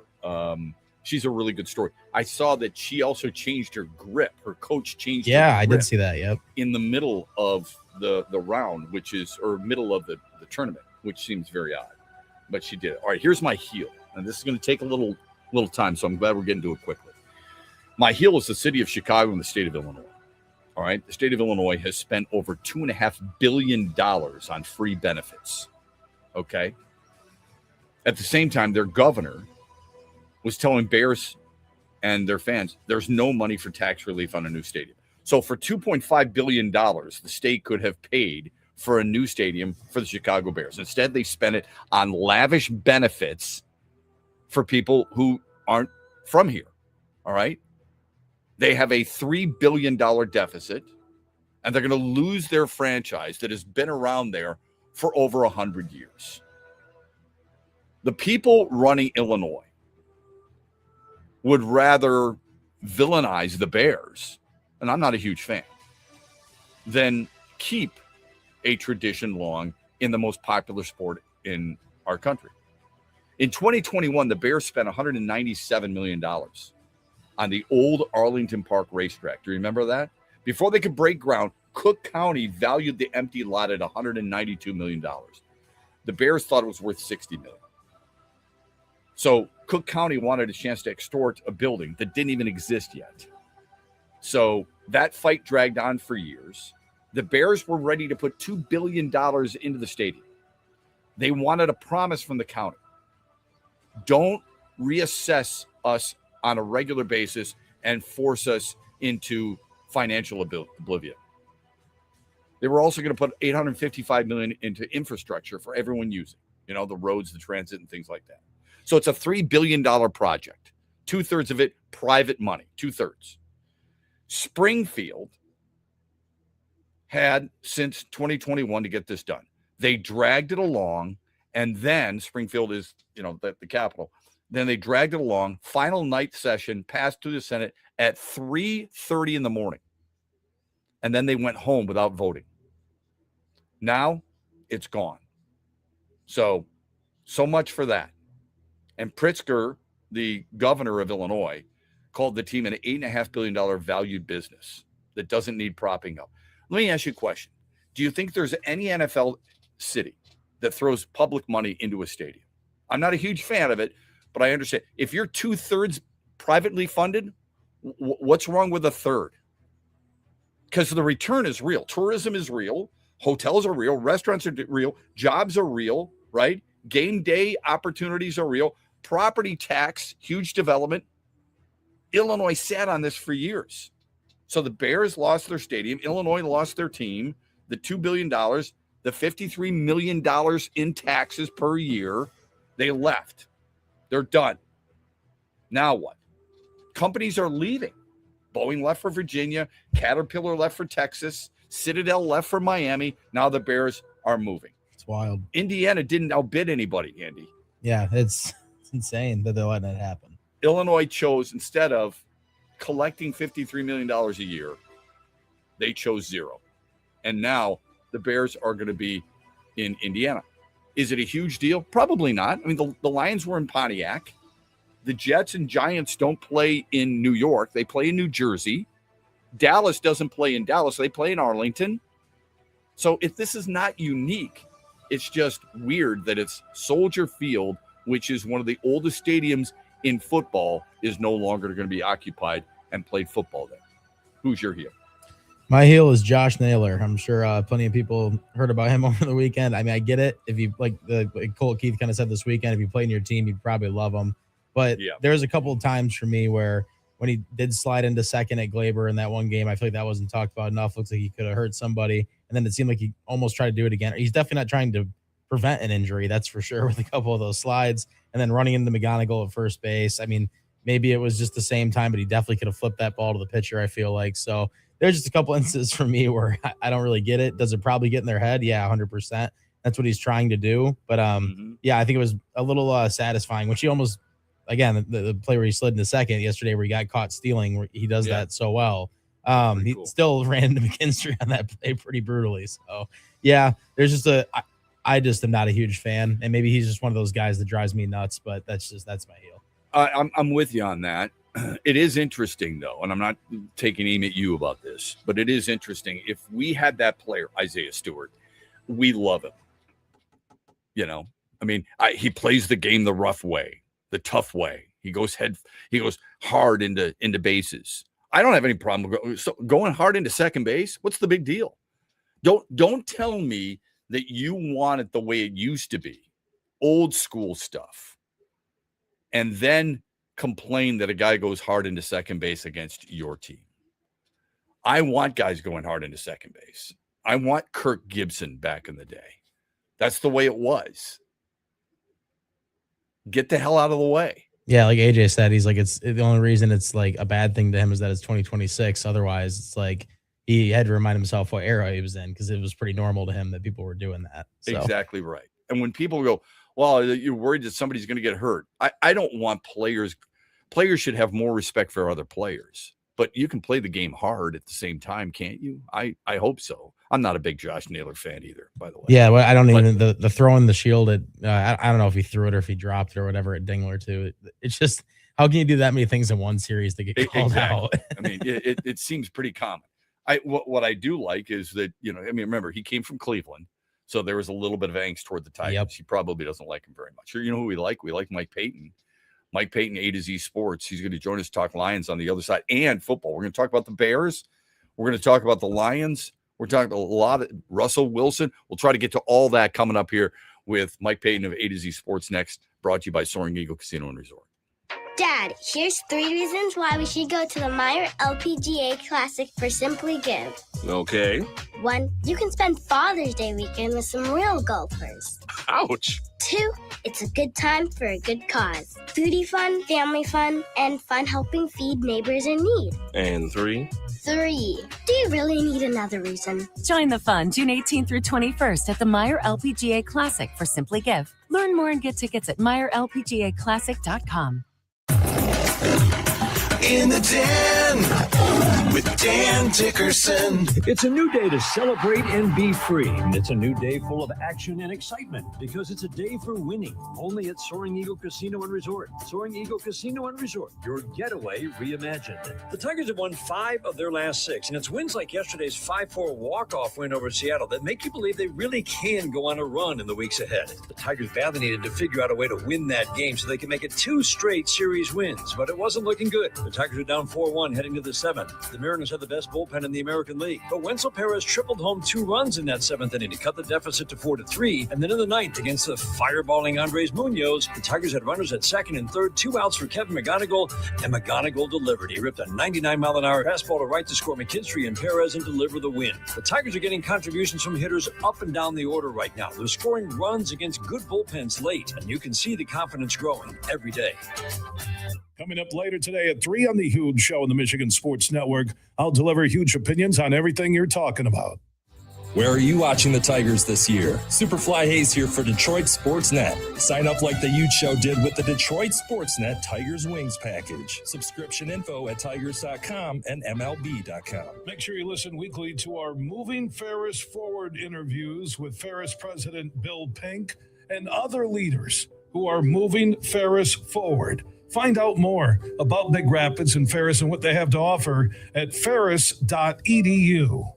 She's a really good story. I saw that she also changed her grip. Her coach changed her grip I did see that. Yep. in the middle of the round, middle of the tournament, which seems very odd. But she did it. All right, here's my heel. And this is going to take a little time, so I'm glad we're getting to it quickly. My heel is the city of Chicago and the state of Illinois. All right, the state of Illinois has spent over $2.5 billion on free benefits. Okay. At the same time, their governor was telling Bears and their fans there's no money for tax relief on a new stadium. So for $2.5 billion, the state could have paid for a new stadium for the Chicago Bears. Instead, they spent it on lavish benefits for people who aren't from here. All right. They have a $3 billion deficit, and they're going to lose their franchise that has been around there for over 100 years. The people running Illinois would rather villainize the Bears, and I'm not a huge fan, than keep a tradition long in the most popular sport in our country. In 2021, the Bears spent $197 million on the old Arlington Park racetrack. Do you remember that? Before they could break ground, Cook County valued the empty lot at $192 million. The Bears thought it was worth $60 million. So Cook County wanted a chance to extort a building that didn't even exist yet. So that fight dragged on for years. The Bears were ready to put $2 billion into the stadium. They wanted a promise from the county. Don't reassess us on a regular basis and force us into financial oblivion. They were also going to put $855 million into infrastructure for everyone using, the roads, the transit, and things like that. So it's a $3 billion project. 2/3 of it, private money, 2/3. Springfield had since 2021 to get this done. They dragged it along, and then Springfield is, the capital. Then they dragged it along. Final night session passed through the Senate at 3:30 in the morning. And then they went home without voting. Now it's gone. So much for that. And Pritzker, the governor of Illinois, called the team an $8.5 billion valued business that doesn't need propping up. Let me ask you a question. Do you think there's any NFL city that throws public money into a stadium? I'm not a huge fan of it, but I understand. If you're 2/3 privately funded, what's wrong with a third? Because the return is real. Tourism is real. Hotels are real. Restaurants are real. Jobs are real, right? Game day opportunities are real. Property tax, huge development. Illinois sat on this for years. So the Bears lost their stadium. Illinois lost their team. The $2 billion, the $53 million in taxes per year, they left. They're done. Now what? Companies are leaving. Boeing left for Virginia. Caterpillar left for Texas. Citadel left for Miami. Now the Bears are moving. It's wild. Indiana didn't outbid anybody, Andy. Yeah, it's insane that they're letting it happen. Illinois chose, instead of collecting $53 million a year, they chose zero. And now the Bears are going to be in Indiana. Is it a huge deal? Probably not. I mean, the Lions were in Pontiac. The Jets and Giants don't play in New York. They play in New Jersey. Dallas doesn't play in Dallas. They play in Arlington. So if this is not unique, it's just weird that it's Soldier Field, which is one of the oldest stadiums in football, is no longer going to be occupied and play football there. Who's your heel? My heel is Josh Naylor. I'm sure plenty of people heard about him over the weekend. I mean, I get it. If you like Cole Keith kind of said this weekend, if you play in your team, you'd probably love him. But there's a couple of times for me where when he did slide into second at Glaber in that one game, I feel like that wasn't talked about enough. Looks like he could have hurt somebody. And then it seemed like he almost tried to do it again. He's definitely not trying to prevent an injury, that's for sure, with a couple of those slides. And then running into McGonigal at first base. I mean, maybe it was just the same time, but he definitely could have flipped that ball to the pitcher, I feel like. So there's just a couple instances for me where I don't really get it. Does it probably get in their head? Yeah, 100%. That's what he's trying to do. But, yeah, I think it was a little satisfying, which he almost – again, the play where he slid into second yesterday where he got caught stealing, where he does that so well. He still ran into McKinstry on that play pretty brutally. So, yeah, there's just I just am not a huge fan. And maybe he's just one of those guys that drives me nuts, but that's my heel. I'm with you on that. It is interesting, though, and I'm not taking aim at you about this, but it is interesting. If we had that player, Isaiah Stewart, we love him. I mean, he plays the game the rough way. The tough way. He goes hard into bases. I don't have any problem going hard into second base. What's the big deal? Don't tell me that you want it the way it used to be, old school stuff, and then complain that a guy goes hard into second base against your team. I want guys going hard into second base. I want Kirk Gibson back in the day. That's the way it was. Get the hell out of the way. Yeah, like AJ said, he's like, it's the only reason it's like a bad thing to him is that it's 2026. Otherwise, it's like he had to remind himself what era he was in because it was pretty normal to him that people were doing that. So. Exactly right. And when people go, well, you're worried that somebody's going to get hurt. I don't want players should have more respect for other players. But you can play the game hard at the same time, can't you? I hope so. I'm not a big Josh Naylor fan either, by the way. Yeah, well, I don't even the throwing the shield at I don't know if he threw it or if he dropped it or whatever at Dingler too. It's just how can you do that many things in one series to get called out? I mean, it seems pretty common. What I do like is that remember he came from Cleveland, so there was a little bit of angst toward the Tigers. Yep. He probably doesn't like him very much. You know who we like? We like Mike Payton. Mike Payton, A to Z Sports. He's going to join us to talk Lions on the other side and football. We're going to talk about the Bears. We're going to talk about the Lions. We're talking a lot of Russell Wilson. We'll try to get to all that coming up here with Mike Payton of A to Z Sports next, brought to you by Soaring Eagle Casino and Resort. Dad, here's 3 reasons why we should go to the Meyer LPGA Classic for Simply Give. Okay. 1, you can spend Father's Day weekend with some real golfers. Ouch. 2, it's a good time for a good cause. Foodie fun, family fun, and fun helping feed neighbors in need. And 3? 3, do you really need another reason? Join the fun June 18th through 21st at the Meyer LPGA Classic for Simply Give. Learn more and get tickets at MeyerLPGAClassic.com. In the Den with Dan Dickerson. It's a new day to celebrate and be free. It's a new day full of action and excitement because it's a day for winning. Only at Soaring Eagle Casino and Resort. Soaring Eagle Casino and Resort, your getaway reimagined. The Tigers have won 5 of their last 6, and it's wins like yesterday's 5-4 walk-off win over Seattle that make you believe they really can go on a run in the weeks ahead. The Tigers badly needed to figure out a way to win that game so they can make it 2 straight series wins, but it wasn't looking good. The Tigers are down 4-1 heading to the 7th. The Mariners had the best bullpen in the American League, but Wenzel Perez tripled home 2 runs in that 7th inning to cut the deficit to 4-3. And then in the 9th, against the fireballing Andres Munoz, the Tigers had runners at 2nd and 3rd, 2 outs for Kevin McGonigal, and McGonigal delivered. He ripped a 99-mile-an-hour fastball to right to score McKinstry and Perez and deliver the win. The Tigers are getting contributions from hitters up and down the order right now. They're scoring runs against good bullpens late, and you can see the confidence growing every day. Coming up later today at 3 on the Huge Show on the Michigan Sports Network, I'll deliver huge opinions on everything you're talking about. Where are you watching the Tigers this year? Superfly Hayes here for Detroit Sportsnet. Sign up like the Huge Show did with the Detroit Sportsnet Tigers Wings package. Subscription info at tigers.com and MLB.com. Make sure you listen weekly to our Moving Ferris Forward interviews with Ferris President Bill Pink and other leaders who are moving Ferris forward. Find out more about Big Rapids and Ferris and what they have to offer at ferris.edu.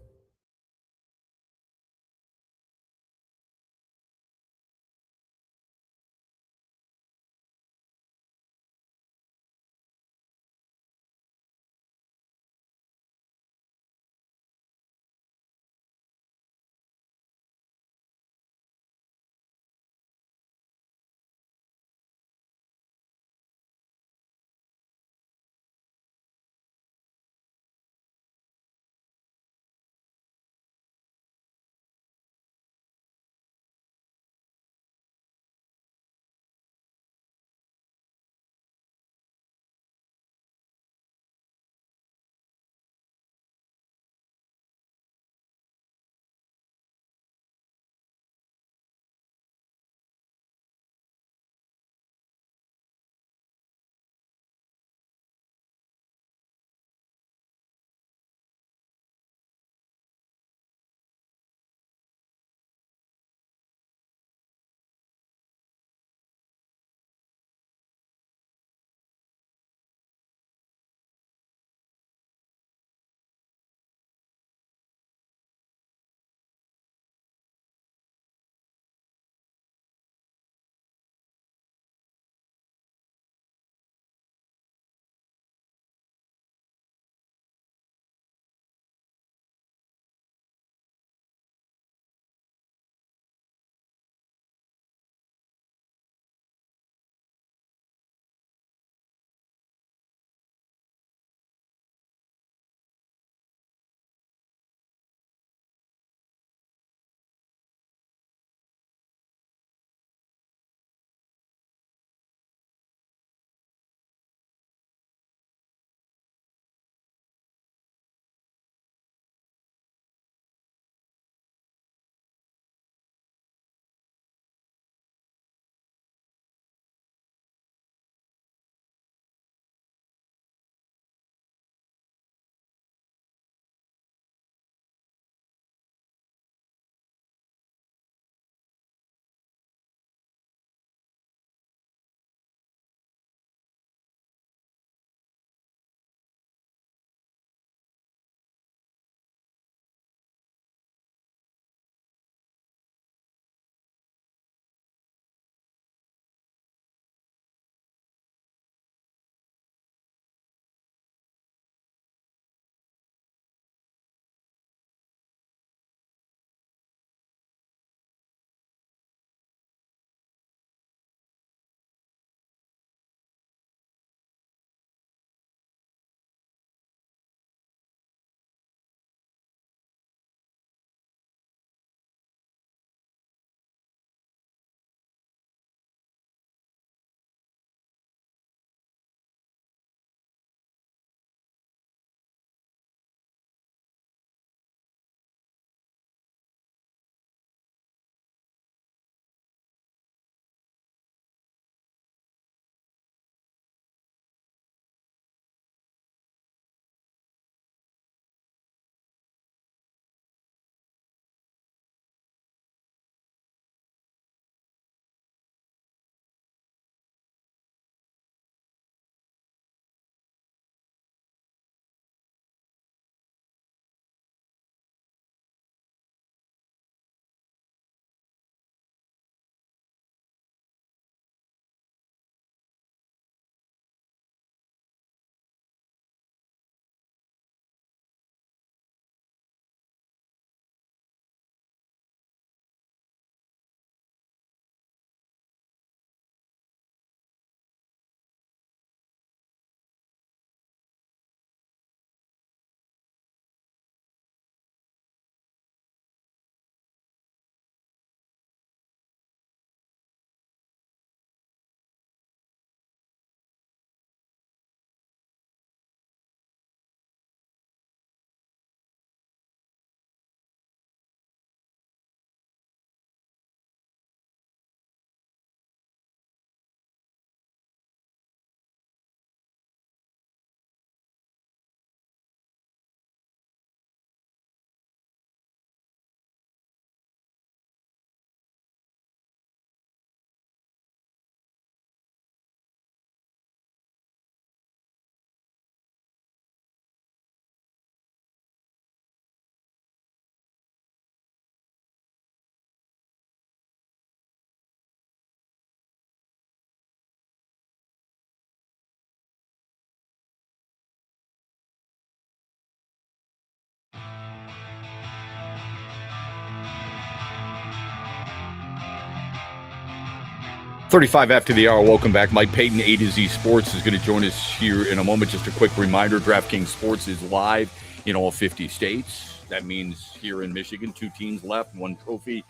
35 after the hour. Welcome back. Mike Payton, A to Z Sports, is going to join us here in a moment. Just a quick reminder, DraftKings Sports is live in all 50 states. That means here in Michigan, 2 teams left, 1 trophy.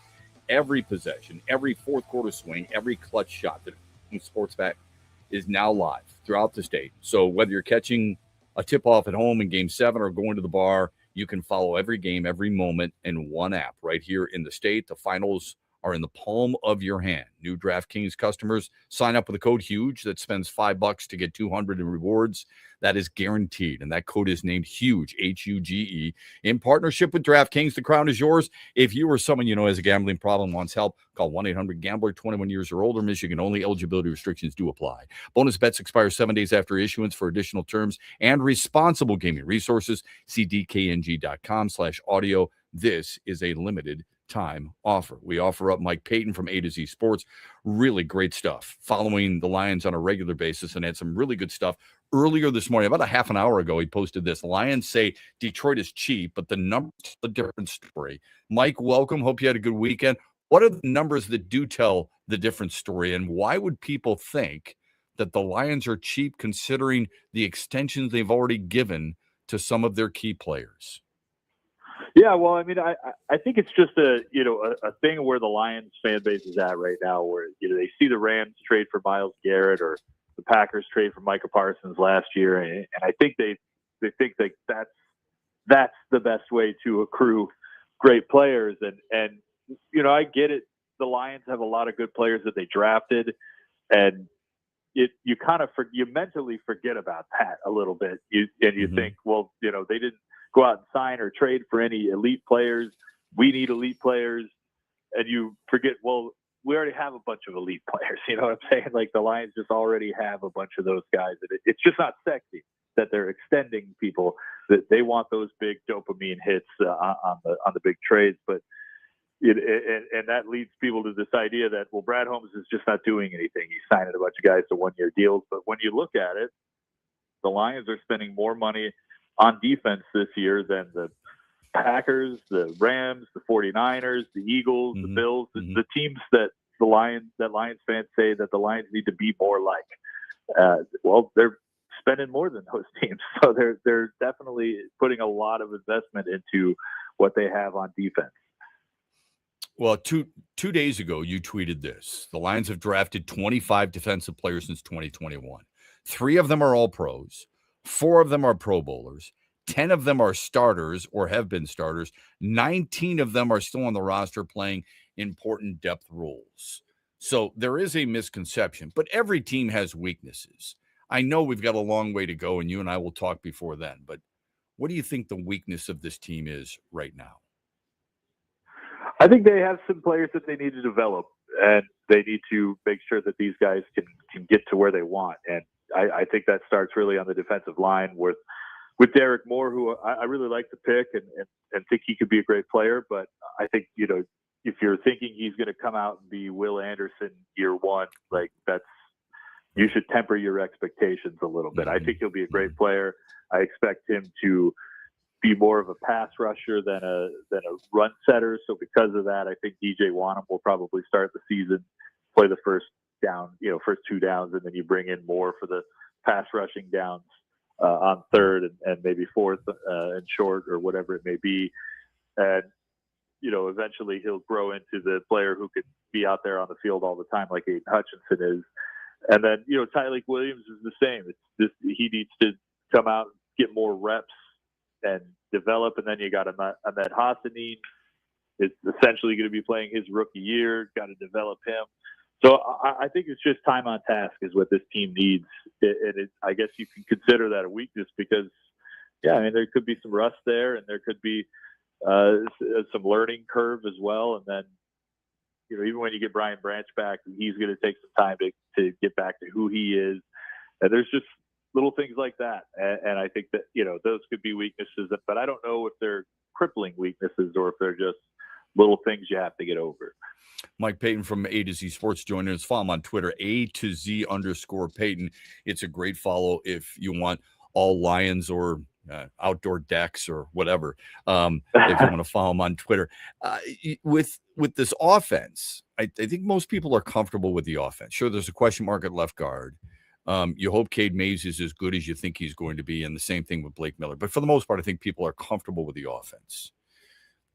Every possession, every fourth quarter swing, every clutch shot that sports bet is now live throughout the state. So whether you're catching a tip-off at home in Game 7 or going to the bar, you can follow every game, every moment in one app right here in the state. The finals are in the palm of your hand. New DraftKings customers sign up with a code HUGE that spends $5 to get $200 in rewards. That is guaranteed, and that code is named HUGE, H-U-G-E. In partnership with DraftKings, the crown is yours. If you or someone you know has a gambling problem, wants help, call 1-800-GAMBLER, 21 years or older, Michigan only. Eligibility restrictions do apply. Bonus bets expire 7 days after issuance. For additional terms and responsible gaming resources, see dkng.com/audio. This is a limited time offer. We offer up Mike Payton from A to Z Sports. Really great stuff. Following the Lions on a regular basis, and had some really good stuff earlier this morning. About a half an hour ago, he posted this. Lions say Detroit is cheap, but the numbers are a different story. Mike, welcome. Hope you had a good weekend. What are the numbers that do tell the different story, and why would people think that the Lions are cheap considering the extensions they've already given to some of their key players? Yeah, well, I mean, I think it's just a thing where the Lions fan base is at right now, where they see the Rams trade for Myles Garrett or the Packers trade for Micah Parsons last year, and I think they think that that's the best way to accrue great players, and I get it. The Lions have a lot of good players that they drafted, and you mentally forget about that a little bit. You think, well, they didn't go out and sign or trade for any elite players. We need elite players. And you forget, well, we already have a bunch of elite players. You know what I'm saying? Like the Lions just already have a bunch of those guys. And it's just not sexy that they're extending people, that they want those big dopamine hits on the big trades. But and that leads people to this idea that, well, Brad Holmes is just not doing anything. He's signing a bunch of guys to 1-year deals. But when you look at it, the Lions are spending more money on defense this year than the Packers, the Rams, the 49ers, the Eagles, the Bills, the teams that Lions fans say that the Lions need to be more like. Well, they're spending more than those teams. So they're definitely putting a lot of investment into what they have on defense. Well, two days ago, you tweeted this. The Lions have drafted 25 defensive players since 2021. 3 of them are all pros. 4 of them are Pro Bowlers. 10 of them are starters or have been starters. 19 of them are still on the roster playing important depth roles. So there is a misconception, but every team has weaknesses. I know we've got a long way to go, and you and I will talk before then, but what do you think the weakness of this team is right now? I think they have some players that they need to develop, and they need to make sure that these guys can get to where they want. And I think that starts really on the defensive line with Derek Moore, who I really like to pick and think he could be a great player. But I think, if you're thinking he's going to come out and be Will Anderson year one, like you should temper your expectations a little bit. I think he'll be a great player. I expect him to be more of a pass rusher than a run setter. So because of that, I think DJ Wanham will probably start the season, play the first 2 downs, and then you bring in more for the pass rushing downs on third and maybe fourth and short or whatever it may be. And, eventually he'll grow into the player who could be out there on the field all the time like Aiden Hutchinson is. And then, Tyleik Williams is the same. He needs to come out, get more reps and develop. And then you got Ahmed Hassanin is essentially going to be playing his rookie year, got to develop him. So I think it's just time on task is what this team needs. I guess you can consider that a weakness because, there could be some rust there and there could be some learning curve as well. And then, even when you get Brian Branch back, he's going to take some time to get back to who he is. And there's just little things like that. And I think that, those could be weaknesses, but I don't know if they're crippling weaknesses or if they're just little things you have to get over. Mike Payton from A to Z Sports joining us. Follow him on Twitter, A to Z _Payton. It's a great follow if you want all Lions or outdoor decks or whatever. If you want to follow him on Twitter, with this offense, I think most people are comfortable with the offense. Sure, there's a question mark at left guard. You hope Cade Mays is as good as you think he's going to be, and the same thing with Blake Miller. But for the most part, I think people are comfortable with the offense.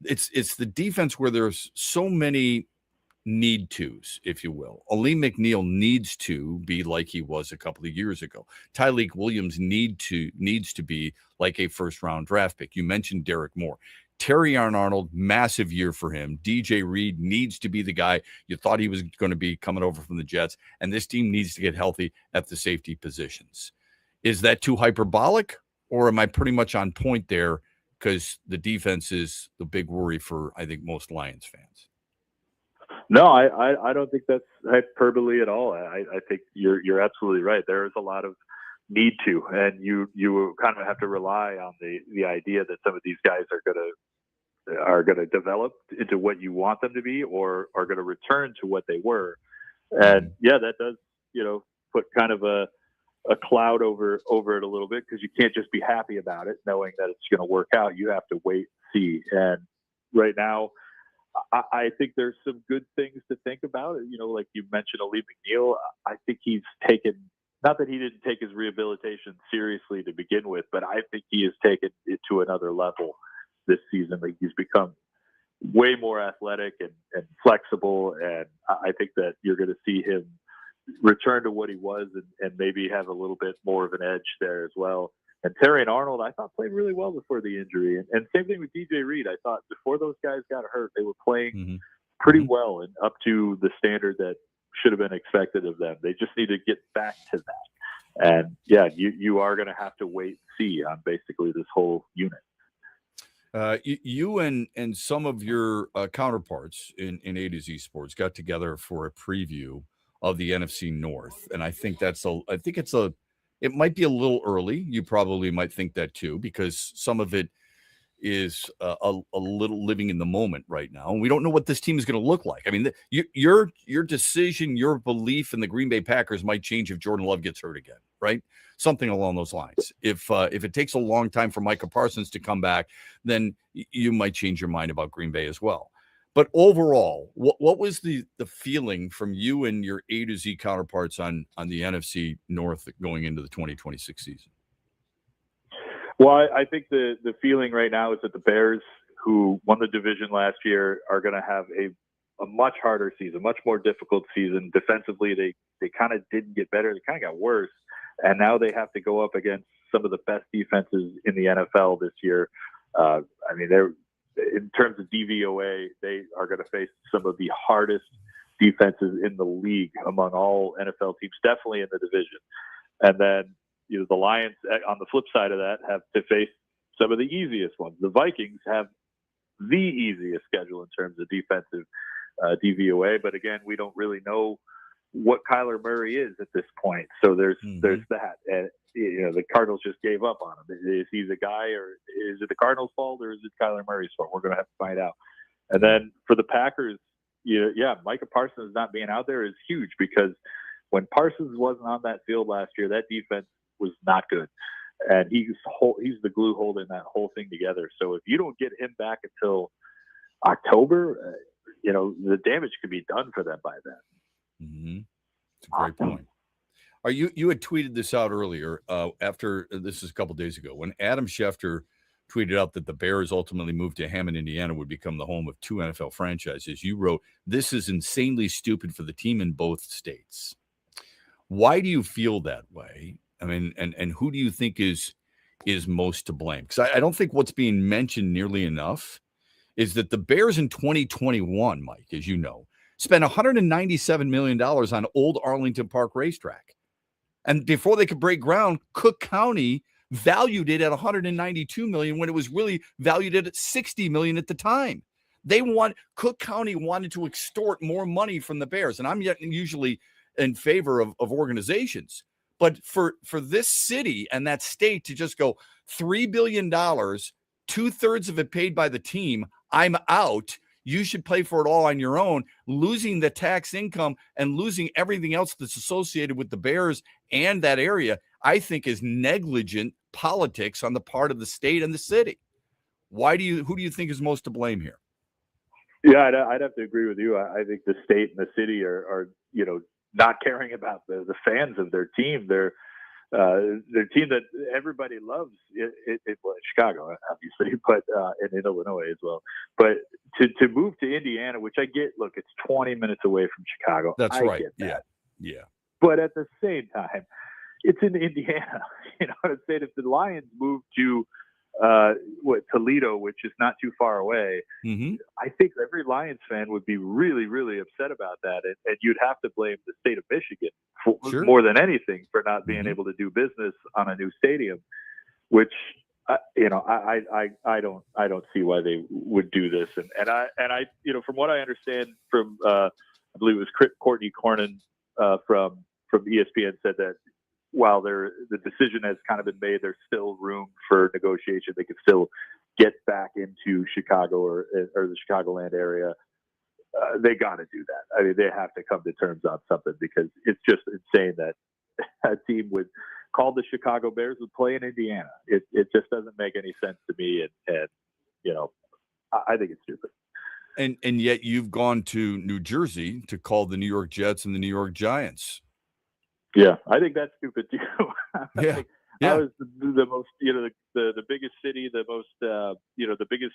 It's the defense where there's so many need tos, if you will. Aleem McNeil needs to be like he was a couple of years ago. Tyleik Williams needs to be like a first-round draft pick. You mentioned Derek Moore. Terrion Arnold, massive year for him. DJ Reed needs to be the guy you thought he was going to be coming over from the Jets, and this team needs to get healthy at the safety positions. Is that too hyperbolic, or am I pretty much on point there? Because the defense is the big worry for, I think, most Lions fans. No, I don't think that's hyperbole at all. I think you're absolutely right. There is a lot of need to, and you kind of have to rely on the idea that some of these guys are gonna develop into what you want them to be, or are gonna return to what they were. And yeah, that does put kind of a cloud over it a little bit, because you can't just be happy about it knowing that it's going to work out. You have to wait and see. And right now, I think there's some good things to think about. Like you mentioned, Aleem McNeil. I think he's taken, not that he didn't take his rehabilitation seriously to begin with, but I think he has taken it to another level this season. Like, he's become way more athletic and flexible, and I think that you're going to see him return to what he was, and maybe have a little bit more of an edge there as well. And Terrion Arnold, I thought, played really well before the injury. And same thing with DJ Reed. I thought before those guys got hurt, they were playing pretty well and up to the standard that should have been expected of them. They just need to get back to that. And yeah, you are going to have to wait and see on basically this whole unit. You and some of your counterparts in A to Z Sports got together for a preview of the NFC North, and I think it might be a little early. You probably might think that too, because some of it is a little living in the moment right now, and we don't know what this team is going to look like. I mean, your decision, your belief in the Green Bay Packers might change if Jordan Love gets hurt again, right? Something along those lines. If it takes a long time for Micah Parsons to come back, then you might change your mind about Green Bay as well. But overall, what was the feeling from you and your A to Z counterparts on the NFC North going into the 2026 season? Well, I think the feeling right now is that the Bears, who won the division last year, are going to have a much harder season, much more difficult season. Defensively, they kind of didn't get better. They kind of got worse. And now they have to go up against some of the best defenses in the NFL this year. They're, in terms of DVOA, they are going to face some of the hardest defenses in the league among all NFL teams, definitely in the division. And then, the Lions, on the flip side of that, have to face some of the easiest ones. The Vikings have the easiest schedule in terms of defensive DVOA. But again, we don't really know what Kyler Murray is at this point. So there's that. And, the Cardinals just gave up on him. Is he the guy, or is it the Cardinals' fault, or is it Kyler Murray's fault? We're going to have to find out. And then for the Packers, Micah Parsons not being out there is huge, because when Parsons wasn't on that field last year, that defense was not good. And he's the glue holding that whole thing together. So if you don't get him back until October, the damage could be done for them by then. It's a great point. You had tweeted this out earlier after this is a couple days ago, when Adam Schefter tweeted out that the Bears ultimately moved to Hammond, Indiana, would become the home of 2 NFL franchises. You wrote, "This is insanely stupid for the team in both states." Why do you feel that way? I mean, and who do you think is most to blame? Because I don't think what's being mentioned nearly enough is that the Bears in 2021, Mike, as you know, spent $197 million on Old Arlington Park Racetrack. And before they could break ground, Cook County valued it at $192 million when it was really valued at $60 million at the time. Cook County wanted to extort more money from the Bears. And I'm usually in favor of organizations. But for this city and that state to just go $3 billion, 2/3 of it paid by the team, I'm out. You should pay for it all on your own, losing the tax income and losing everything else that's associated with the Bears and that area. I think is negligent politics on the part of the state and the city. Who do you think is most to blame here? Yeah, I'd have to agree with you. I think the state and the city are not caring about the fans of their team. Their team that everybody loves in Chicago, obviously, but and in Illinois as well. But to move to Indiana, which I get, look, it's 20 minutes away from Chicago. That's I right. Get that. Yeah. But at the same time, it's in Indiana. You know what I'm saying? If the Lions move to Toledo, which is not too far away, I think every Lions fan would be really, really upset about that, and you'd have to blame the state of Michigan more than anything for not being able to do business on a new stadium. Which I don't see why they would do this, and I from what I understand from I believe it was Courtney Cornyn from ESPN said that while the decision has kind of been made, there's still room for negotiation. They could still get back into Chicago or the Chicagoland area. They got to do that. I mean, they have to come to terms on something, because it's just insane that a team called the Chicago Bears would play in Indiana. It just doesn't make any sense to me, and I think it's stupid. And yet you've gone to New Jersey to call the New York Jets and the New York Giants. Yeah, I think that's stupid too. Yeah. That was the most, the biggest city, the most, the biggest,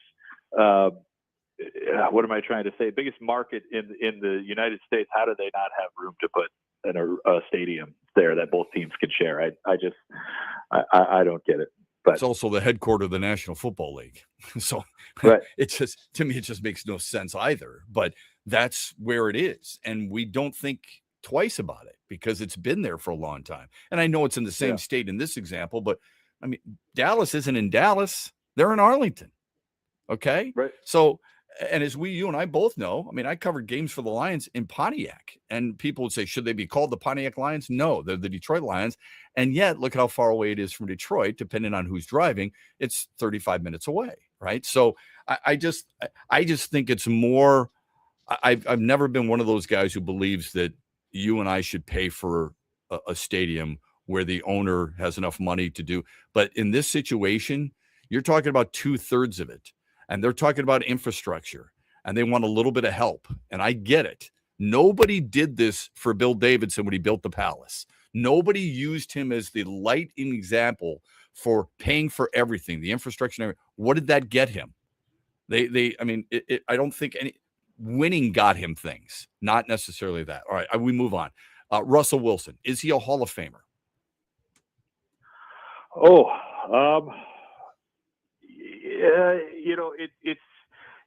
what am I trying to say? Biggest market in the United States. How do they not have room to put a stadium there that both teams can share? I don't get it. But it's also the headquarters of the National Football League. So right. To me, it just makes no sense either. But that's where it is. And we don't think twice about it because it's been there for a long time. And I know it's in the same state in this example, but I mean, Dallas isn't in Dallas. They're in Arlington. Okay. Right. So, and as you and I both know, I mean, I covered games for the Lions in Pontiac, and people would say, should they be called the Pontiac Lions? No, they're the Detroit Lions. And yet look how far away it is from Detroit, depending on who's driving. It's 35 minutes away. Right. So I just think it's more, I've never been one of those guys who believes that you and I should pay for a stadium where the owner has enough money to do. But in this situation, you're talking about 2/3 of it. And they're talking about infrastructure, and they want a little bit of help. And I get it. Nobody did this for Bill Davidson when he built the Palace. Nobody used him as the lighting example for paying for everything, the infrastructure and everything. What did that get him? I don't think winning got him things, not necessarily that. All right, we move on. Russell Wilson, is he a Hall of Famer?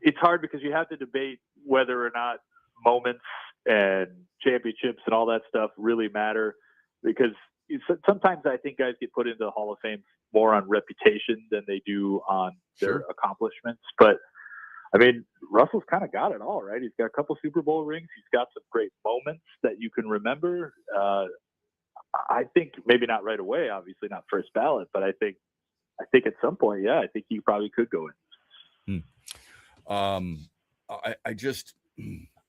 It's hard because you have to debate whether or not moments and championships and all that stuff really matter, because sometimes I think guys get put into the Hall of Fame more on reputation than they do on their accomplishments. But I mean, Russell's kind of got it all, right? He's got a couple Super Bowl rings. He's got some great moments that you can remember. I think maybe not right away, obviously not first ballot, but I think at some point, I think he probably could go in.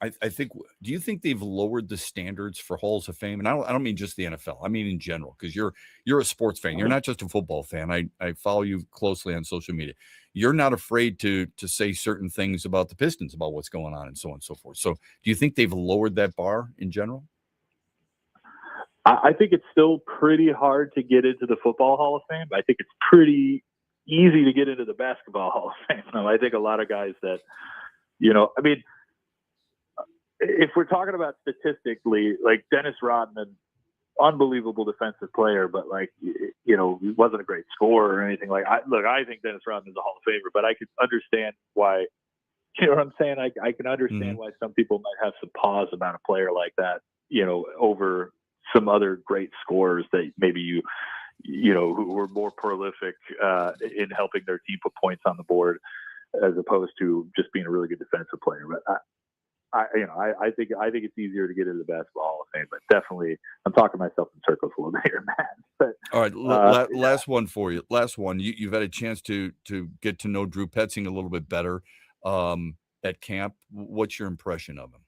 I think, do you think they've lowered the standards for Halls of Fame? And I don't mean just the NFL. I mean in general, because you're a sports fan. You're not just a football fan. I follow you closely on social media. You're not afraid to say certain things about the Pistons, about what's going on, and so on and so forth. So do you think they've lowered that bar in general? I think it's still pretty hard to get into the Football Hall of Fame. I think it's pretty easy to get into the Basketball Hall of Fame. Now, I think a lot of guys that, I mean, if we're talking about statistically, like Dennis Rodman, unbelievable defensive player, but he wasn't a great scorer or anything. I think Dennis Rodman is a Hall of Famer, but I could understand why, you know what I'm saying? I can understand why some people might have some pause about a player like that, over some other great scorers that maybe who were more prolific in helping their team put points on the board, as opposed to just being a really good defensive player. But I think it's easier to get into the Basketball Hall of Fame, but definitely I'm talking myself in circles a little bit here, Matt. But, all right, last one for you. Last one. You've had a chance to get to know Drew Petzing a little bit better at camp. What's your impression of him,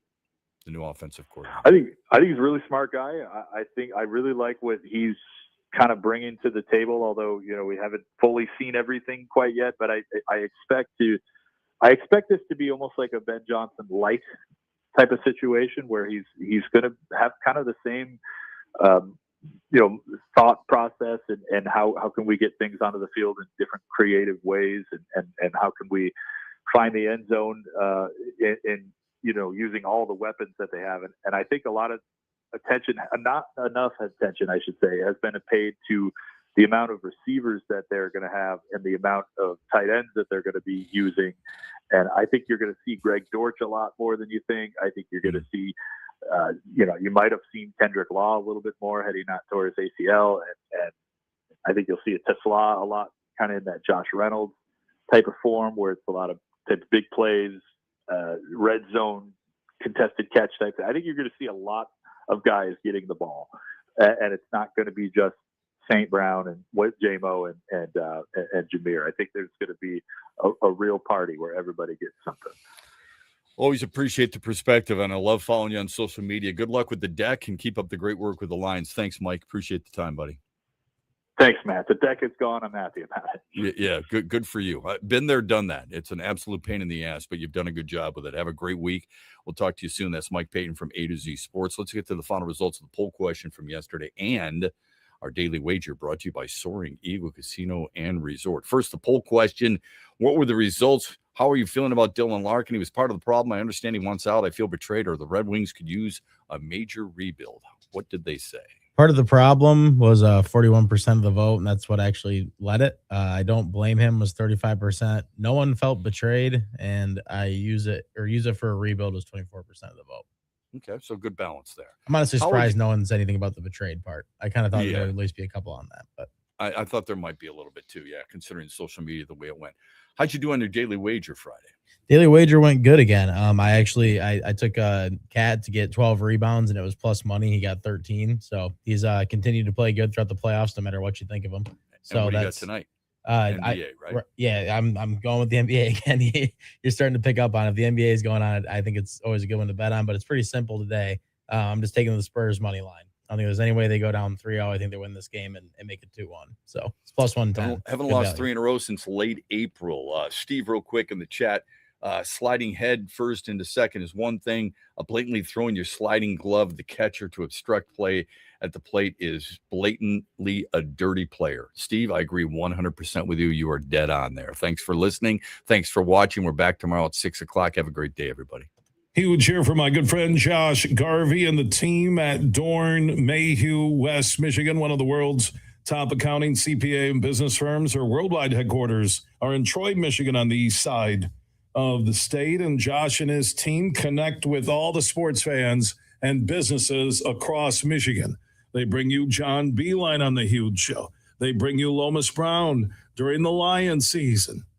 the new offensive coordinator? I think he's a really smart guy. I think I really like what he's kind of bringing to the table, although, we haven't fully seen everything quite yet, but I expect this to be almost like a Ben Johnson light type of situation where he's going to have kind of the same, thought process and how can we get things onto the field in different creative ways and how can we find the end zone in using all the weapons that they have. And I think a lot of attention, not enough attention, I should say, has been paid to the amount of receivers that they're going to have and the amount of tight ends that they're going to be using. And I think you're going to see Greg Dortch a lot more than you think. I think you're going to see, you might have seen Kendrick Law a little bit more heading out towards ACL. And I think you'll see a Tesla a lot kind of in that Josh Reynolds type of form where it's a lot of big plays, red zone, contested catch type. I think you're going to see a lot of guys getting the ball. And it's not going to be just St. Brown and J-Mo and Jameer. I think there's going to be a real party where everybody gets something. Always appreciate the perspective, and I love following you on social media. Good luck with the deck, and keep up the great work with the Lions. Thanks, Mike. Appreciate the time, buddy. Thanks, Matt. The deck is gone. I'm happy about it. Yeah, good for you. Been there, done that. It's an absolute pain in the ass, but you've done a good job with it. Have a great week. We'll talk to you soon. That's Mike Payton from A to Z Sports. Let's get to the final results of the poll question from yesterday and our daily wager, brought to you by Soaring Eagle Casino and Resort. First, the poll question. What were the results? How are you feeling about Dylan Larkin? He was part of the problem. I understand he wants out. I feel betrayed, or the Red Wings could use a major rebuild. What did they say? Part of the problem was 41% of the vote, and that's what actually led it. I don't blame him, was 35%. No one felt betrayed, and use it for a rebuild was 24% of the vote. Okay, so good balance there. I'm honestly surprised no one said anything about the betrayed part. I kind of thought there would at least be a couple on that, but I thought there might be a little bit too, yeah, considering social media the way it went. How'd you do on your daily wager Friday? Daily wager went good again. I took a Cat to get 12 rebounds, and it was plus money. He got 13, so he's continued to play good throughout the playoffs, no matter what you think of him. So what do you that's got tonight. NBA, right? Yeah, I'm going with the NBA again. You're starting to pick up on it. If the NBA is going on, I think it's always a good one to bet on, but it's pretty simple today. I'm just taking the Spurs money line. I don't think there's any way they go down 3-0. I think they win this game and make it 2-1. So it's plus 110. Haven't lost 3 in a row since late April. Steve, real quick in the chat, sliding head first into second is one thing. Blatantly throwing your sliding glove at the catcher to obstruct play at the plate is blatantly a dirty player. Steve, I agree 100% with you. You are dead on there. Thanks for listening. Thanks for watching. We're back tomorrow at 6 o'clock. Have a great day, everybody. Huge here for my good friend Josh Garvey and the team at Dorn Mayhew, West Michigan. One of the world's top accounting, CPA, and business firms. Her worldwide headquarters are in Troy, Michigan, on the east side of the state. And Josh and his team connect with all the sports fans and businesses across Michigan. They bring you John Beeline on the Huge Show. They bring you Lomas Brown during the Lion season.